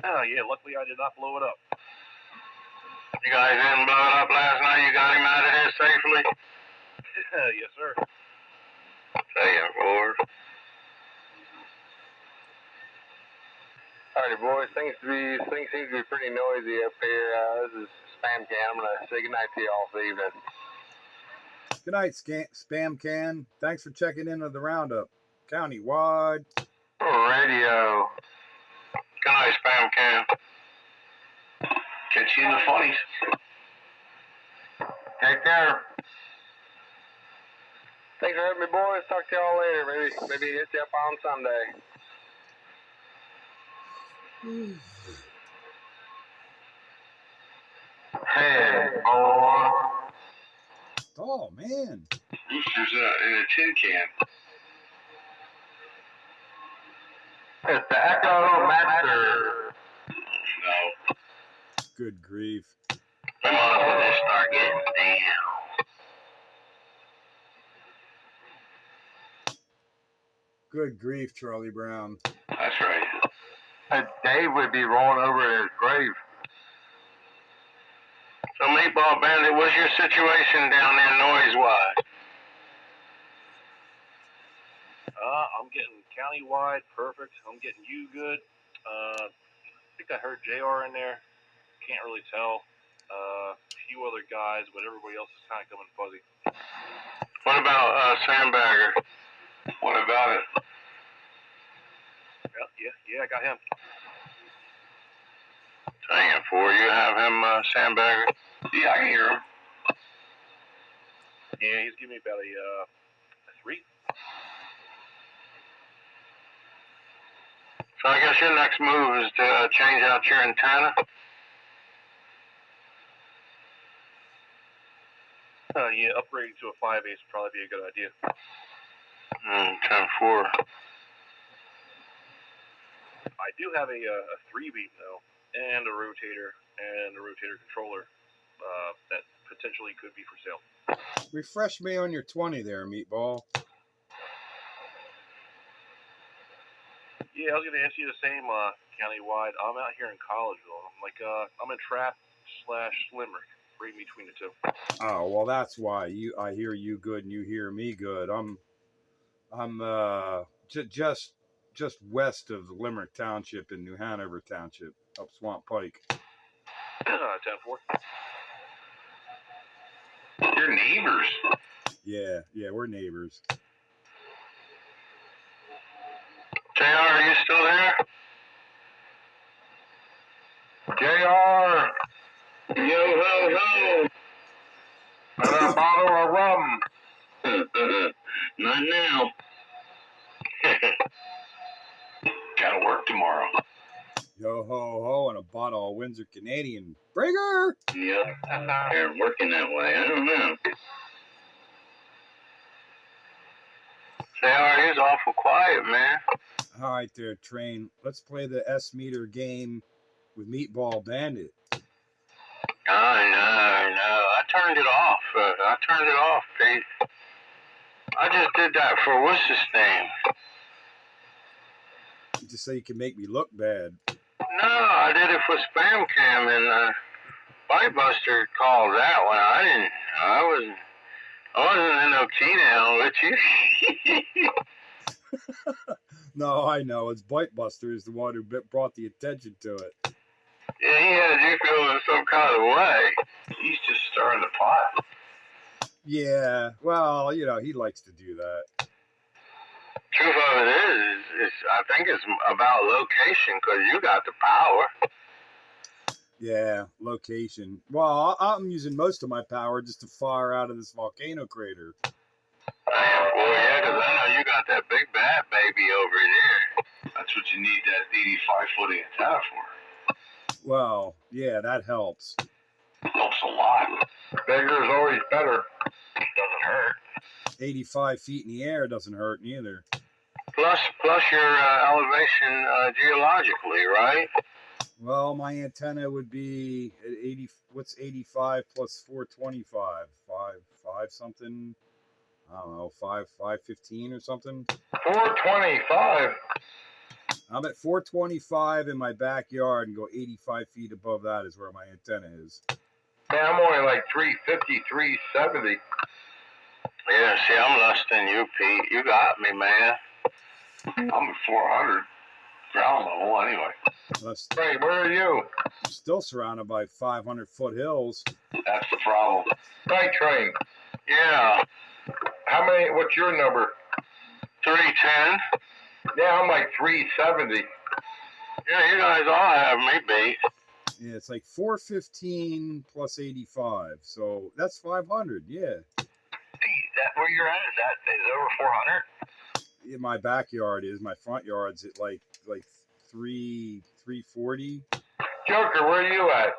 Oh, yeah, luckily I did not blow it up. You guys didn't blow it up last night? You got him out of there safely? Yes, sir. Saying for. Alrighty, boys. Things seem to be pretty noisy up here. This is Spam Can. I'm gonna say goodnight to you all for the evening. Good night, Spam Can. Thanks for checking into the Roundup. Countywide. Radio. Good night, Spam Can. Catch you in the funnies. Take care. Thanks for having me, boys. Talk to y'all later. Maybe hit you up on Sunday. Hey, boy. Oh, man. Roosters in a tin can. It's the Echo Master. No. Good grief. Come on, we'll just start getting down. Good grief, Charlie Brown. That's right. Dave would be rolling over in his grave. So, Meatball Bandit, what's your situation down there noise-wise? I'm getting countywide perfect. I'm getting you good. I think I heard JR in there. Can't really tell. A few other guys, but everybody else is kind of coming fuzzy. What about Sandbagger? What about it? Yeah, I got him. Saying for you have him, Sandbagger? Yeah, I can hear him. Yeah, he's giving me about a 3. So I guess your next move is to change out your antenna? Yeah, upgrading to a 5/8 would probably be a good idea. 10-4. I do have a 3-beat though, and a rotator controller that potentially could be for sale. Refresh me on your 20 there, Meatball. Yeah, I was gonna ask you the same, countywide. I'm out here in Collegeville. I'm in Trap/Limerick, right in between the two. Oh, well, that's why I hear you good and you hear me good. I'm just west of Limerick Township in New Hanover Township, up Swamp Pike. 10-4. You're neighbors. Yeah, we're neighbors. JR, are you still there? JR, Yo ho ho! and a bottle of rum. Not now. Gotta work tomorrow. Yo ho ho, and a bottle of Windsor Canadian. Bringer! Yep, they're working that way. I don't know. JR, he's awful quiet, man. All right there, Train. Let's play the S-meter game with Meatball Bandit. No. I turned it off, Pete. I just did that for what's his name? Just so you can make me look bad. No, I did it for Spam Cam, and Bitebuster called that one. I wasn't in no key-down with you. No, I know. It's Bitebuster is the one who brought the attention to it. Yeah, he had you feeling some kind of way. He's just stirring the pot. Yeah, well, he likes to do that. Truth of it is I think it's about location, because you got the power. Yeah, location. Well, I'm using most of my power just to fire out of this volcano crater. Damn, boy, yeah, because I know you got that big bad baby over there. That's what you need that 85-foot antenna for. Well, yeah, that helps. Helps a lot. Bigger is always better. Doesn't hurt. 85 feet in the air doesn't hurt neither. Plus your elevation geologically, right? Well, my antenna would be at 80. What's 85 plus 425? 5 something. I don't know, 515 or something. 425. I'm at 425 in my backyard and go 85 feet above that is where my antenna is. Man, I'm only like 350, 370. Yeah, see, I'm less than you, Pete. You got me, man. I'm at 400 ground level anyway. Hey, where are you? I'm still surrounded by 500-foot hills. That's the problem. Night train. Yeah. What's your number? 310. Yeah, I'm like 370. Yeah, you guys all have me beat. Yeah, it's like 415 plus 85. So that's 500, yeah. That where you're at? Is it over 400? In my backyard is. My front yard's at like 340. Joker, where are you at?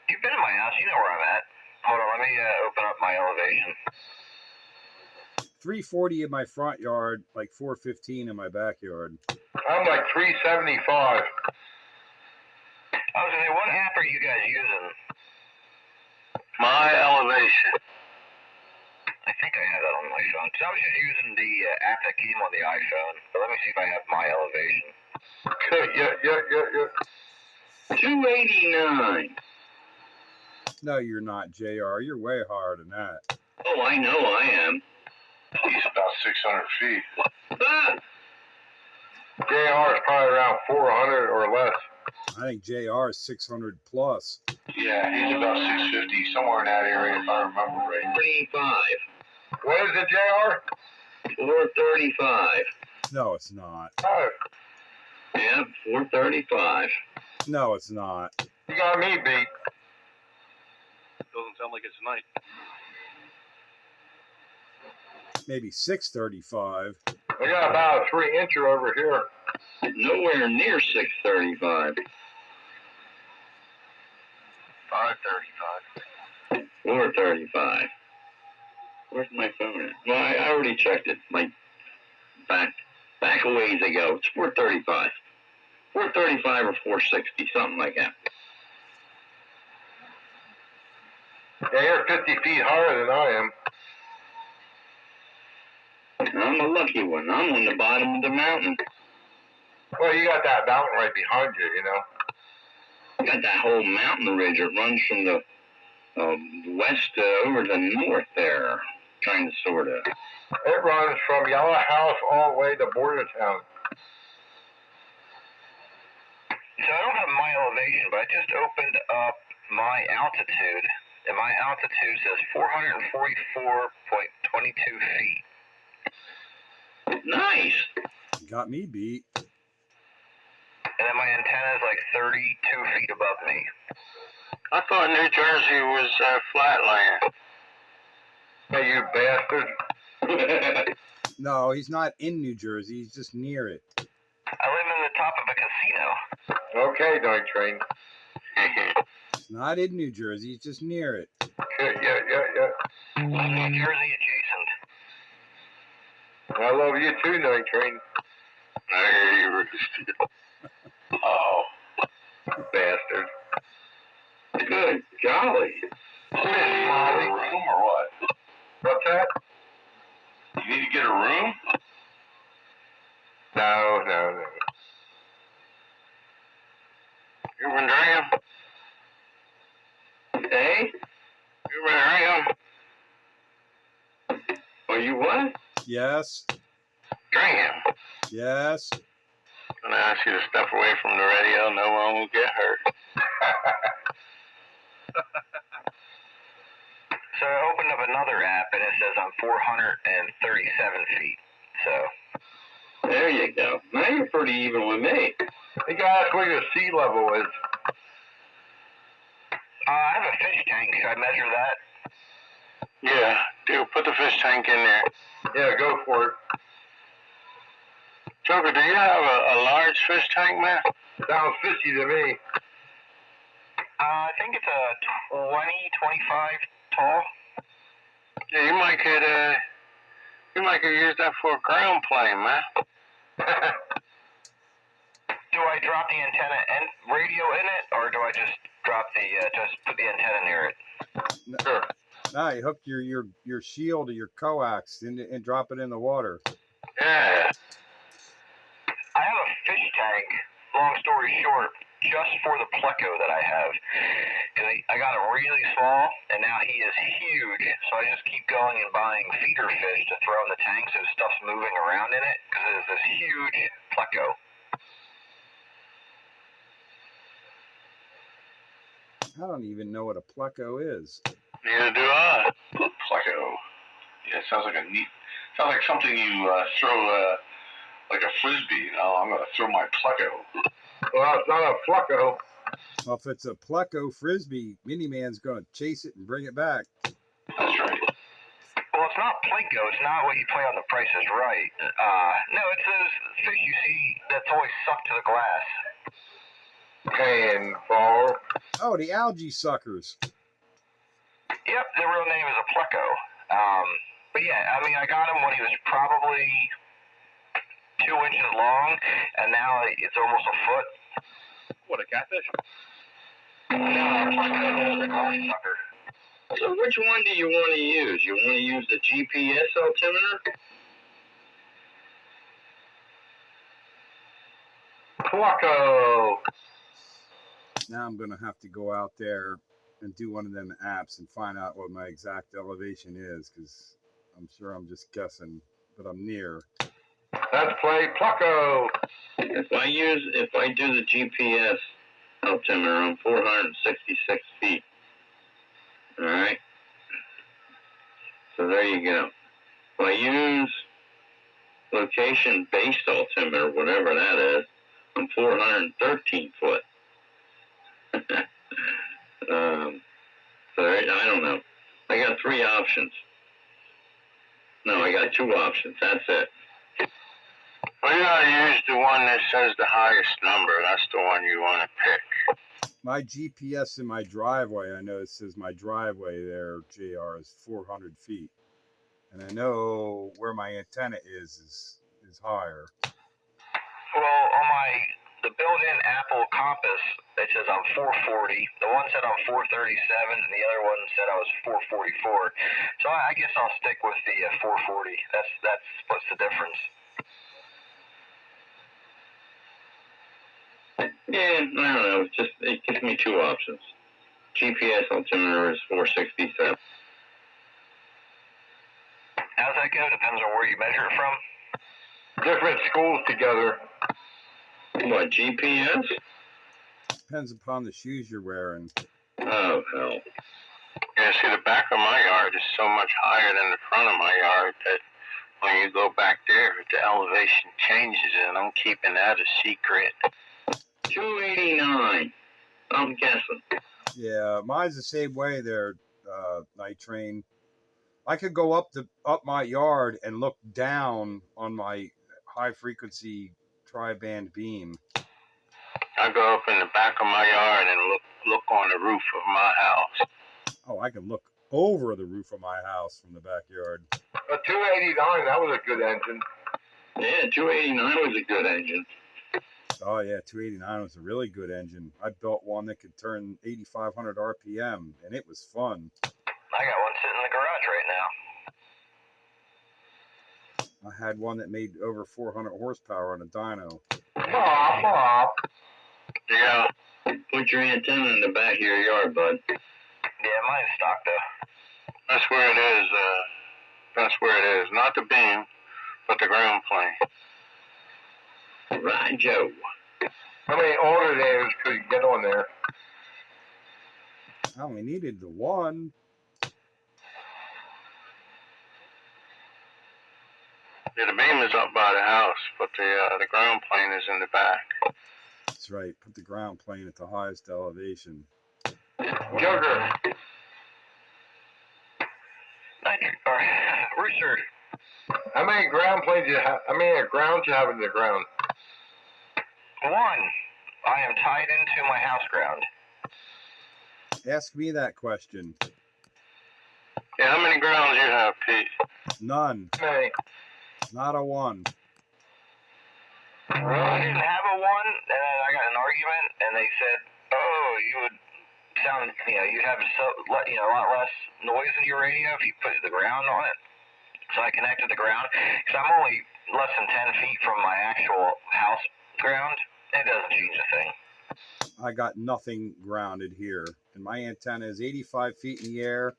You've been in my house. You know where I'm at. Hold on, let me open up my elevation. 340 in my front yard, like 415 in my backyard. I'm like 375. I was gonna say, what app are you guys using? My elevation. I think I have that on my phone. So I was just using the app that came on the iPhone. But let me see if I have my elevation. Yeah. 289. No, you're not, JR. You're way higher than that. Oh, I know I am. He's about 600 feet. Ah! JR is probably around 400 or less. I think JR is 600 plus. Yeah, he's about 650, somewhere in that area, if I remember right. 35. What is it, JR? 435. No, it's not. Oh, Yeah, 435. No, it's not. you got me beat. Doesn't sound like it's tonight. Maybe 635. I got about a 3-incher over here. Nowhere near 635. 535. 435. Where's my phone at? Well, I already checked it, like, back a ways ago. It's 435. 435 or 460, something like that. Yeah, you're 50 feet higher than I am. I'm a lucky one. I'm on the bottom of the mountain. Well, you got that mountain right behind you, you know. I got that whole mountain ridge that runs from the west over to north there, kind of, sort of. It runs from Yellow House all the way to Bordertown. So I don't have my elevation, but I just opened up my altitude, and my altitude says 444.22 feet. Nice. Got me beat. And then my antenna is like 32 feet above me. I thought New Jersey was flatland. Hey, you bastard. No, he's not in New Jersey. He's just near it. I live in the top of a casino. Okay, Night Train. He's not in New Jersey. He's just near it. Yeah. New Jersey adjacent. I love you too, Night Train. I hear you, Rooster. Oh, bastard. Good golly. Molly, room or what? What's that? You need to get a room? No. You been drinking? Hey? You been drinking? Are you what? Yes. Drinking. Yes. I'm gonna ask you to step away from the radio. No one will get hurt. So I opened up another app, and it says I'm 437 feet. So. There you go. Now you're pretty even with me. You gotta ask where your sea level is. I have a fish tank. Should I measure that? Yeah, dude, put the fish tank in there. Yeah, go for it. Joker, do you have a large fish tank, man? Sounds fishy to me. I think it's a 25 tall. Yeah, you might could use that for a ground plane, man. Do I drop the antenna and radio in it, or do I just drop just put the antenna near it? Sure. No, you hook your shield to your coax and drop it in the water. Yeah. I have a fish tank, long story short, just for the pleco that I have. Because I got him really small, and now he is huge, so I just keep going and buying feeder fish to throw in the tank so stuff's moving around in it, because it's this huge pleco. I don't even know what a pleco is. Neither do I. Pleco. Yeah, sounds like something you throw like a frisbee. You know, I'm gonna throw my pleco. Well, it's not a pleco. Well, if it's a pleco frisbee, Miniman's gonna chase it and bring it back. That's right. Well, it's not pleco. It's not what you play on The Price is Right. No, it's those fish you see that's always sucked to the glass. Handball. Oh, the algae suckers. Yep, the real name is a pleco. But yeah, I mean, I got him when he was probably 2 inches long, and now it's almost a foot. What, a catfish? No, a pleco, a sucker. So which one do you want to use? You want to use the GPS altimeter? Pleco. Now I'm gonna have to go out there and do one of them apps and find out what my exact elevation is, because I'm sure I'm just guessing, but I'm near. Let's play Pleco. If I do the GPS altimeter, I'm 466 feet. All right. So there you go. If I use location-based altimeter, whatever that is, I'm 413 foot. So I don't know. I got 3 options. No, I got 2 options. That's it. Well, you gotta use the one that says the highest number. That's the one you want to pick. My GPS in my driveway, I know it says my driveway there, JR, is 400 feet. And I know where my antenna is higher. Well, on the built-in Apple Compass, it says I'm 440. The one said I'm 437, and the other one said I was 444. So I guess I'll stick with the 440. That's what's the difference. Yeah, I don't know. It gives me two options. GPS altimeter is 467. How's that go? Depends on where you measure it from. Different schools together. What, GPS? Depends upon the shoes you're wearing. Oh, hell. Yeah, see, the back of my yard is so much higher than the front of my yard that when you go back there, the elevation changes, and I'm keeping that a secret. 289. I'm guessing. Yeah, mine's the same way there, Night Train. I could go up my yard and look down on my high frequency tri-band beam. I go up in the back of my yard and look on the roof of my house. Oh, I can look over the roof of my house from the backyard. A 289, that was a good engine. Yeah, 289 was a good engine. Oh yeah, 289 was a really good engine. I built one that could turn 8,500 RPM, and it was fun. I got one sitting in the garage right now. I had one that made over 400 horsepower on a dyno. Yeah. Put your antenna in the back of your yard, bud. Yeah, mine's stock though. That's where it is. That's where it is. Not the beam, but the ground plane. Right, Joe. How many alternators could you get on there? I only needed the one. Yeah, the beam is up by the house, but the ground plane is in the back. That's right. Put the ground plane at the highest elevation. Jugger. Rooster. How many ground planes you have? How many grounds you have in the ground? One. I am tied into my house ground. Ask me that question. Yeah, how many grounds you have, Pete? None. Many. Not a one. I didn't have a one, and then I got in an argument, and they said, "Oh, you would sound, you'd have a lot less noise in your radio if you put the ground on it." So I connected the ground, because I'm only less than 10 feet from my actual house ground. It doesn't change a thing. I got nothing grounded here, and my antenna is 85 feet in the air.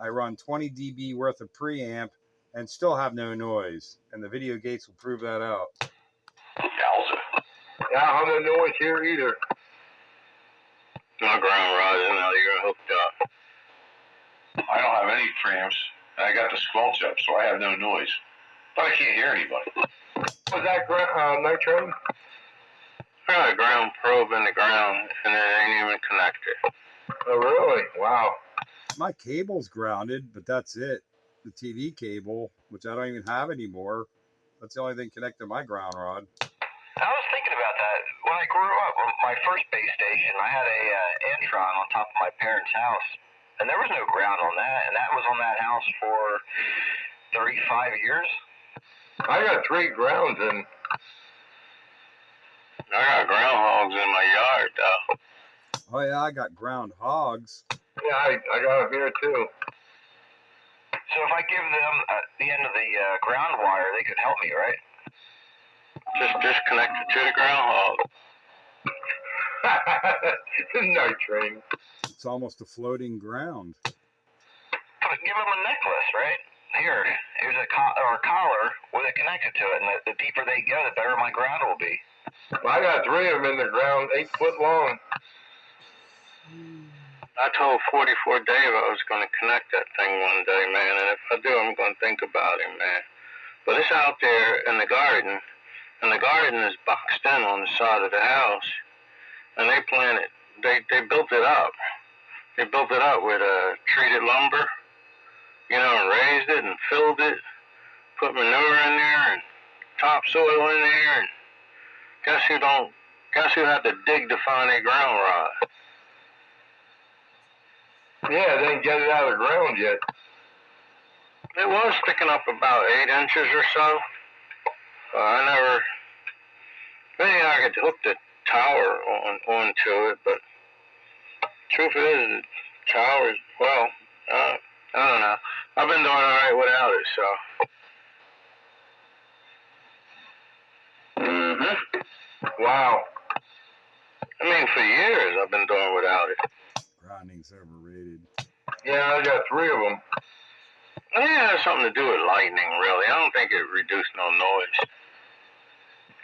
I run 20 dB worth of preamp and still have no noise, and the video gates will prove that out. Yowza. Yeah, I have no noise here either. My ground rod is now you're hooked up. I don't have any preamps, and I got the squelch up, so I have no noise. But I can't hear anybody. Was that Night Train? I got a ground probe in the ground, and it ain't even connected. Oh, really? Wow. My cable's grounded, but that's it. The TV cable, which I don't even have anymore, that's the only thing connected to my ground rod. I was thinking about that. When I grew up, my first base station, I had a Antron on top of my parents' house, and there was no ground on that, and that was on that house for 35 years. I got 3 grounds in. I got groundhogs in my yard, though. Oh yeah, I got ground hogs. Yeah, I got them here too. So if I give them the end of the ground wire, they could help me, right? Just disconnect it to the groundhog. Night Train. It's almost a floating ground. Give them a necklace, right? Here's a collar with it connected to it, and the deeper they go, the better my ground will be. Well, I got 3 of them in the ground, 8 foot long. I told 44 Dave I was going to connect that thing one day, man, and if I do, I'm going to think about him, man. But it's out there in the garden, and the garden is boxed in on the side of the house, and they built it up. They built it up with treated lumber, and raised it and filled it, put manure in there and topsoil in there, and guess who had to dig to find a ground rod? Yeah, they didn't get it out of the ground yet. It was sticking up about 8 inches or so. I never. Maybe I could hook the tower onto it, but truth is, the tower's, well, I don't know. I've been doing all right without it, so. Wow. I mean, for years I've been doing without it. Grounding's overrated. Yeah, I got 3 of them. Yeah, it has something to do with lightning, really. I don't think it reduced no noise.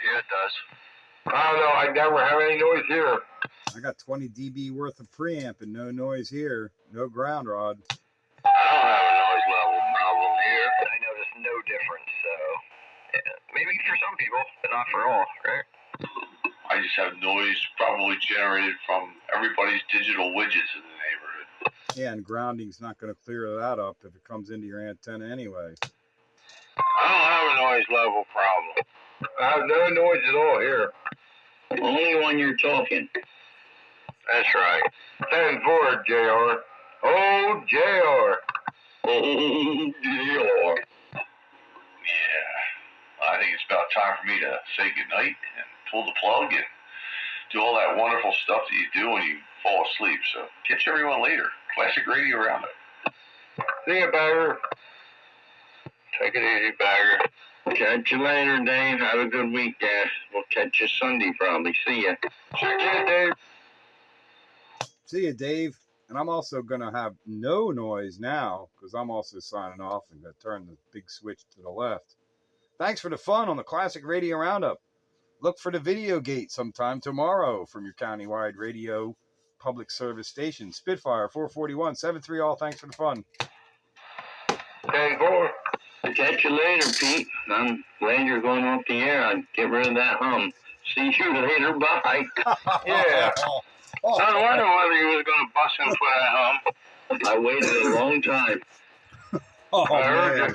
Yeah, it does. I don't know. I never have any noise here. I got 20 dB worth of preamp and no noise here. No ground rod. I don't have a noise level problem here. I notice no difference, so maybe for some people, but not for all, right? I just have noise probably generated from everybody's digital widgets in the neighborhood. Yeah, and grounding's not going to clear that up if it comes into your antenna anyway. I don't have a noise level problem. I have no noise at all here. Only when you're talking. That's right. 10-4, JR. Oh, JR. Oh, Yeah. I think it's about time for me to say goodnight and pull the plug and do all that wonderful stuff that you do when you fall asleep. So catch everyone later. Classic Radio Roundup. See you, Bagger. Take it easy, Bagger. catch you later, Dave. Have a good week, we'll catch you Sunday probably. See ya. See you, Dave. See you, Dave. And I'm also going to have no noise now because I'm also signing off and going to turn the big switch to the left. Thanks for the fun on the Classic Radio Roundup. Look for the video gate sometime tomorrow from your countywide radio public service station. Spitfire 441 73 all. Thanks for the fun. 10-4. Catch you later, Pete. I'm glad you're going off the air. I'll get rid of that hum. See you later. Bye. Yeah. I was wondering whether you was going to bust in for that hum. I waited a long time. Oh, I heard man. you.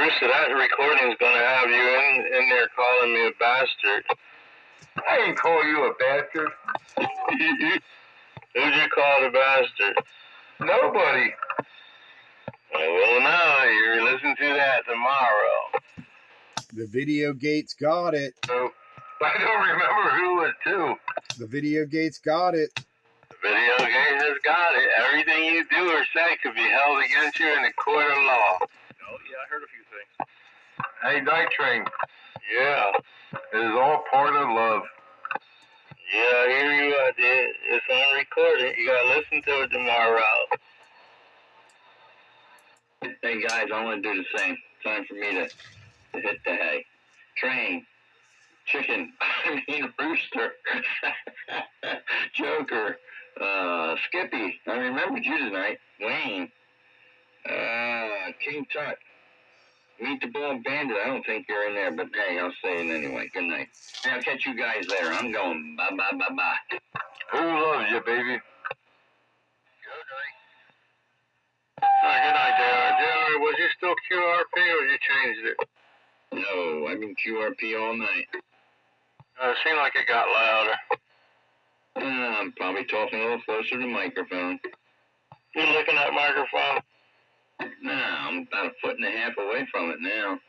Rooster, that recording's going to have you in there calling me a bastard. I didn't call you a bastard. Who'd you call a bastard? Nobody. Well, now you're listening to that tomorrow. The video gate's got it. So, I don't remember who it was to. The video gate's got it. The video game has got it. Everything you do or say could be held against you in a court of law. Oh, yeah, I heard a few things. Hey, Night Train. Yeah. It is all part of love. Yeah, I hear you out there. It's on recording. You gotta listen to it tomorrow. Hey, guys, I want to do the same. Time for me to hit the hay. Train. Chicken. Rooster. Joker. Skippy. I remembered you tonight. Wayne. King Tut. Meet the Ball Bandit. I don't think you're in there, but hey, I'll say it anyway. Good night. Hey, I'll catch you guys later. I'm going. Bye, bye, bye, bye. Who loves you, baby? Good night, JR. Was you still QRP or you changed it? No, I've been QRP all night. It seemed like it got louder. I'm probably talking a little closer to the microphone. You looking at microphone? No, I'm about 1.5 feet away from it now.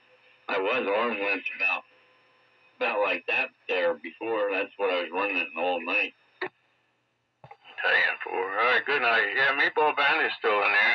I was arm length about like that there before. That's what I was running it all night. 10-4. All right, good night. Yeah, Meatball Bandit's still in there.